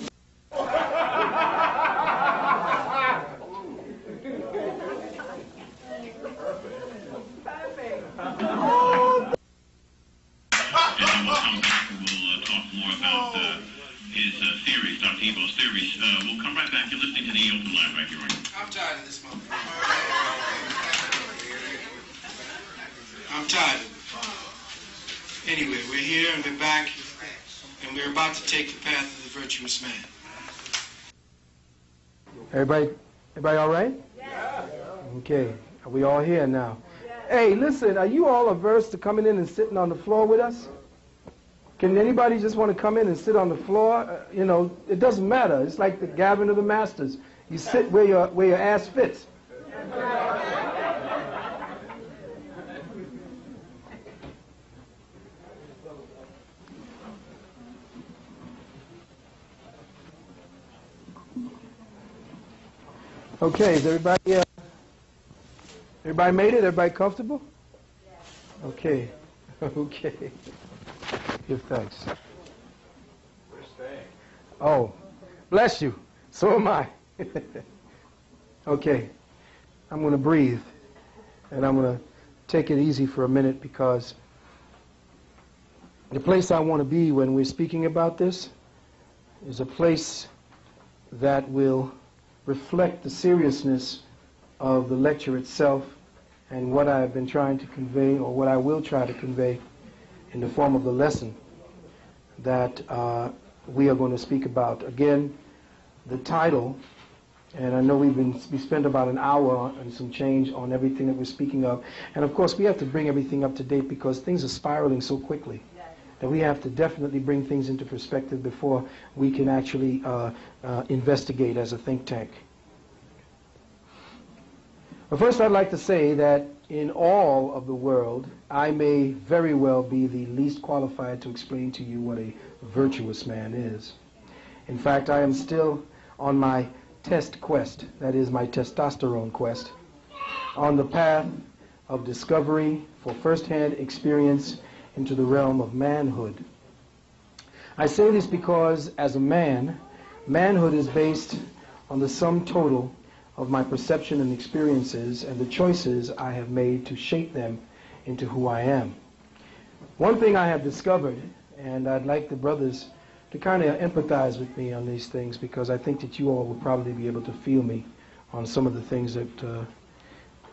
His theories, Dr. Evo's theories. We'll come right back. You're listening to the Open Line right here, right? I'm tired of this moment. I'm tired of it. Anyway, we're here and we're back, and we're about to take the path of the virtuous man. Everybody all right? Yeah. Okay. Are we all here now? Yeah. Hey, listen, are you all averse to coming in and sitting on the floor with us? Can anybody just want to come in and sit on the floor? You know, it doesn't matter. It's like the gathering of the masters. You sit where your ass fits. Okay, is everybody made it? Everybody comfortable? Okay. Okay. Give thanks. We're staying. Oh, bless you. So am I. Okay. I'm going to breathe, and I'm going to take it easy for a minute, because the place I want to be when we're speaking about this is a place that will reflect the seriousness of the lecture itself and what I've been trying to convey, or what I will try to convey in the form of the lesson that we are going to speak about. Again, the title, and I know we spent about an hour and some change on everything that we're speaking of, and of course we have to bring everything up to date because things are spiraling so quickly that we have to definitely bring things into perspective before we can actually investigate as a think tank. But first I'd like to say that in all of the world, I may very well be the least qualified to explain to you what a virtuous man is. In fact, I am still on my test quest, that is my testosterone quest, on the path of discovery for first-hand experience into the realm of manhood. I say this because as a man, manhood is based on the sum total of my perception and experiences and the choices I have made to shape them into who I am. One thing I have discovered, and I'd like the brothers to kind of empathize with me on these things, because I think that you all will probably be able to feel me on some of the things that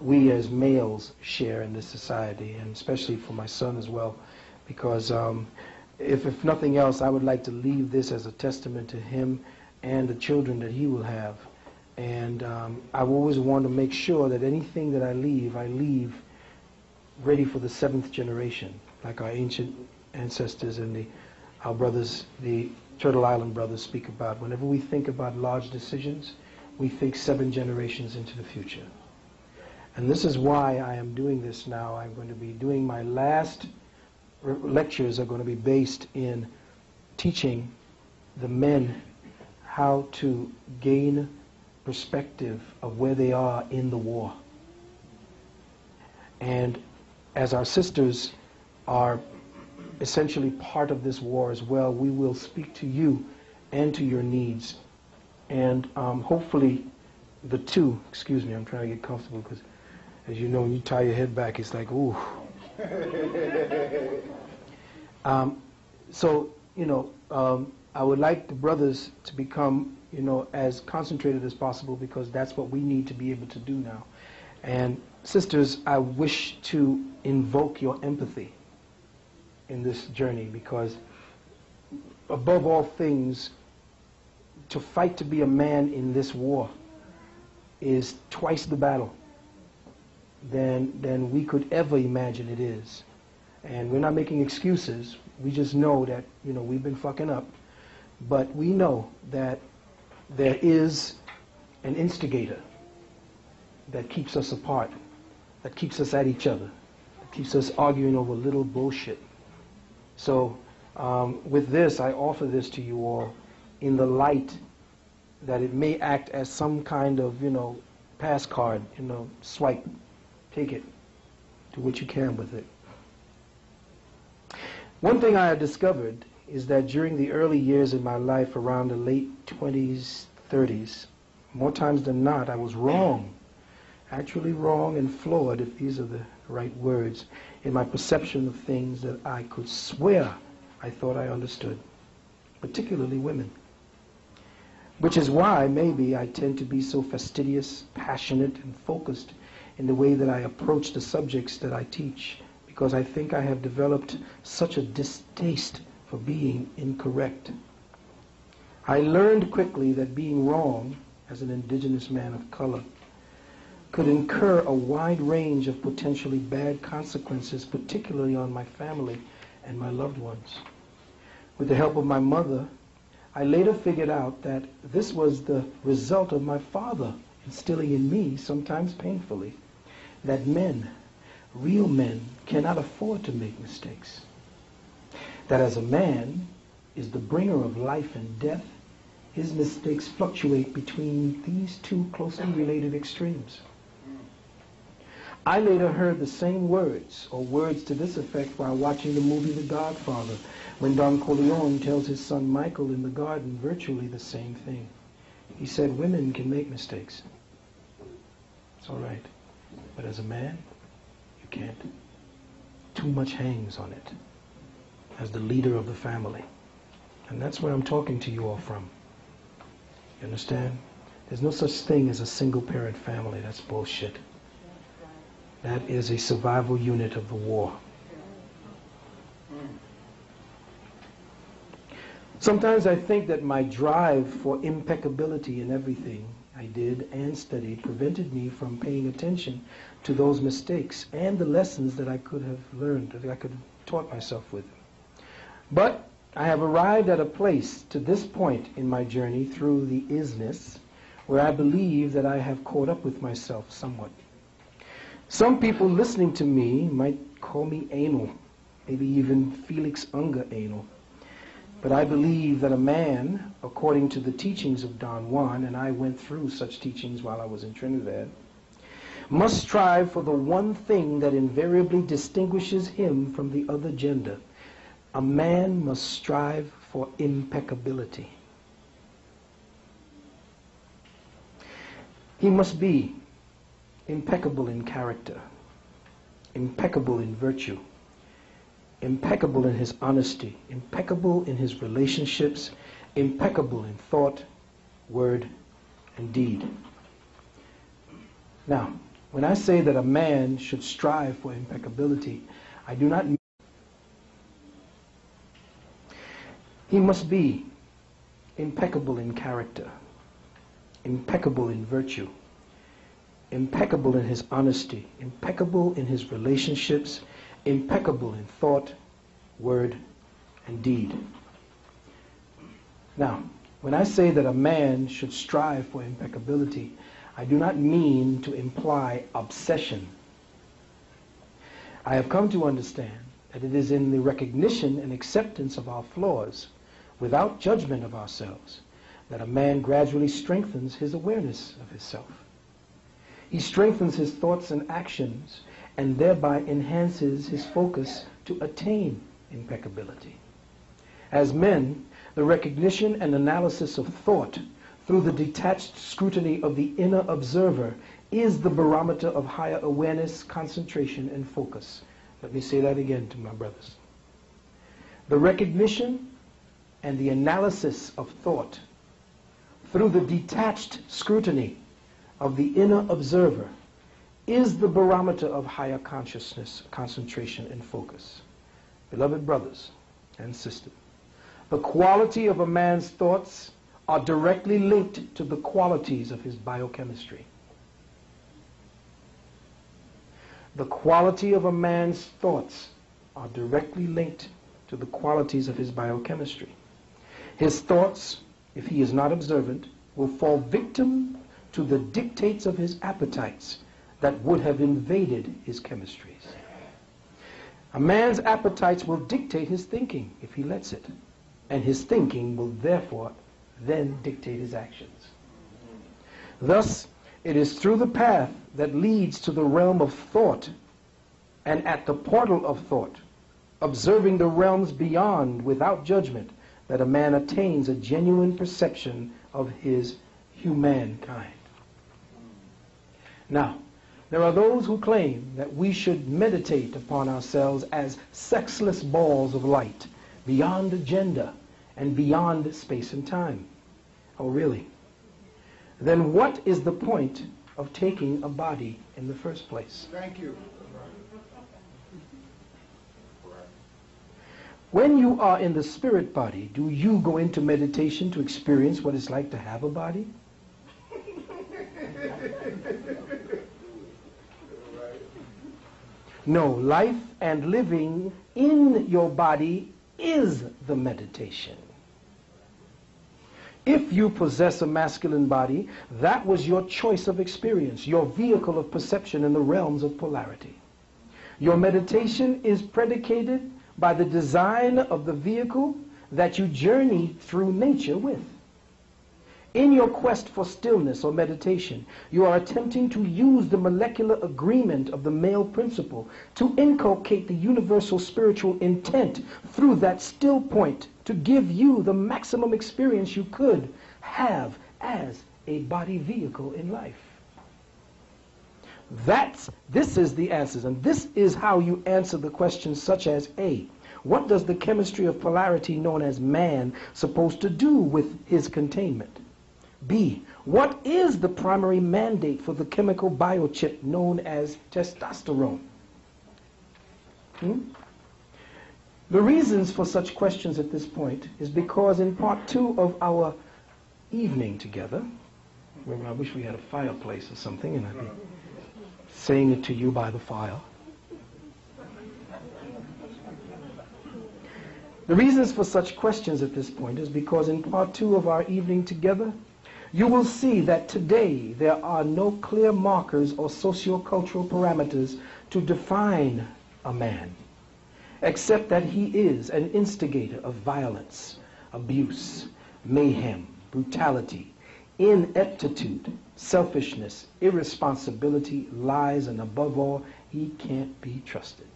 we as males share in this society, and especially for my son as well, because if nothing else, I would like to leave this as a testament to him and the children that he will have. And I always want to make sure that anything that I leave ready for the 7th generation, like our ancient ancestors and our brothers, the Turtle Island brothers, speak about. Whenever we think about large decisions, we think 7 generations into the future. And this is why I am doing this now. I'm going to be doing my last lectures are going to be based in teaching the men how to gain perspective of where they are in the war. And as our sisters are essentially part of this war as well, we will speak to you and to your needs. And hopefully the two, excuse me, I'm trying to get comfortable because, as you know, when you tie your head back, it's like, ooh. So, you know, I would like the brothers to become, you know, as concentrated as possible, because that's what we need to be able to do now. And sisters, I wish to invoke your empathy in this journey, because above all things, to fight to be a man in this war is twice the battle than we could ever imagine it is. And we're not making excuses. We just know that, you know, we've been fucking up. But we know that there is an instigator that keeps us apart, that keeps us at each other, that keeps us arguing over little bullshit. So with this, I offer this to you all in the light that it may act as some kind of, you know, pass card, you know, swipe, take it, do what you can with it. One thing I have discovered is that during the early years of my life, around the late 20s, 30s, more times than not, I was wrong, actually wrong and flawed, if these are the right words, in my perception of things that I could swear I thought I understood, particularly women. Which is why maybe I tend to be so fastidious, passionate, and focused in the way that I approach the subjects that I teach, because I think I have developed such a distaste for being incorrect. I learned quickly that being wrong, as an indigenous man of color, could incur a wide range of potentially bad consequences, particularly on my family and my loved ones. With the help of my mother, I later figured out that this was the result of my father instilling in me, sometimes painfully, that men, real men, cannot afford to make mistakes. That as a man is the bringer of life and death, his mistakes fluctuate between these two closely related extremes. I later heard the same words, or words to this effect, while watching the movie The Godfather, when Don Corleone tells his son Michael in the garden virtually the same thing. He said, women can make mistakes. It's all right. But as a man, you can't. Too much hangs on it as the leader of the family. And that's where I'm talking to you all from. You understand? There's no such thing as a single-parent family. That's bullshit. That is a survival unit of the war. Sometimes I think that my drive for impeccability in everything I did and studied prevented me from paying attention to those mistakes and the lessons that I could have learned, that I could have taught myself with. But I have arrived at a place to this point in my journey through the isness where I believe that I have caught up with myself somewhat. Some people listening to me might call me anal, maybe even Felix Unger anal. But I believe that a man, according to the teachings of Don Juan, and I went through such teachings while I was in Trinidad, must strive for the one thing that invariably distinguishes him from the other gender. A man must strive for impeccability. He must be impeccable in character, impeccable in virtue, impeccable in his honesty, impeccable in his relationships, impeccable in thought, word, and deed. Now, when I say that a man should strive for impeccability, I do not mean He must be impeccable in character, impeccable in virtue, impeccable in his honesty, impeccable in his relationships, impeccable in thought, word, and deed. Now, when I say that a man should strive for impeccability, I do not mean to imply obsession. I have come to understand that it is in the recognition and acceptance of our flaws, without judgment of ourselves, that a man gradually strengthens his awareness of himself. He strengthens his thoughts and actions, and thereby enhances his focus to attain impeccability. As men, the recognition and analysis of thought through the detached scrutiny of the inner observer is the barometer of higher awareness, concentration, and focus. Let me say that again to my brothers. The recognition and the analysis of thought through the detached scrutiny of the inner observer is the barometer of higher consciousness, concentration, and focus. Beloved brothers and sisters, the quality of a man's thoughts are directly linked to the qualities of his biochemistry. The quality of a man's thoughts are directly linked to the qualities of his biochemistry. His thoughts, if he is not observant, will fall victim to the dictates of his appetites that would have invaded his chemistries. A man's appetites will dictate his thinking if he lets it, and his thinking will therefore then dictate his actions. Thus, it is through the path that leads to the realm of thought, and at the portal of thought, observing the realms beyond without judgment, that a man attains a genuine perception of his humankind. Now, there are those who claim that we should meditate upon ourselves as sexless balls of light, beyond agenda and beyond space and time. Oh, really? Then what is the point of taking a body in the first place? Thank you. When you are in the spirit body, do you go into meditation to experience what it's like to have a body? No, life and living in your body is the meditation. If you possess a masculine body, that was your choice of experience, your vehicle of perception in the realms of polarity. Your meditation is predicated by the design of the vehicle that you journey through nature with. In your quest for stillness or meditation, you are attempting to use the molecular agreement of the male principle to inculcate the universal spiritual intent through that still point to give you the maximum experience you could have as a body vehicle in life. This is the answers, and this is how you answer the questions such as A, what does the chemistry of polarity known as man supposed to do with his containment? B, what is the primary mandate for the chemical biochip known as testosterone? The reasons for such questions at this point is because in part 2 of our evening together, I wish we had a fireplace or something and I'd be saying it to you by the fire. The reasons for such questions at this point is because in part 2 of our evening together, you will see that today there are no clear markers or socio-cultural parameters to define a man, except that he is an instigator of violence, abuse, mayhem, brutality, ineptitude, selfishness, irresponsibility, lies, and above all, he can't be trusted.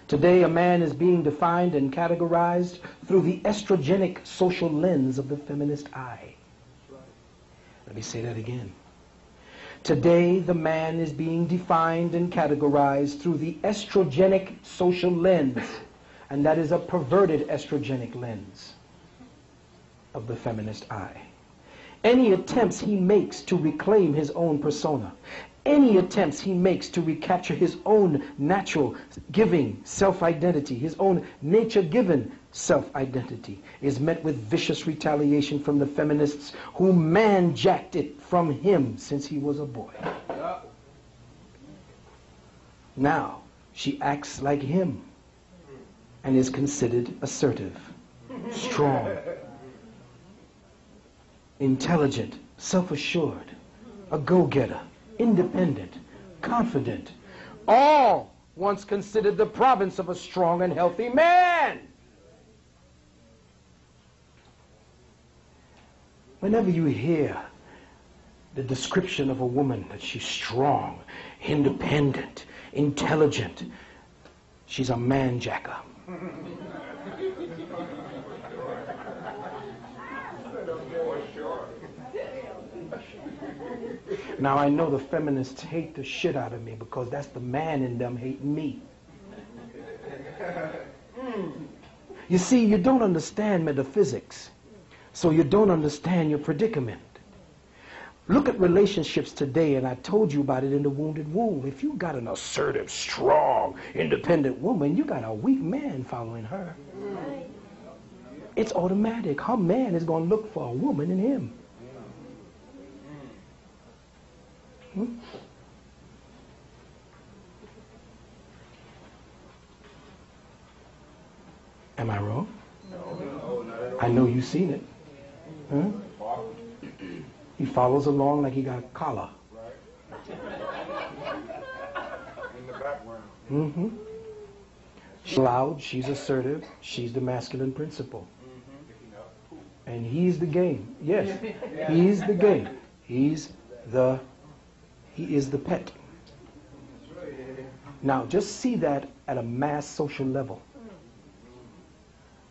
Today, a man is being defined and categorized through the estrogenic social lens of the feminist eye. Let me say that again. Today, the man is being defined and categorized through the estrogenic social lens, and that is a perverted estrogenic lens of the feminist eye. Any attempts he makes to reclaim his own persona, any attempts he makes to recapture his own natural giving self-identity, his own nature-given self-identity, is met with vicious retaliation from the feminists who man-jacked it from him since he was a boy. Now, she acts like him and is considered assertive, strong, intelligent, self-assured, a go-getter, independent, confident, all once considered the province of a strong and healthy man. Whenever you hear the description of a woman that she's strong, independent, intelligent, she's a man-jacker. Now I know the feminists hate the shit out of me because that's the man in them hating me. You see, you don't understand metaphysics, so you don't understand your predicament. Look at relationships today, and I told you about it in The Wounded Womb. If you got an assertive, strong, independent woman, you got a weak man following her. It's automatic. Her man is going to look for a woman in him. Am I wrong? No, I know you've seen it. Huh? He follows along like he got a collar. In the background. Mm-hmm. She's loud, she's assertive, she's the masculine principle. And he's the game. Yes, he's the game. He is the pet. Now, just see that at a mass social level.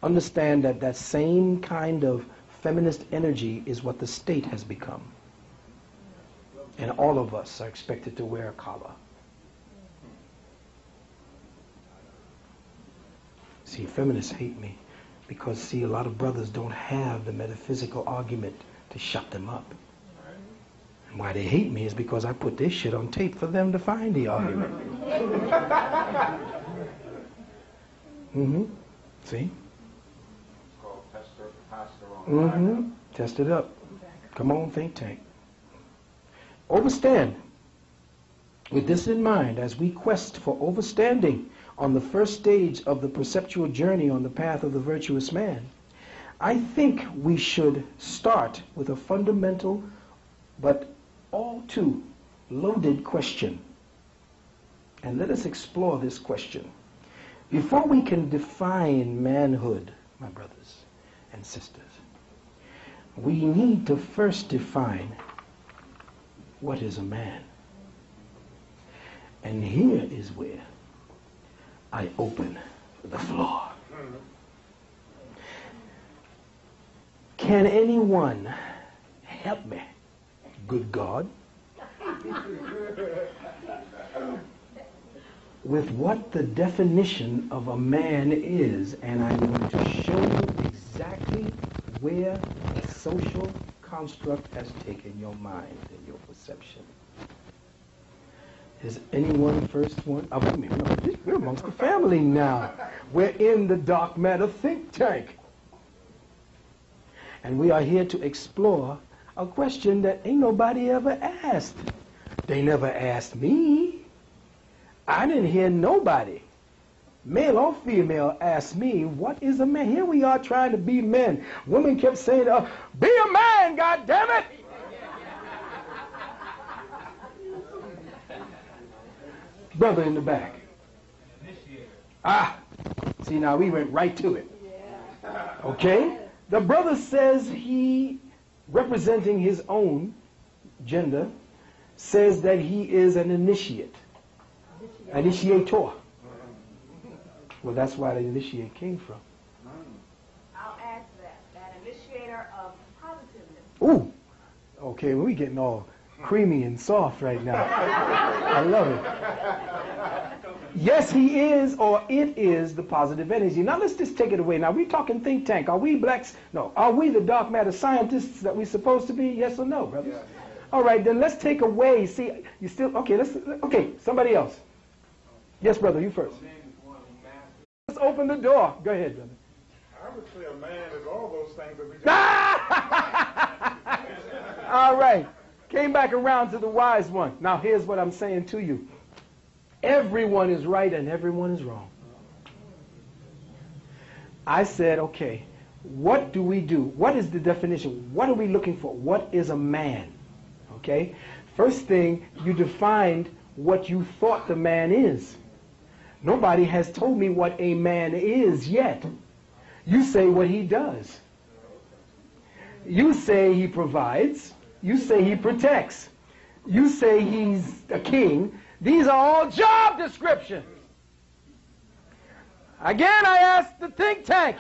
Understand that that same kind of feminist energy is what the state has become. And all of us are expected to wear a collar. See, feminists hate me because, see, a lot of brothers don't have the metaphysical argument to shut them up. And why they hate me is because I put this shit on tape for them to find the argument. See? Test it up. Come on, think tank. Overstand. With this in mind, as we quest for overstanding on the first stage of the perceptual journey on the path of the virtuous man, I think we should start with a fundamental but all too loaded question. And let us explore this question. Before we can define manhood, my brothers and sisters, we need to first define what is a man. And here is where I open the floor. Can anyone help me? Good God. With what the definition of a man is, and I'm going to show you exactly where the social construct has taken your mind and your perception. Is anyone first one? Oh, wait a minute. We're amongst the family now. We're in the dark matter think tank. And we are here to explore a question that ain't nobody ever asked. They never asked me. I didn't hear nobody, male or female, ask me, what is a man? Here we are trying to be men. Women kept saying, be a man, goddammit! Brother in the back. See, now we went right to it. Okay? The brother says he, representing his own gender, says that he is an initiate. Initiator. Well, that's where the initiate came from. I'll add to that. That initiator of positiveness. Ooh. Okay, well, we're getting all creamy and soft right now. I love it. Yes, he is, or it is, the positive energy. Now, let's just take it away. Now, we're talking think tank. Are we blacks? No. Are we the dark matter scientists that we're supposed to be? Yes or no, brothers? All right, then let's take away. See, you still okay? Okay. Somebody else. Yes, brother, you first. Let's open the door. Go ahead, brother. I would say a man is all those things that we just... All right. Came back around to the wise one. Now, here's what I'm saying to you. Everyone is right and everyone is wrong. I said, okay, what do we do? What is the definition? What are we looking for? What is a man? Okay? First thing, you defined what you thought the man is. Nobody has told me what a man is yet. You say what he does. You say he provides. You say he protects. You say he's a king. These are all job descriptions. Again, I ask the think tank,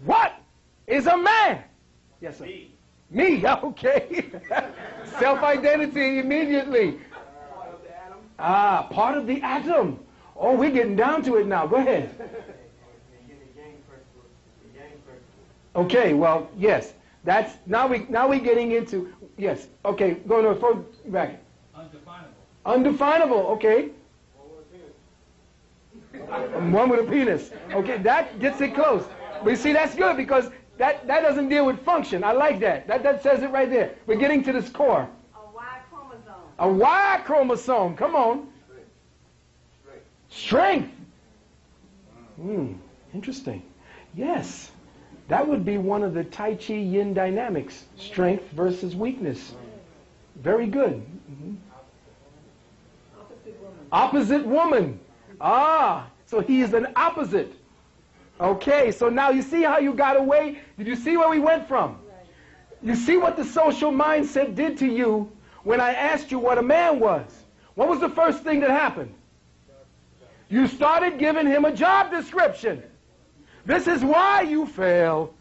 what is a man? Yes, sir. Me, okay. Self-identity immediately. Part of the atom. Oh, we're getting down to it now. Go ahead. Okay, well, yes. That's now we're getting into yes. Okay, go to the back. Undefinable. Undefinable. Okay. One with a penis. Okay, that gets it close. But you see, that's good because that doesn't deal with function. I like that. That says it right there. We're getting to this core. A Y chromosome. A Y chromosome. Come on. Strength. Interesting. Yes. That would be one of the Tai Chi yin dynamics. Strength versus weakness. Very good. Opposite woman. So he is an opposite. Okay, so now you see how you got away? Did you see where we went from? You see what the social mindset did to you when I asked you what a man was? What was the first thing that happened? You started giving him a job description. This is why you fail.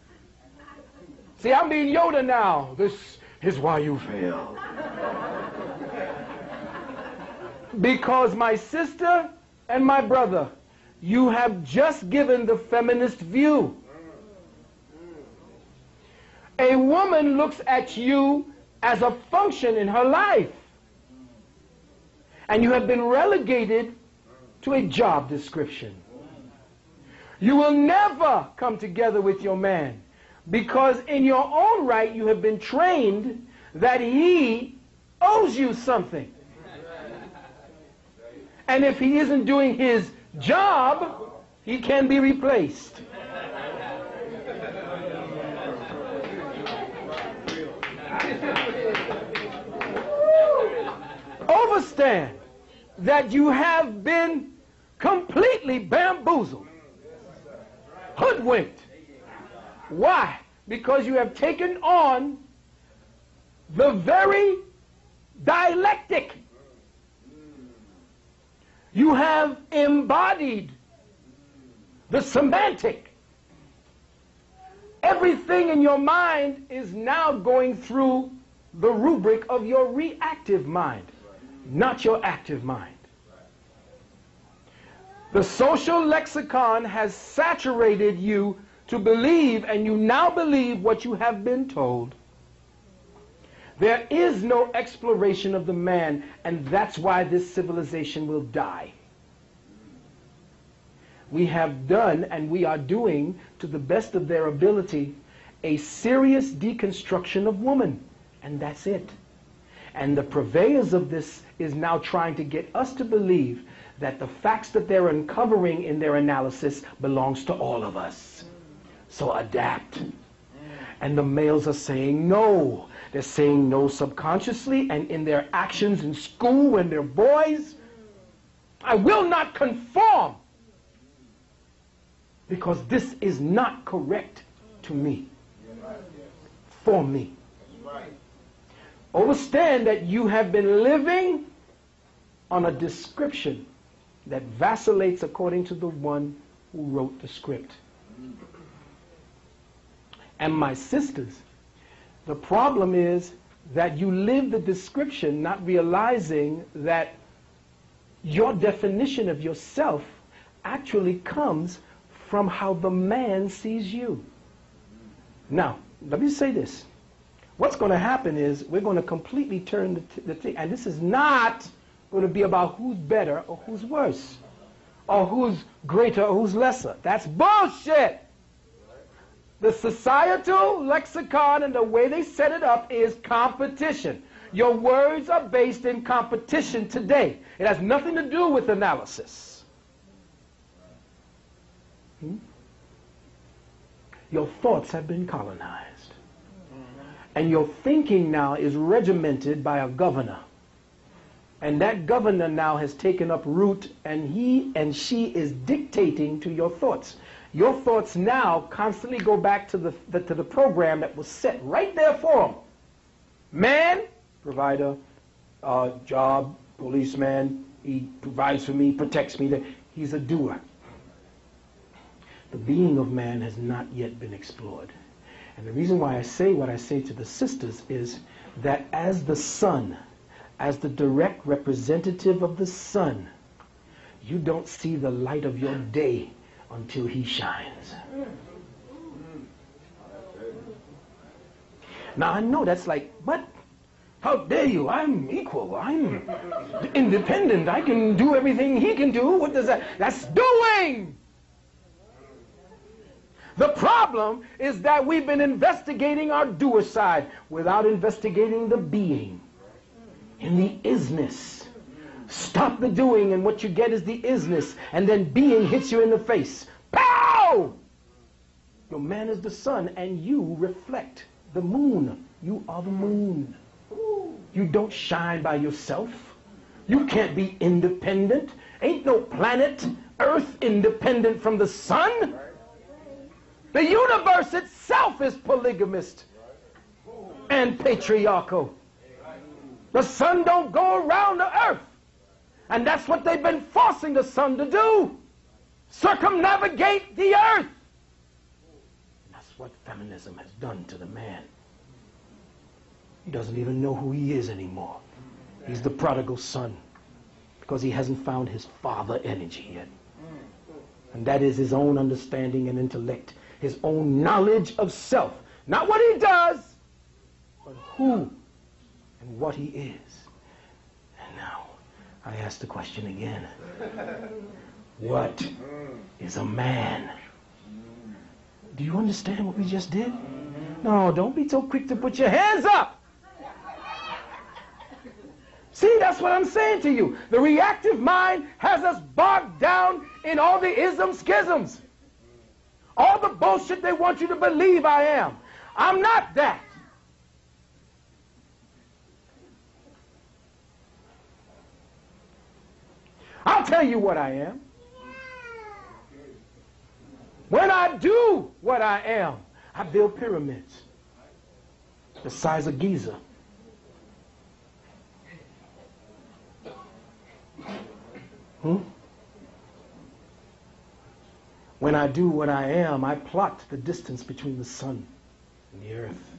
See, I'm being Yoda now. This is why you fail. Because my sister and my brother, you have just given the feminist view. A woman looks at you as a function in her life. And you have been relegated to a job description. You will never come together with your man because in your own right you have been trained that he owes you something. And if he isn't doing his job, he can be replaced. Understand that you have been completely bamboozled. Hoodwinked. Why? Because you have taken on the very dialectic. You have embodied the semantic. Everything in your mind is now going through the rubric of your reactive mind, not your active mind. The social lexicon has saturated you to believe, and you now believe what you have been told. There is no exploration of the man, and that's why this civilization will die. We have done, and we are doing, to the best of their ability, a serious deconstruction of woman, and that's it. And the purveyors of this is now trying to get us to believe that the facts that they're uncovering in their analysis belongs to all of us. So adapt. And the males are saying no. They're saying no subconsciously and in their actions in school when they're boys. I will not conform because this is not correct to me, for me. Understand that you have been living on a description that vacillates according to the one who wrote the script. And my sisters, the problem is that you live the description not realizing that your definition of yourself actually comes from how the man sees you. Now, let me say this. what's going to happen is we're going to completely turn the thing. And this is not going to be about who's better or who's worse, or who's greater or who's lesser. That's bullshit. The societal lexicon and the way they set it up is competition. Your words are based in competition today. It has nothing to do with analysis. Your thoughts have been colonized. And your thinking now is regimented by a governor. And that governor now has taken up root, and he and she is dictating to your thoughts. Your thoughts now constantly go back to the program that was set right there for them. Man, provider, job, policeman, he provides for me, protects me. He's a doer. The being of man has not yet been explored. And the reason why I say what I say to the sisters is that as the sun, as the direct representative of the sun, you don't see the light of your day until he shines. Now I know that's like, what? How dare you? I'm equal. I'm independent. I can do everything he can do. What does that? That's doing! The problem is that we've been investigating our doer side without investigating the being in the isness. Stop the doing and what you get is the isness, and then being hits you in the face. Pow! Your man is the sun and you reflect the moon. You are the moon. You don't shine by yourself. You can't be independent. Ain't no planet Earth independent from the sun. The universe itself is polygamist and patriarchal. The sun don't go around the earth. And that's what they've been forcing the sun to do. Circumnavigate the earth. That's what feminism has done to the man. He doesn't even know who he is anymore. He's the prodigal son because he hasn't found his father energy yet. And that is his own understanding and intellect. His own knowledge of self. Not what he does, but who and what he is. And now, I ask the question again. What is a man? Do you understand what we just did? No, don't be so quick to put your hands up. See, that's what I'm saying to you. The reactive mind has us bogged down in all the isms, schisms. All the bullshit they want you to believe I am. I'm not that. I'll tell you what I am. When I do what I am, I build pyramids the size of Giza. When I do what I am, I plot the distance between the sun and the earth.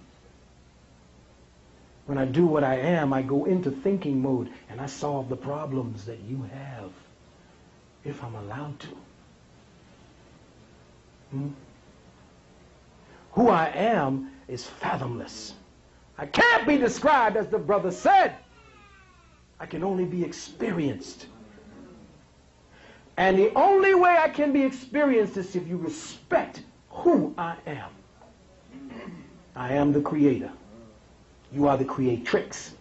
When I do what I am, I go into thinking mode and I solve the problems that you have, if I'm allowed to. Who I am is fathomless. I can't be described as the brother said. I can only be experienced. And the only way I can be experienced is if you respect who I am. I am the creator. You are the creatrix,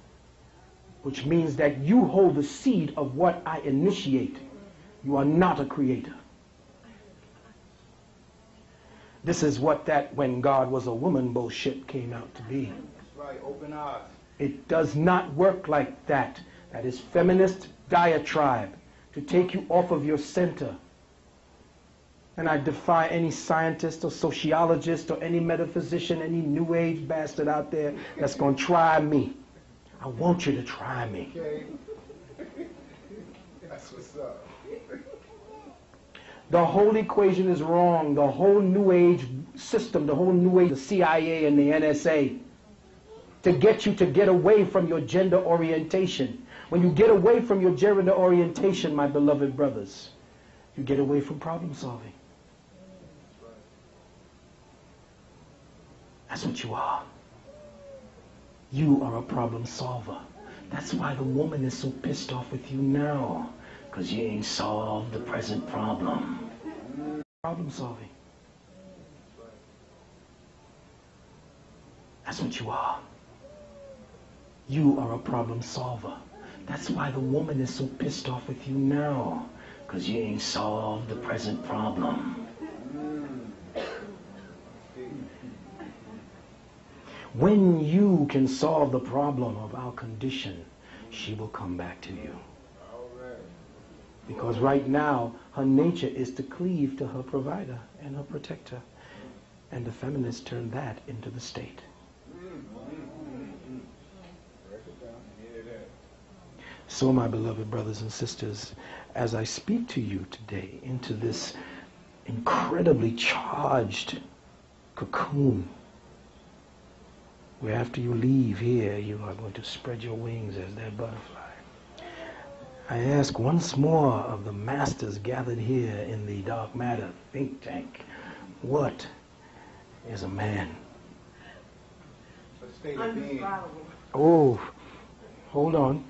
which means that you hold the seed of what I initiate. You are not a creator. This is what that when God was a woman bullshit came out to be. That's right, open eyes. It does not work like that. That is feminist diatribe to take you off of your center. And I defy any scientist or sociologist or any metaphysician, any new age bastard out there that's going to try me. I want you to try me. Okay. That's what's up. The whole equation is wrong. The whole new age system, the whole new age, the CIA and the NSA, to get you to get away from your gender orientation. When you get away from your gender orientation, my beloved brothers, you get away from problem solving. That's what you are. You are a problem solver. That's why the woman is so pissed off with you now, because you ain't solved the present problem. Problem solving. That's what you are. You are a problem solver. That's why the woman is so pissed off with you now, because you ain't solved the present problem. When you can solve the problem of our condition, she will come back to you. Because right now, her nature is to cleave to her provider and her protector. And the feminists turn that into the state. So, my beloved brothers and sisters, as I speak to you today into this incredibly charged cocoon, where after you leave here, you are going to spread your wings as that butterfly, I ask once more of the masters gathered here in the Dark Matter think tank, what is a man? A state of being. Oh, hold on.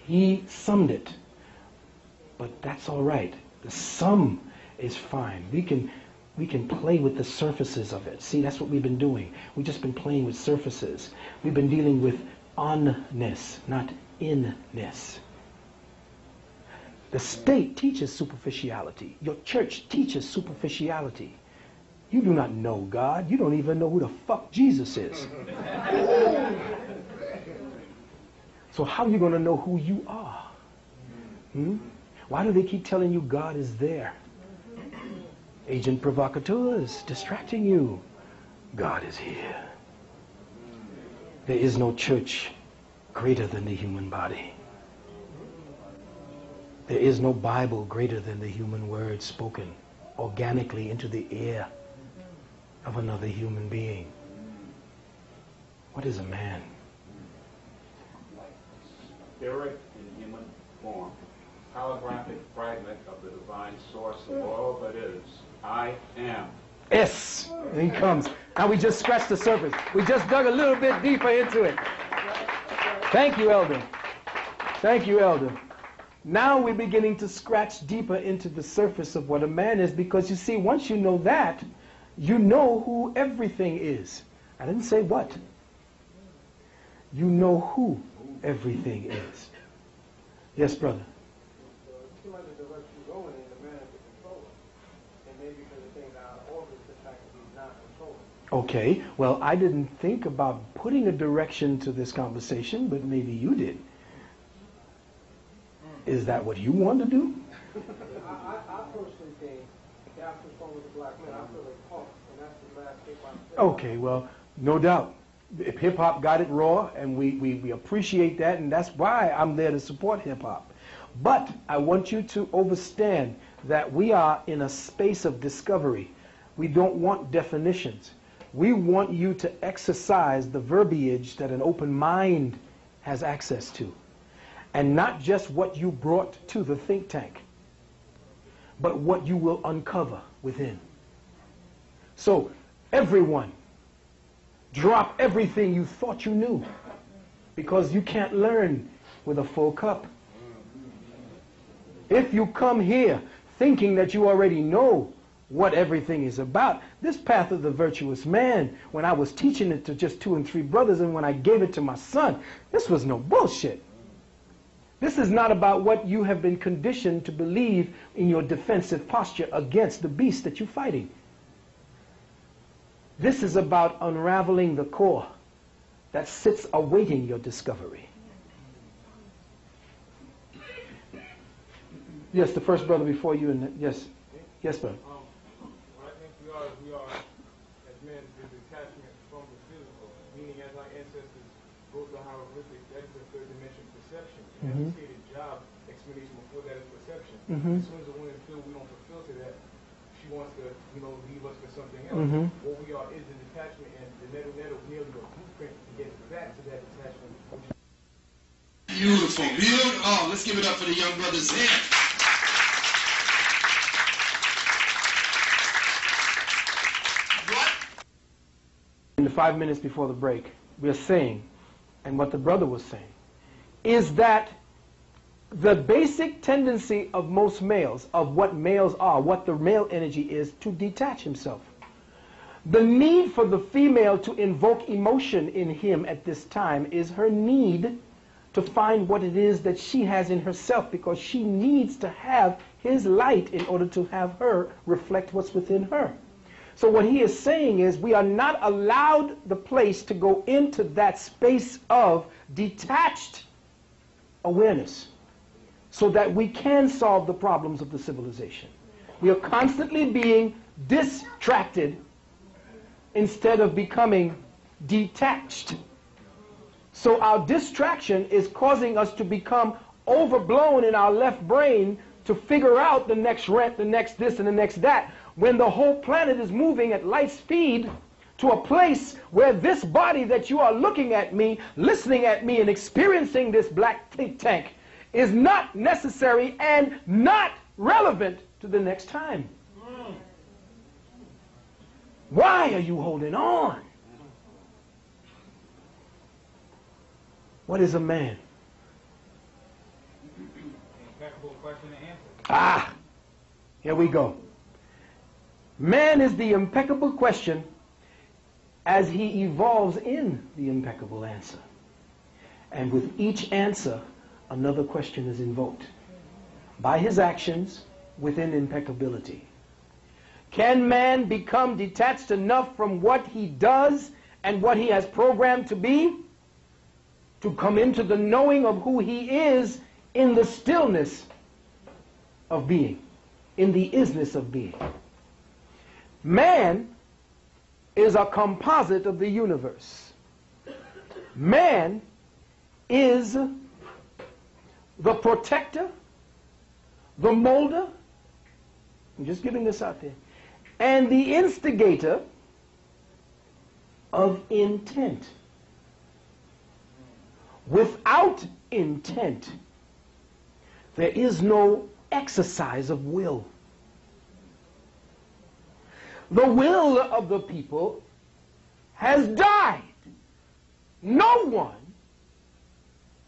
He summed it, but that's all right. The sum is fine. We can play with the surfaces of it. See, that's what we've been doing. We've just been playing with surfaces. We've been dealing with onness, not inness. The state teaches superficiality. Your church teaches superficiality. You do not know God. You don't even know who the fuck Jesus is. So how are you going to know who you are? Why do they keep telling you God is there? Agent provocateurs distracting you. God is here. There is no church greater than the human body. There is no Bible greater than the human word spoken organically into the ear of another human being. What is a man? Spirit in human form, holographic fragment of the divine source of all that is. I am. Yes, here he comes. Now we just scratched the surface. We just dug a little bit deeper into it. Thank you, Elder. Thank you, Elder. Now we're beginning to scratch deeper into the surface of what a man is, because you see, once you know that, you know who everything is. I didn't say what. You know who everything is. Yes, brother. Too much of the direction you're going in, the man is the controller. And maybe because of things out of order, the fact that he's not controlling. Okay, well, I didn't think about putting a direction to this conversation, but maybe you did. Is that what you want to do? I personally think that's what's wrong with the black men. I feel like punk, and that's the last hip-hop. Okay, well, no doubt. If hip-hop got it raw, and we appreciate that, and that's why I'm there to support hip-hop. But I want you to understand that we are in a space of discovery. We don't want definitions. We want you to exercise the verbiage that an open mind has access to. And not just what you brought to the think tank, but what you will uncover within. So, everyone, drop everything you thought you knew, because you can't learn with a full cup. If you come here thinking that you already know what everything is about, this path of the virtuous man, when I was teaching it to just 2 and 3 brothers, and when I gave it to my son, this was no bullshit. This is not about what you have been conditioned to believe in your defensive posture against the beast that you're fighting. This is about unraveling the core that sits awaiting your discovery. Yes, the first brother before you, and yes, brother. I think we are as men, the detachment from the physical, meaning as our ancestors go through hieroglyphics, that is the third dimension perception. And the stated job explanation before that is perception. As soon as the woman feels we don't fulfill to that, she wants to, leave us for something else. What we are is the detachment, and the nettle merely a blueprint to get back to that detachment. Beautiful, beautiful. Oh, let's give it up for the young brothers here. In the 5 minutes before the break, we're saying, and what the brother was saying, is that the basic tendency of most males, of what males are, what the male energy is, to detach himself. The need for the female to invoke emotion in him at this time is her need to find what it is that she has in herself, because she needs to have his light in order to have her reflect what's within her. So what he is saying is we are not allowed the place to go into that space of detached awareness so that we can solve the problems of the civilization. We are constantly being distracted instead of becoming detached. So our distraction is causing us to become overblown in our left brain to figure out the next rent, the next this, and the next that, when the whole planet is moving at light speed to a place where this body that you are looking at me, listening at me, and experiencing this black think tank is not necessary and not relevant to the next time. Why are you holding on? What is a man? Impeccable question and answer. Ah, here we go. Man is the impeccable question as he evolves in the impeccable answer. And with each answer, another question is invoked by his actions within impeccability. Can man become detached enough from what he does and what he has programmed to be to come into the knowing of who he is in the stillness of being, in the isness of being? Man is a composite of the universe. Man is the protector, the molder, I'm just giving this out there, and the instigator of intent. Without intent, there is no exercise of will. The will of the people has died. No one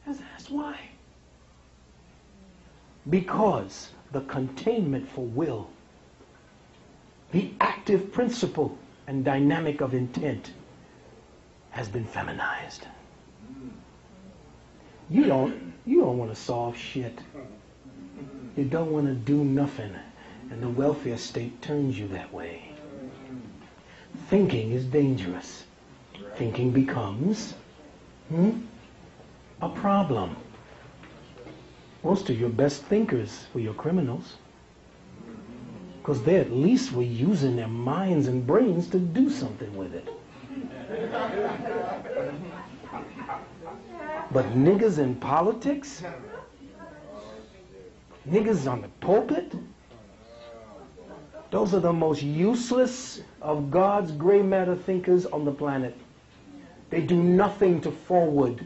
has asked why. Because the containment for will, the active principle and dynamic of intent, has been feminized. You don't want to solve shit. You don't want to do nothing. And the welfare state turns you that way. Thinking is dangerous. Thinking becomes a problem. Most of your best thinkers were your criminals, because they at least were using their minds and brains to do something with it. But niggas in politics, niggas on the pulpit, those are the most useless of God's gray matter thinkers on the planet. They do nothing to forward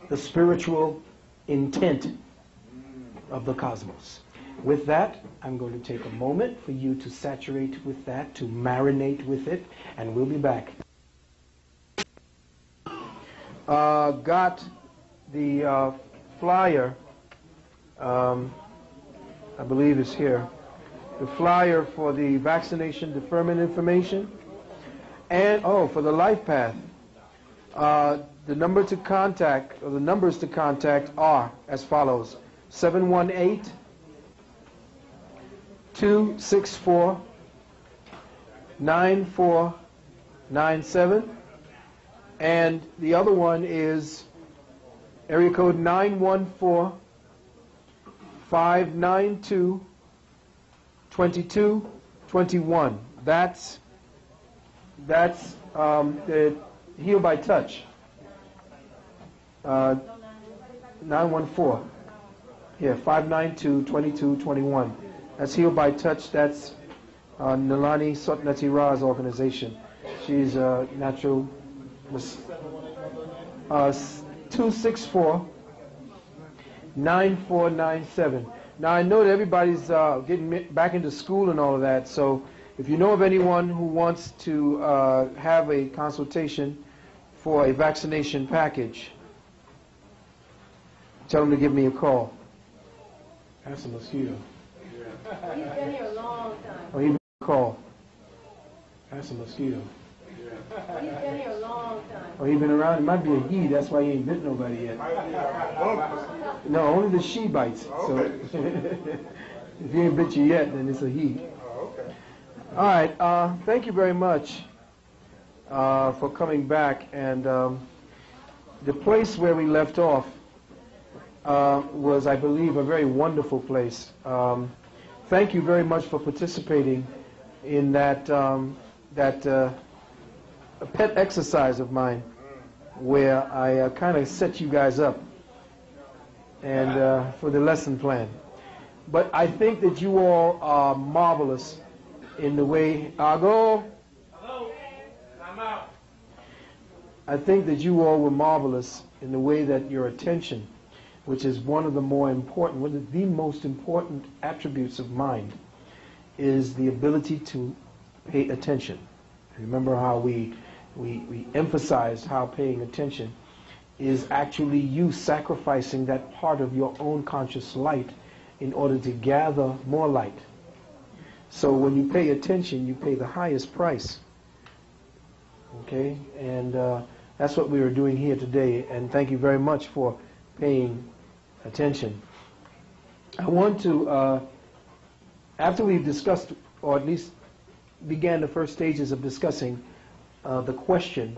the spiritual intent of the cosmos. With that, I'm going to take a moment for you to saturate with that, to marinate with it, and we'll be back. Got the flyer, I believe is here, the flyer for the vaccination deferment information, and for the life path. The number to contact, or the numbers to contact, are as follows: 718-264-9497, and the other one is area code 914-592-2221. That's the Heal by Touch. 914. Yeah, 592-2221. That's Heal by Touch. That's Nalani Sotnati Ra's organization. She's a natural. 264-9497. Now I know that everybody's getting back into school and all of that, so if you know of anyone who wants to have a consultation for a vaccination package, tell them to give me a call. That's a mosquito. He's been here a long time. Oh, he call. That's a mosquito. He's been here a long time. Oh, he been around. It might be a he. That's why he ain't bit nobody yet. No, only the she bites. So if he ain't bit you yet, then it's a he. All right. Thank you very much for coming back. And the place where we left off was, I believe, a very wonderful place. Thank you very much for participating in that a pet exercise of mine, where I kind of set you guys up and for the lesson plan. But I think that you all are marvelous in the way. Hello? I'm out. I think that you all were marvelous in the way that your attention, which is one of the more important, one of the most important attributes of mind, is the ability to pay attention. Remember how we emphasized how paying attention is actually you sacrificing that part of your own conscious light in order to gather more light. So when you pay attention, you pay the highest price. Okay? And that's what we are doing here today. And thank you very much for paying attention. I want to, after we've discussed, or at least began the first stages of discussing the question,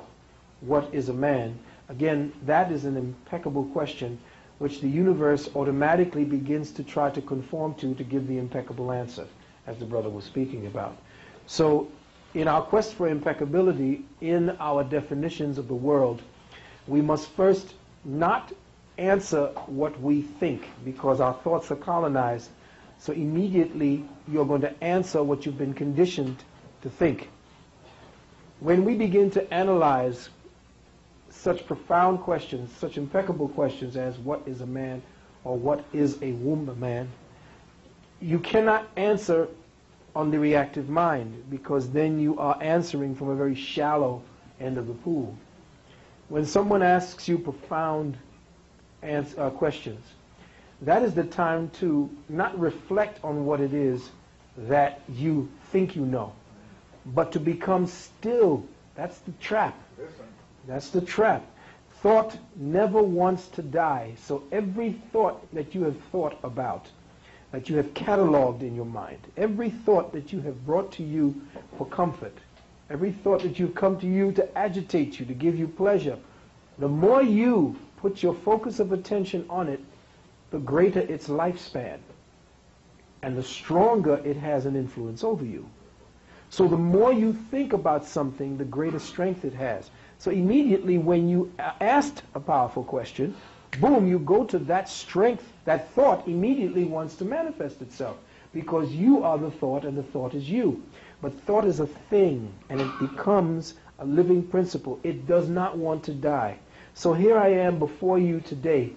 what is a man? Again, that is an impeccable question which the universe automatically begins to try to conform to give the impeccable answer, as the brother was speaking about. So in our quest for impeccability in our definitions of the world, we must first not answer what we think, because our thoughts are colonized. So immediately you're going to answer what you've been conditioned to think. When we begin to analyze such profound questions, such impeccable questions as what is a man or what is a woman, you cannot answer on the reactive mind, because then you are answering from a very shallow end of the pool. When someone asks you profound questions, that is the time to not reflect on what it is that you think you know, but to become still. That's the trap. That's the trap. Thought never wants to die. So every thought that you have thought about, that you have cataloged in your mind, every thought that you have brought to you for comfort, every thought that you've come to you to agitate you, to give you pleasure, the more you put your focus of attention on it, the greater its lifespan, and the stronger it has an influence over you. So the more you think about something, the greater strength it has. So immediately when you asked a powerful question, boom, you go to that strength. That thought immediately wants to manifest itself, because you are the thought and the thought is you. But thought is a thing, and it becomes a living principle. It does not want to die. So here I am before you today,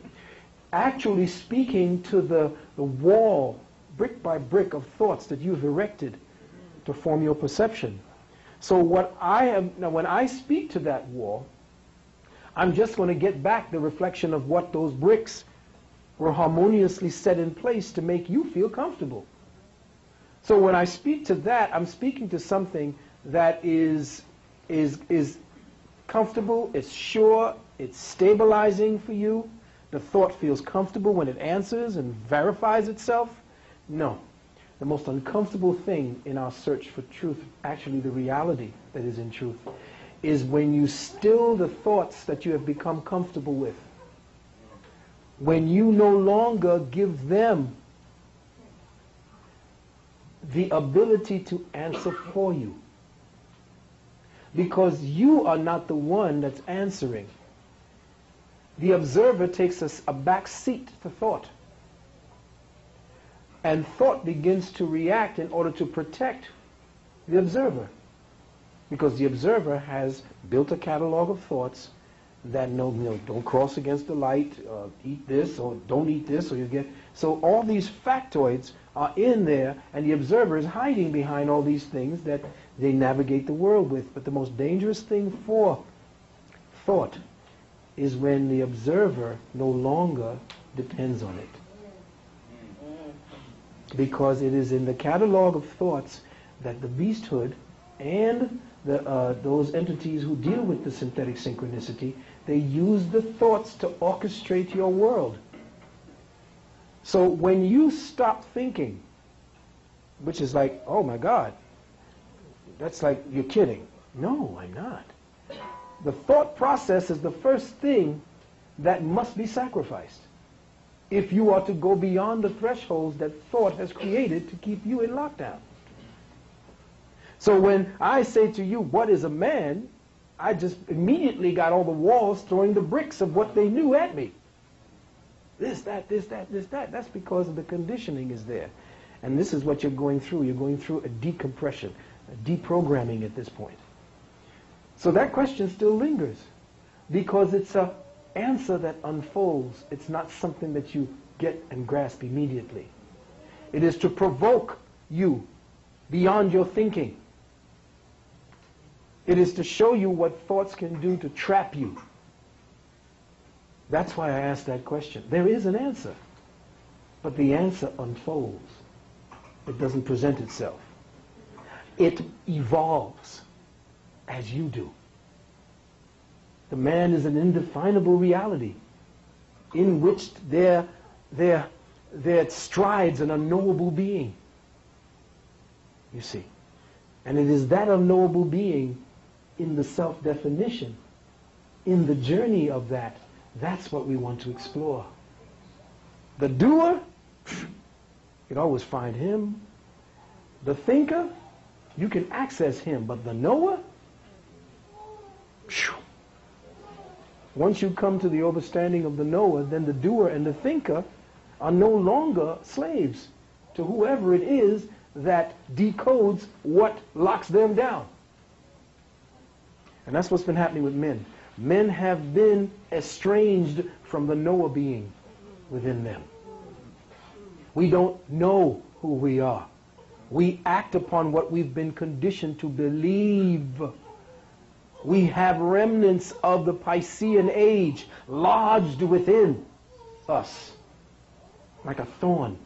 actually speaking to the wall, brick by brick, of thoughts that you've erected to form your perception. So what I am, now when I speak to that wall, I'm just going to get back the reflection of what those bricks were harmoniously set in place to make you feel comfortable. So when I speak to that, I'm speaking to something that is comfortable, it's sure, it's stabilizing for you. The thought feels comfortable when it answers and verifies itself. No. The most uncomfortable thing in our search for truth, actually the reality that is in truth, is when you still the thoughts that you have become comfortable with. When you no longer give them the ability to answer for you. Because you are not the one that's answering. The observer takes a back seat to thought. And thought begins to react in order to protect the observer. Because the observer has built a catalog of thoughts that no, don't cross against the light, eat this, or don't eat this, or you get... So all these factoids are in there, and the observer is hiding behind all these things that they navigate the world with. But the most dangerous thing for thought is when the observer no longer depends on it. Because it is in the catalog of thoughts that the beasthood and those entities who deal with the synthetic synchronicity, they use the thoughts to orchestrate your world. So when you stop thinking, which is like, oh my God, that's like, you're kidding. No, I'm not. The thought process is the first thing that must be sacrificed if you are to go beyond the thresholds that thought has created to keep you in lockdown. So when I say to you, what is a man? I just immediately got all the walls throwing the bricks of what they knew at me. This, that, this, that, this, that. That's because the conditioning is there. And this is what you're going through. You're going through a decompression, a deprogramming at this point. So that question still lingers because it's an answer that unfolds. It's not something that you get and grasp immediately. It is to provoke you beyond your thinking. It is to show you what thoughts can do to trap you. That's why I asked that question. There is an answer, but the answer unfolds. It doesn't present itself. It evolves as you do. The man is an indefinable reality in which there strides an unknowable being. You see. And it is that unknowable being in the self-definition, in the journey of that, that's what we want to explore. The doer, you can always find him. The thinker, you can access him. But the knower, once you come to the understanding of the knower, then the doer and the thinker are no longer slaves to whoever it is that decodes what locks them down. And that's what's been happening with men. Men have been estranged from the knower being within them. We don't know who we are. We act upon what we've been conditioned to believe. We have remnants of the Piscean age lodged within us, like a thorn.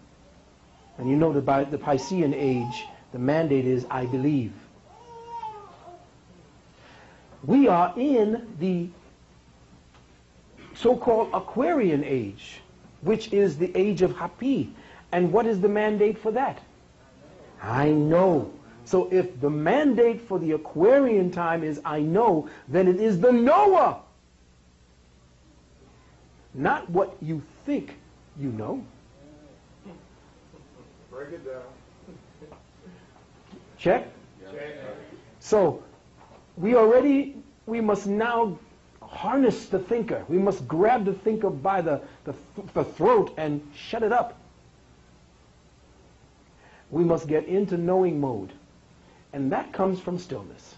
And you know that by the Piscean age, the mandate is, I believe. We are in the so-called Aquarian age, which is the age of Hapi. And what is the mandate for that? I know. So if the mandate for the Aquarian time is I know, then it is the knower. Not what you think you know. Break it down. Check? Check. So we must now harness the thinker. We must grab the thinker by the throat and shut it up. We must get into knowing mode. And that comes from stillness.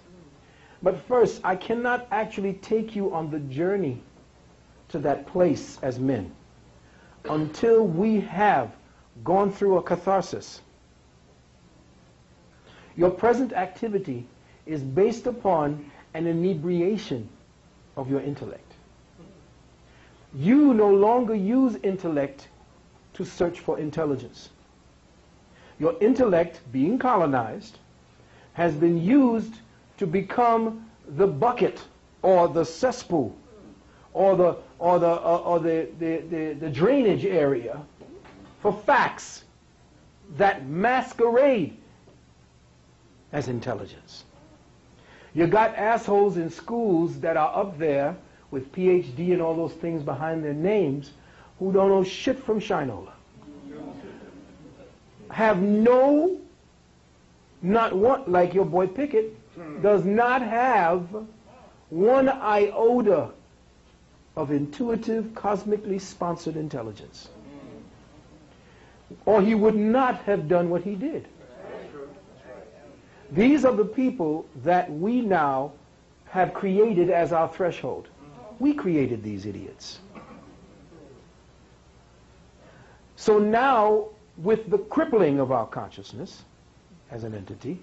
But first, I cannot actually take you on the journey to that place as men until we have gone through a catharsis. Your present activity is based upon an inebriation of your intellect. You no longer use intellect to search for intelligence. Your intellect, being colonized, has been used to become the bucket or the cesspool or the drainage area for facts that masquerade as intelligence. You got assholes in schools that are up there with PhD and all those things behind their names who don't know shit from Shinola. Have no, not one, like your boy Pickett, does not have one iota of intuitive, cosmically sponsored intelligence. Or he would not have done what he did. These are the people that we now have created as our threshold. We created these idiots. So now, with the crippling of our consciousness as an entity,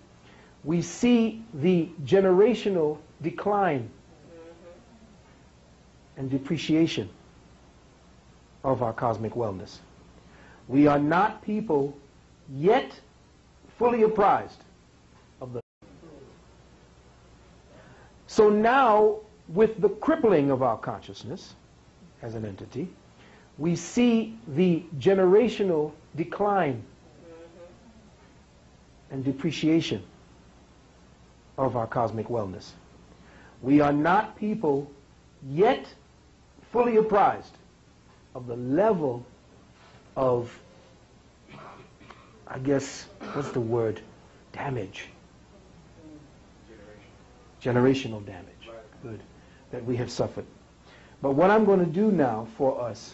we see the generational decline and depreciation of our cosmic wellness. We are not people yet fully apprised of the... So now, with the crippling of our consciousness as an entity, we see the generational decline and depreciation of our cosmic wellness. We are not people yet fully apprised of the level of, I guess, what's the word? Damage. Generational damage. Good. That we have suffered. But what I'm going to do now for us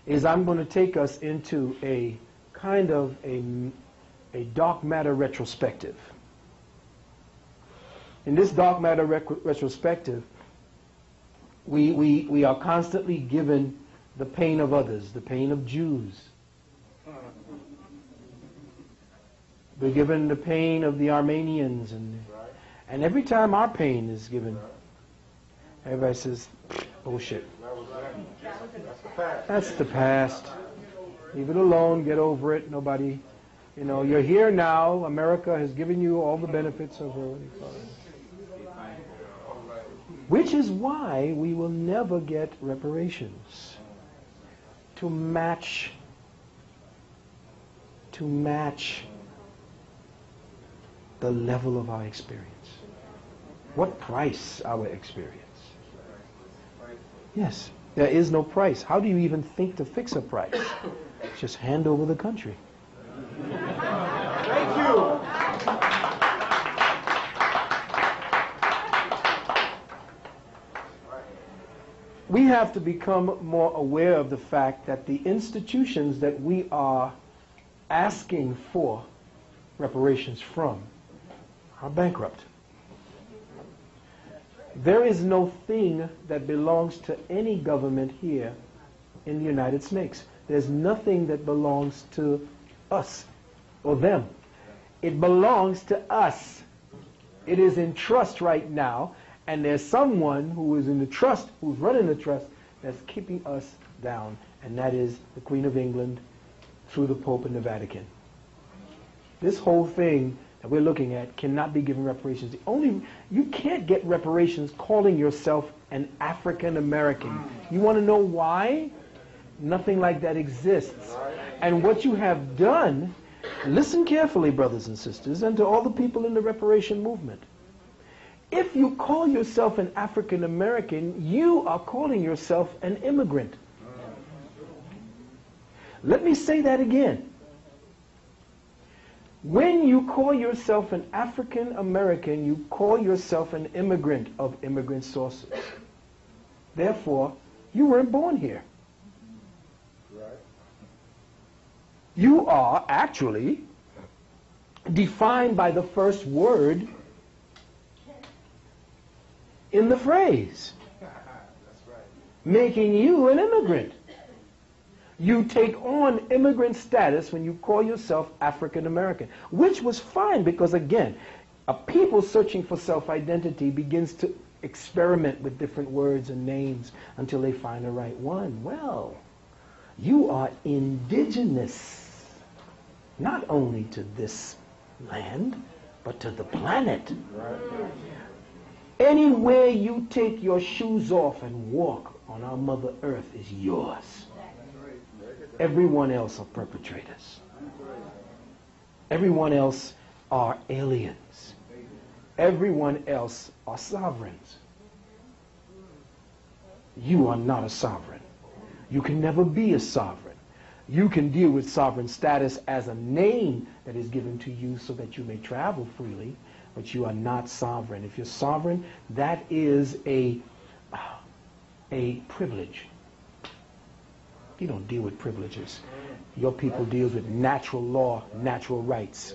is I'm going to take us into a kind of a dark matter retrospective. In this dark matter retrospective, we are constantly given the pain of others, the pain of Jews. We're given the pain of the Armenians, and every time our pain is given, everybody says, bullshit. That's the past. Leave it alone, get over it, nobody, you know, you're here now, America has given you all the benefits of her. Which is why we will never get reparations to match the level of our experience. What price our experience? Yes, there is no price. How do you even think to fix a price? Just hand over the country. Thank you. We have to become more aware of the fact that the institutions that we are asking for reparations from are bankrupt. There is no thing that belongs to any government here in the United States. There's nothing that belongs to us or them. It belongs to us. It is in trust right now, and there's someone who is in the trust, who's running the trust, that's keeping us down, and that is the Queen of England through the Pope and the Vatican. This whole thing that we're looking at cannot be given reparations. You can't get reparations calling yourself an African American. You want to know why? Nothing like that exists. And what you have done, listen carefully, brothers and sisters, and to all the people in the reparation movement. If you call yourself an African American, you are calling yourself an immigrant. Let me say that again. When you call yourself an African American, you call yourself an immigrant of immigrant sources. Therefore, you weren't born here. You are actually defined by the first word in the phrase, making you an immigrant. You take on immigrant status when you call yourself African American, which was fine because, again, a people searching for self-identity begins to experiment with different words and names until they find the right one. Well, you are indigenous, not only to this land, but to the planet. Anywhere you take your shoes off and walk on our Mother Earth is yours. Everyone else are perpetrators. Everyone else are aliens. Everyone else are sovereigns. You are not a sovereign. You can never be a sovereign. You can deal with sovereign status as a name that is given to you so that you may travel freely, but you are not sovereign. If you're sovereign, that is a privilege. You don't deal with privileges. Your people deals with natural law, natural rights.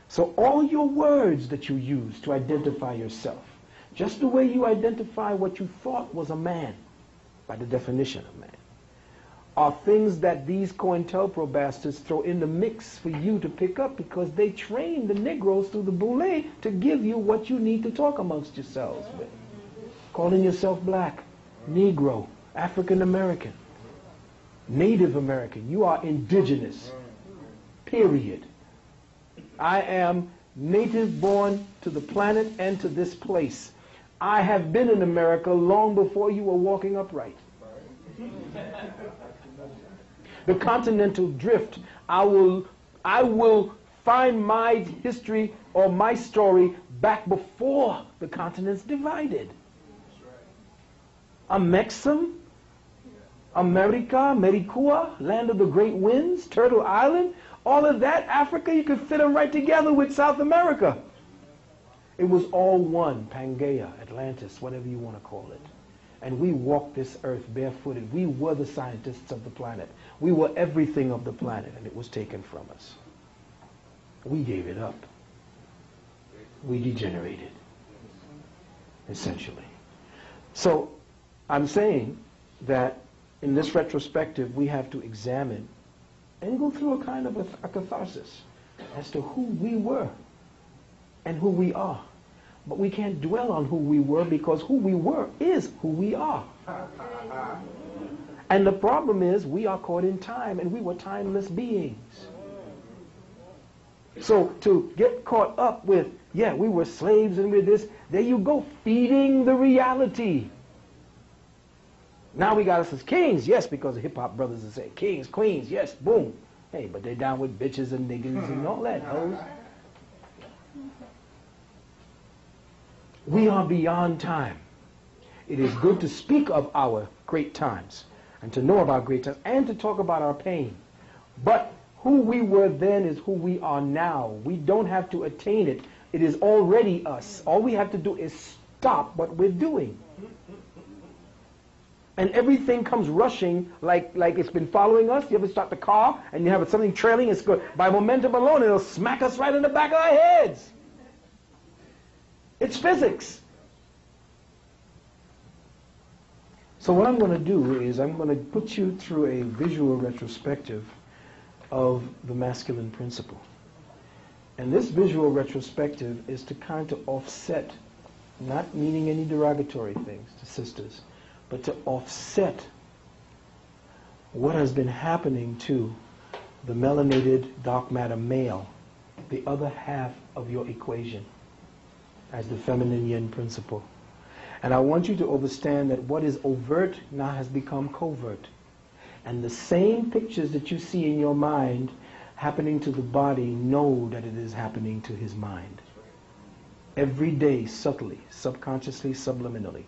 So all your words that you use to identify yourself, just the way you identify what you thought was a man, by the definition of man, are things that these COINTELPRO bastards throw in the mix for you to pick up because they train the Negroes through the boule to give you what you need to talk amongst yourselves with. Calling yourself black, Negro, African American, Native American. You are indigenous. Period. I am native born to the planet and to this place. I have been in America long before you were walking upright. The continental drift, I will find my history or my story back before the continents divided. Amexem, America, Mericua, land of the great winds, Turtle Island, all of that, Africa, you could fit them right together with South America. It was all one, Pangaea, Atlantis, whatever you want to call it. And we walked this earth barefooted. We were the scientists of the planet. We were everything of the planet, and it was taken from us. We gave it up. We degenerated, essentially. So I'm saying that in this retrospective, we have to examine and go through a kind of a catharsis as to who we were and who we are. But we can't dwell on who we were, because who we were is who we are. And the problem is we are caught in time, and we were timeless beings. So to get caught up with, yeah, we were slaves and we're this, there you go, feeding the reality. Now we got us as kings, yes, because the hip-hop brothers are saying kings, queens, yes, boom. Hey, but they're down with bitches and niggas and all that, hoes. We are beyond time. It is good to speak of our great times and to know about great times and to talk about our pain. But who we were then is who we are now. We don't have to attain it. It is already us. All we have to do is stop what we're doing. And everything comes rushing like it's been following us. You ever start the car and you have something trailing? It's good. By momentum alone, it'll smack us right in the back of our heads. It's physics. So what I'm going to do is I'm going to put you through a visual retrospective of the masculine principle. And this visual retrospective is to kind of offset, not meaning any derogatory things to sisters, but to offset what has been happening to the melanated dark matter male, the other half of your equation, as the feminine yin principle. And I want you to understand that what is overt now has become covert. And the same pictures that you see in your mind happening to the body, know that it is happening to his mind. Every day, subtly, subconsciously, subliminally,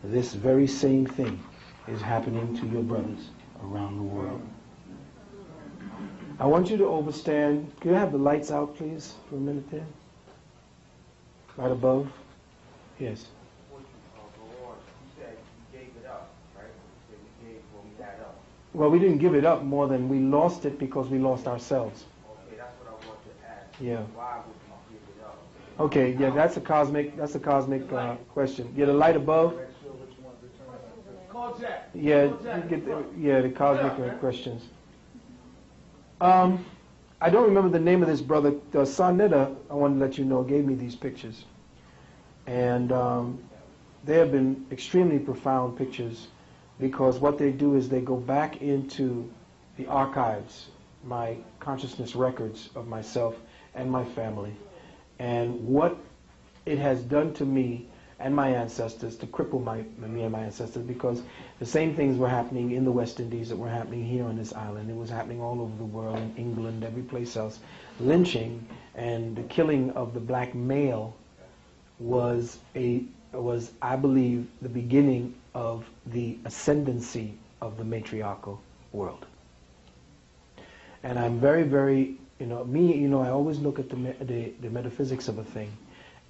this very same thing is happening to your brothers around the world. I want you to understand, can you have the lights out, please, for a minute there? Right above? Yes. Well, we didn't give it up more than we lost it because we lost ourselves. Okay, that's what I want to ask. Yeah. Why would you give it up? Okay, yeah, that's a cosmic question. Yeah, the light above. Yeah, the cosmic questions. I don't remember the name of this brother. Sarnetta, I want to let you know, gave me these pictures. And they have been extremely profound pictures, because what they do is they go back into the archives, my consciousness records of myself and my family, and what it has done to me and my ancestors to cripple me and my ancestors, because the same things were happening in the West Indies that were happening here on this island. It was happening all over the world, in England, every place else. Lynching and the killing of the black male was, I believe, the beginning of the ascendancy of the matriarchal world. And I'm very, very, I always look at the metaphysics of a thing.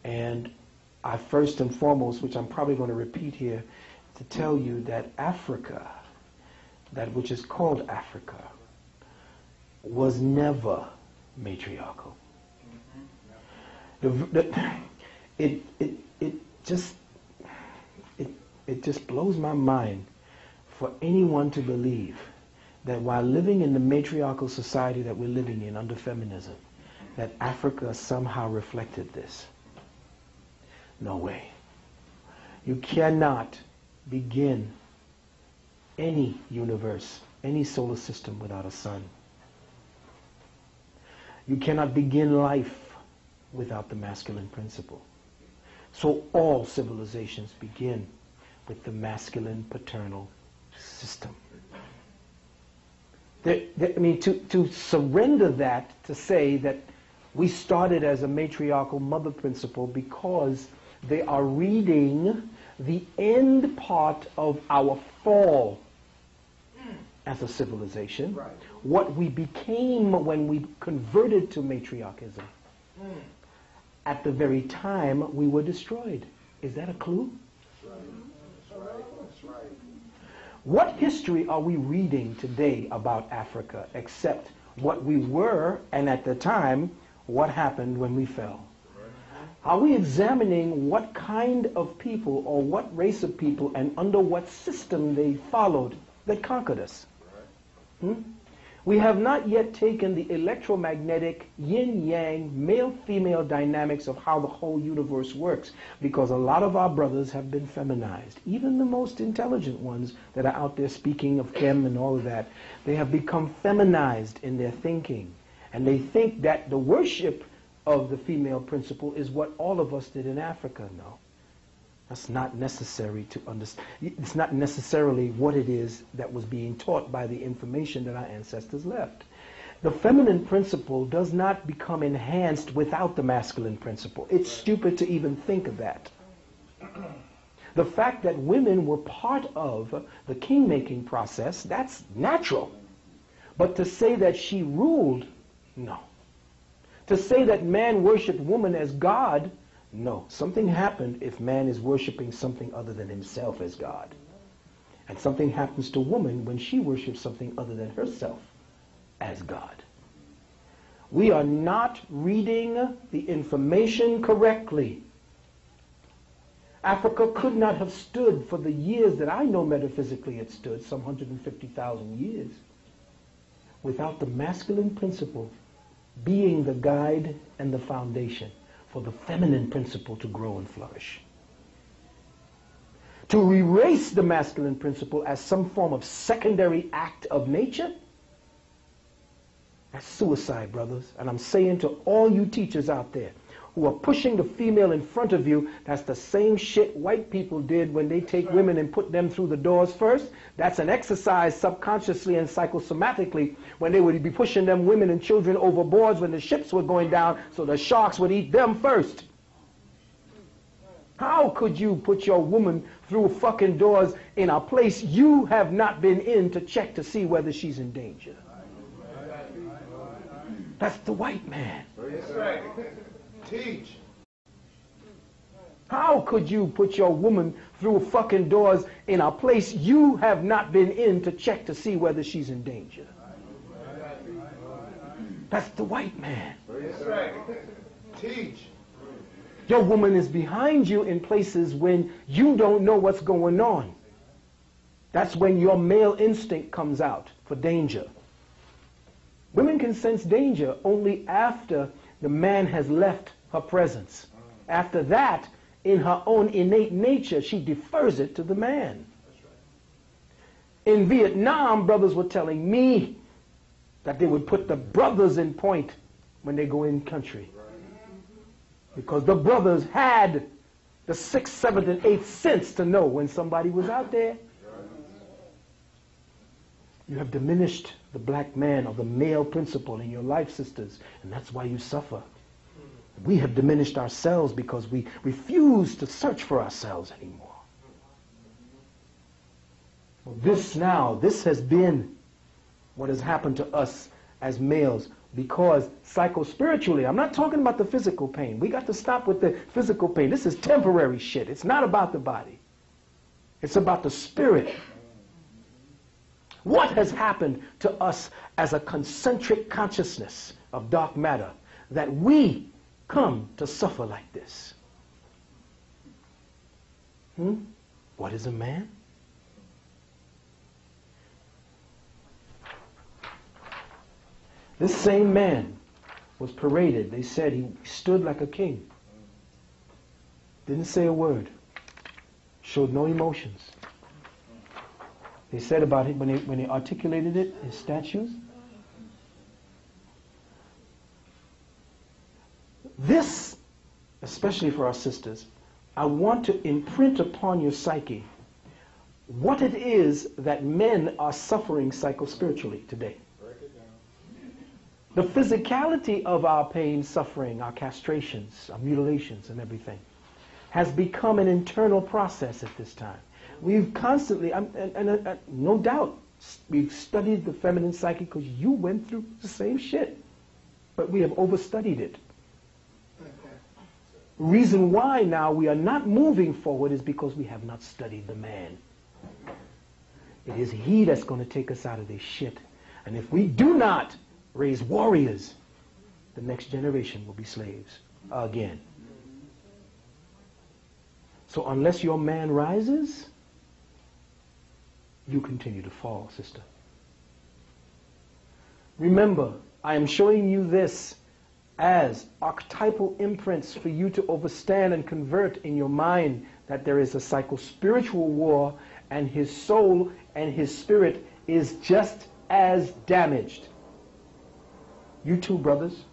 And I first and foremost, which I'm probably going to repeat here, to tell you that Africa, that which is called Africa, was never matriarchal. It just blows my mind for anyone to believe that while living in the matriarchal society that we're living in under feminism, that Africa somehow reflected this. No way. You cannot begin any universe, any solar system without a sun. You cannot begin life without the masculine principle. So all civilizations begin with the masculine paternal system. To surrender that, to say that we started as a matriarchal mother principle because they are reading the end part of our fall as a civilization, right. What we became when we converted to matriarchism. At the very time we were destroyed. Is that a clue? That's right. That's right. What history are we reading today about Africa except what we were, and at the time, what happened when we fell? Are we examining what kind of people or what race of people and under what system they followed that conquered us? We have not yet taken the electromagnetic yin-yang, male-female dynamics of how the whole universe works, because a lot of our brothers have been feminized. Even the most intelligent ones that are out there speaking of chem and all of that, they have become feminized in their thinking. And they think that the worship of the female principle is what all of us did in Africa. No. That's not necessary to understand. It's not necessarily what it is that was being taught by the information that our ancestors left. The feminine principle does not become enhanced without the masculine principle. It's stupid to even think of that. The fact that women were part of the king-making process, that's natural. But to say that she ruled, no. To say that man worshipped woman as God, no. Something happened if man is worshiping something other than himself as God. And something happens to woman when she worships something other than herself as God. We are not reading the information correctly. Africa could not have stood for the years that I know metaphysically it stood, some 150,000 years, without the masculine principle being the guide and the foundation for the feminine principle to grow and flourish. To erase the masculine principle as some form of secondary act of nature, that's suicide, brothers. And I'm saying to all you teachers out there who are pushing the female in front of you, that's the same shit white people did when they take women and put them through the doors first. That's an exercise subconsciously and psychosomatically when they would be pushing them women and children overboard when the ships were going down so the sharks would eat them first. How could you put your woman through fucking doors in a place you have not been in to check to see whether she's in danger? That's the white man. That's right. Teach. How could you put your woman through fucking doors in a place you have not been in to check to see whether she's in danger? That's the white man. That's right. Teach. Your woman is behind you in places when you don't know what's going on. That's when your male instinct comes out for danger. Women can sense danger only after the man has left her presence. After that, in her own innate nature, she defers it to the man. In Vietnam, brothers were telling me that they would put the brothers in point when they go in country. Because the brothers had the 6th, 7th, and 8th sense to know when somebody was out there. You have diminished the black man or the male principle in your life, sisters, and that's why you suffer. We have diminished ourselves because we refuse to search for ourselves anymore. Well, this has been what has happened to us as males, because psycho-spiritually, I'm not talking about the physical pain. We got to stop with the physical pain. This is temporary shit. It's not about the body. It's about the spirit. What has happened to us as a concentric consciousness of dark matter that we come to suffer like this? What is a man? This same man was paraded. They said he stood like a king. Didn't say a word. Showed no emotions. They said about it when they articulated it, his statues. This, especially for our sisters, I want to imprint upon your psyche what it is that men are suffering psychospiritually today. The physicality of our pain, suffering, our castrations, our mutilations and everything has become an internal process at this time. We've constantly, no doubt, we've studied the feminine psyche because you went through the same shit, but we have overstudied it. Reason why now we are not moving forward is because we have not studied the man. It is he that's going to take us out of this shit. And if we do not raise warriors, the next generation will be slaves again. So unless your man rises, you continue to fall, sister. Remember, I am showing you this as archetypal imprints for you to overstand and convert in your mind that there is a psycho-spiritual war, and his soul and his spirit is just as damaged. You too, brothers,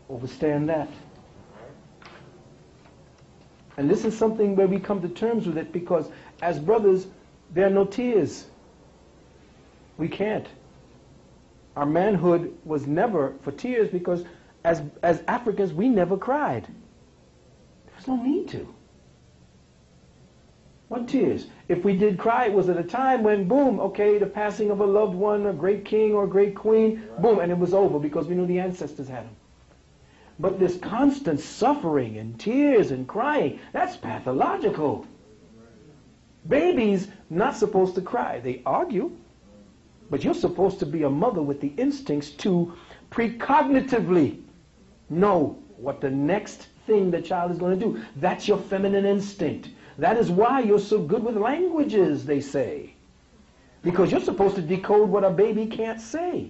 overstand that. And this is something where we come to terms with it, because as brothers, there are no tears. We can't. Our manhood was never for tears, because as Africans, we never cried. There's no need to. What tears? If we did cry, it was at a time when, boom, okay, the passing of a loved one, a great king or a great queen, boom, and it was over because we knew the ancestors had them. But this constant suffering and tears and crying, that's pathological. Babies not supposed to cry. They argue, but you're supposed to be a mother with the instincts to precognitively know what the next thing the child is going to do. That's your feminine instinct. That is why you're so good with languages, they say. Because you're supposed to decode what a baby can't say.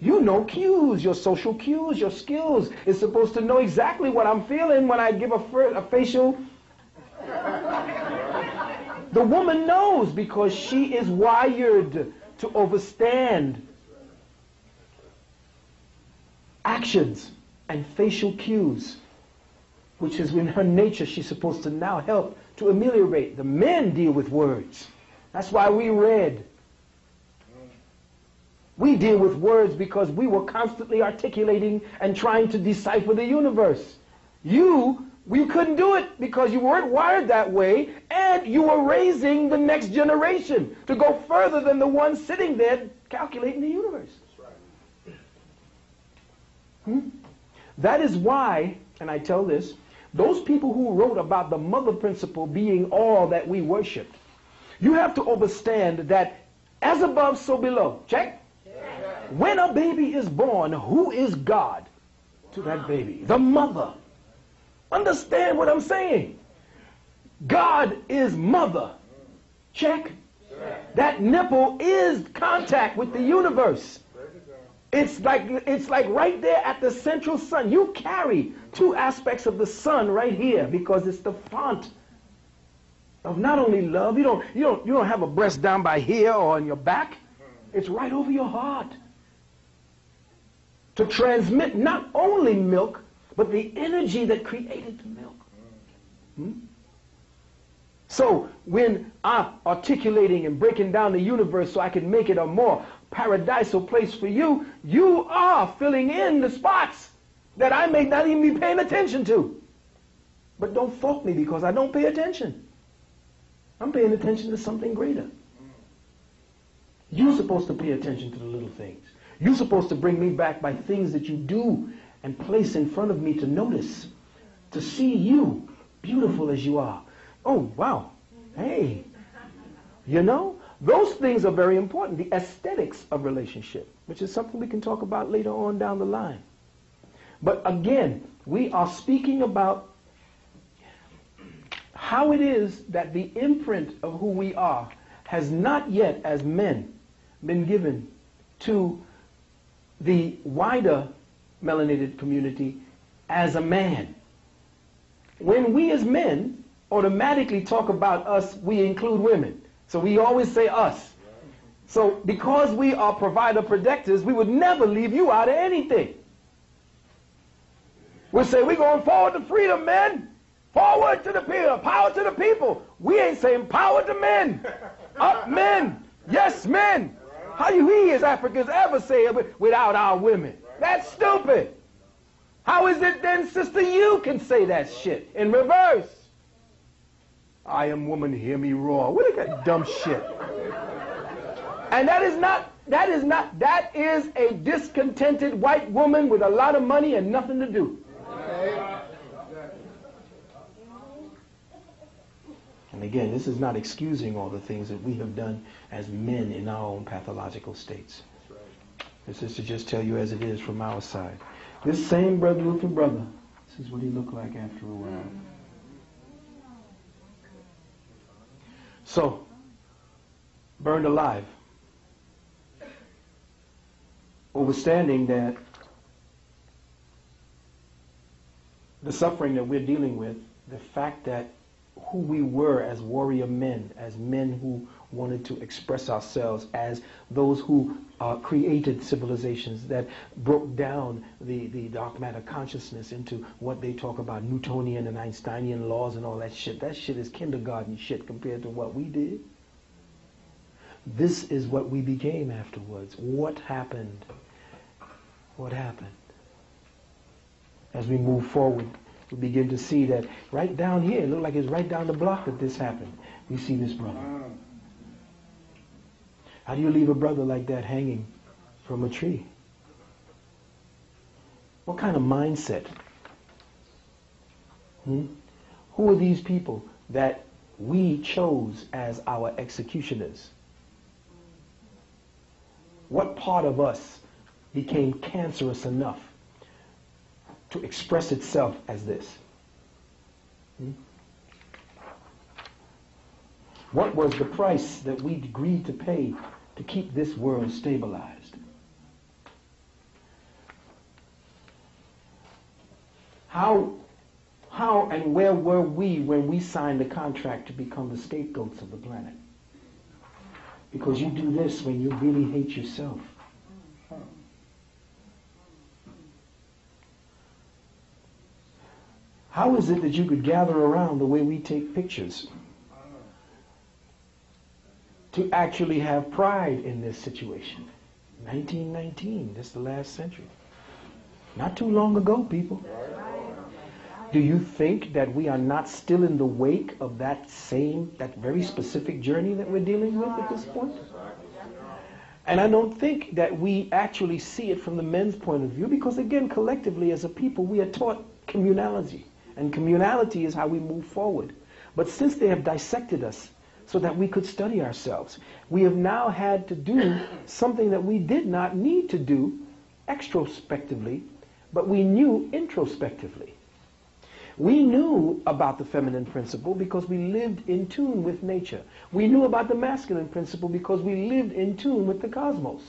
You know cues, your social cues, your skills. It's supposed to know exactly what I'm feeling when I give a facial. The woman knows because she is wired to overstand actions and facial cues, which is in her nature she's supposed to now help to ameliorate. The men deal with words. That's why we read. We deal with words because we were constantly articulating and trying to decipher the universe. We couldn't do it because you weren't wired that way, and you were raising the next generation to go further than the one sitting there calculating the universe. That is why, and I tell this, those people who wrote about the mother principle being all that we worship, you have to understand that as above, so below. Check? When a baby is born, who is God to that baby? The mother. Understand what I'm saying? God is mother. Check? That nipple is contact with the universe. It's like right there at the central sun. You carry two aspects of the sun right here because it's the font of not only love. You don't have a breast down by here or on your back. It's right over your heart. To transmit not only milk, but the energy that created the milk. So when I'm articulating and breaking down the universe so I can make it a more paradisal place for you, you are filling in the spots that I may not even be paying attention to. But don't fault me because I don't pay attention. I'm paying attention to something greater. You're supposed to pay attention to the little things. You're supposed to bring me back by things that you do and place in front of me to notice, to see you, beautiful as you are. Oh, wow. Hey. You know, those things are very important. The aesthetics of relationship, which is something we can talk about later on down the line. But again, we are speaking about how it is that the imprint of who we are has not yet, as men, been given to the wider melanated community as a man. When we as men automatically talk about us, we include women. So we always say us. So because we are provider protectors, we would never leave you out of anything. We'll say, we're going forward to freedom, men. Forward to the people, power to the people. We ain't saying power to men. Up men. Yes, men. How do we as Africans ever say it without our women? That's stupid. How is it then, sister, you can say that shit in reverse? I am woman, hear me roar. What is that dumb shit? And that is a discontented white woman with a lot of money and nothing to do. And again, this is not excusing all the things that we have done as men in our own pathological states. This is to just tell you as it is from our side. This same brother Luther brother, this is what he looked like after a while. So, burned alive. Understanding that the suffering that we're dealing with, the fact that who we were as warrior men, as men who wanted to express ourselves as those who created civilizations that broke down the dark matter consciousness into what they talk about Newtonian and Einsteinian laws and all that shit. That shit is kindergarten shit compared to what we did. This is what we became afterwards. What happened? What happened? As we move forward, we begin to see that right down here, it looked like it's right down the block that this happened. We see this brother. How do you leave a brother like that hanging from a tree? What kind of mindset? Who are these people that we chose as our executioners? What part of us became cancerous enough to express itself as this? What was the price that we agreed to pay to keep this world stabilized? How and where were we when we signed the contract to become the scapegoats of the planet? Because you do this when you really hate yourself. How is it that you could gather around the way we take pictures to actually have pride in this situation? 1919, this is the last century. Not too long ago, people. Do you think that we are not still in the wake of that very specific journey that we're dealing with at this point? And I don't think that we actually see it from the men's point of view because, again, collectively as a people, we are taught communality. And communality is how we move forward. But since they have dissected us so that we could study ourselves, we have now had to do something that we did not need to do extrospectively, but we knew introspectively. We knew about the feminine principle because we lived in tune with nature. We knew about the masculine principle because we lived in tune with the cosmos.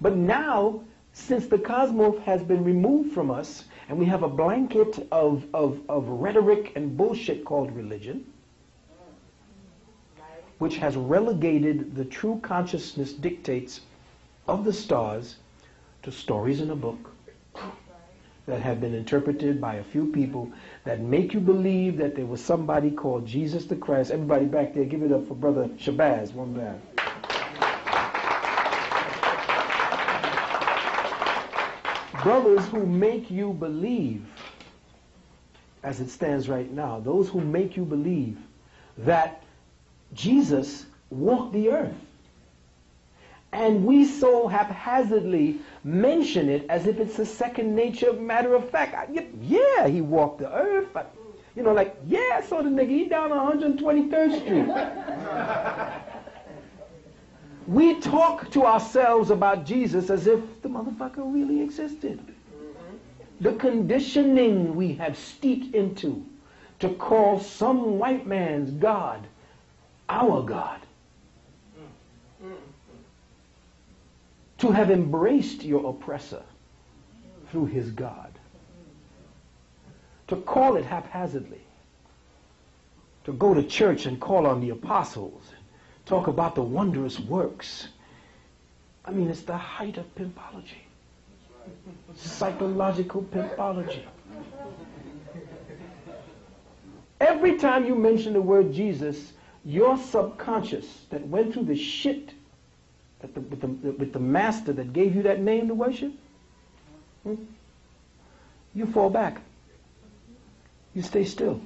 But now, since the cosmos has been removed from us, and we have a blanket of rhetoric and bullshit called religion, which has relegated the true consciousness dictates of the stars to stories in a book that have been interpreted by a few people that make you believe that there was somebody called Jesus the Christ. Everybody back there, give it up for Brother Shabazz, one man. Brothers who make you believe, as it stands right now, those who make you believe that Jesus walked the earth. And we so haphazardly mention it as if it's a second nature matter of fact. Yeah, he walked the earth. But, yeah, I saw the nigga, he down on 123rd Street. We talk to ourselves about Jesus as if the motherfucker really existed. The conditioning we have steeped into to call some white man's God our God. To have embraced your oppressor through his God. To call it haphazardly. To go to church and call on the apostles. talk about the wondrous works. I mean, it's the height of pimpology. Psychological pimpology. Every time you mention the word Jesus, your subconscious that went through the shit that with the master that gave you that name to worship, you fall back. You stay still.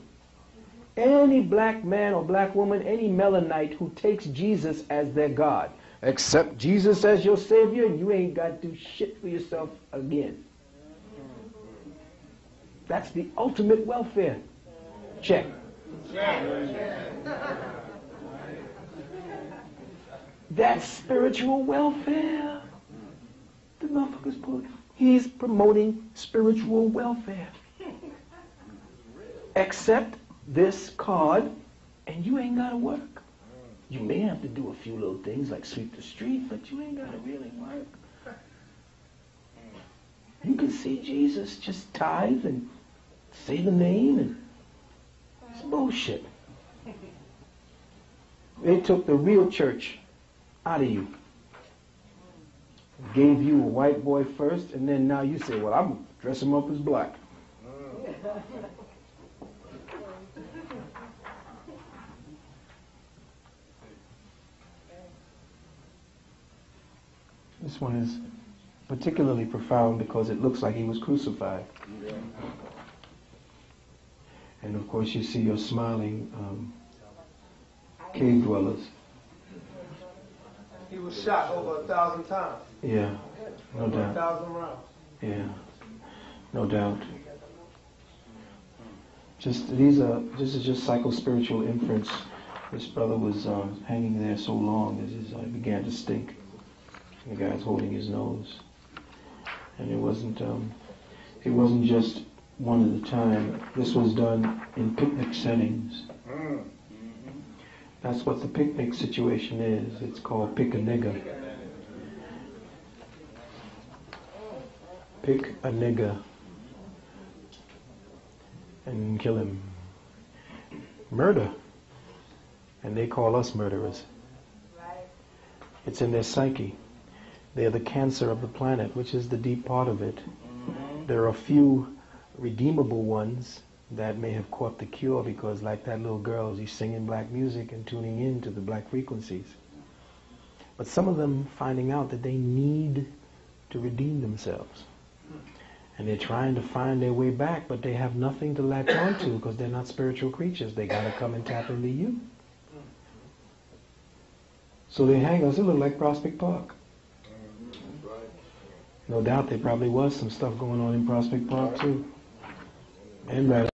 Any black man or black woman, any Melanite who takes Jesus as their God, accept Jesus as your Savior, you ain't got to do shit for yourself again. That's the ultimate welfare check. That's spiritual welfare. The motherfucker's put. He's promoting spiritual welfare. Accept this card, and you ain't got to work. You may have to do a few little things like sweep the street, but you ain't got to really work. You can see Jesus just tithe and say the name, and it's bullshit. They took the real church out of you. Gave you a white boy first, and then now you say, well, I'm going to dress him up as black. This one is particularly profound because it looks like he was crucified. And of course you see your smiling cave dwellers. He was shot over 1,000 times. Yeah, no doubt. 1,000 rounds. Yeah, no doubt. This is just psycho-spiritual inference. This brother was hanging there so long that his eye began to stink. The guy's holding his nose, and it wasn't just one at a time. This was done in picnic settings. That's what the picnic situation is. It's called pick a nigger. Pick a nigger and kill him. Murder. And they call us murderers. It's in their psyche. They're the cancer of the planet, which is the deep part of it. There are a few redeemable ones that may have caught the cure because, like that little girl, she's singing black music and tuning in to the black frequencies. But some of them finding out that they need to redeem themselves. And they're trying to find their way back, but they have nothing to latch onto because they're not spiritual creatures. They gotta come and tap into you. So they hang us. It look like Prospect Park. No doubt there probably was some stuff going on in Prospect Park too. And right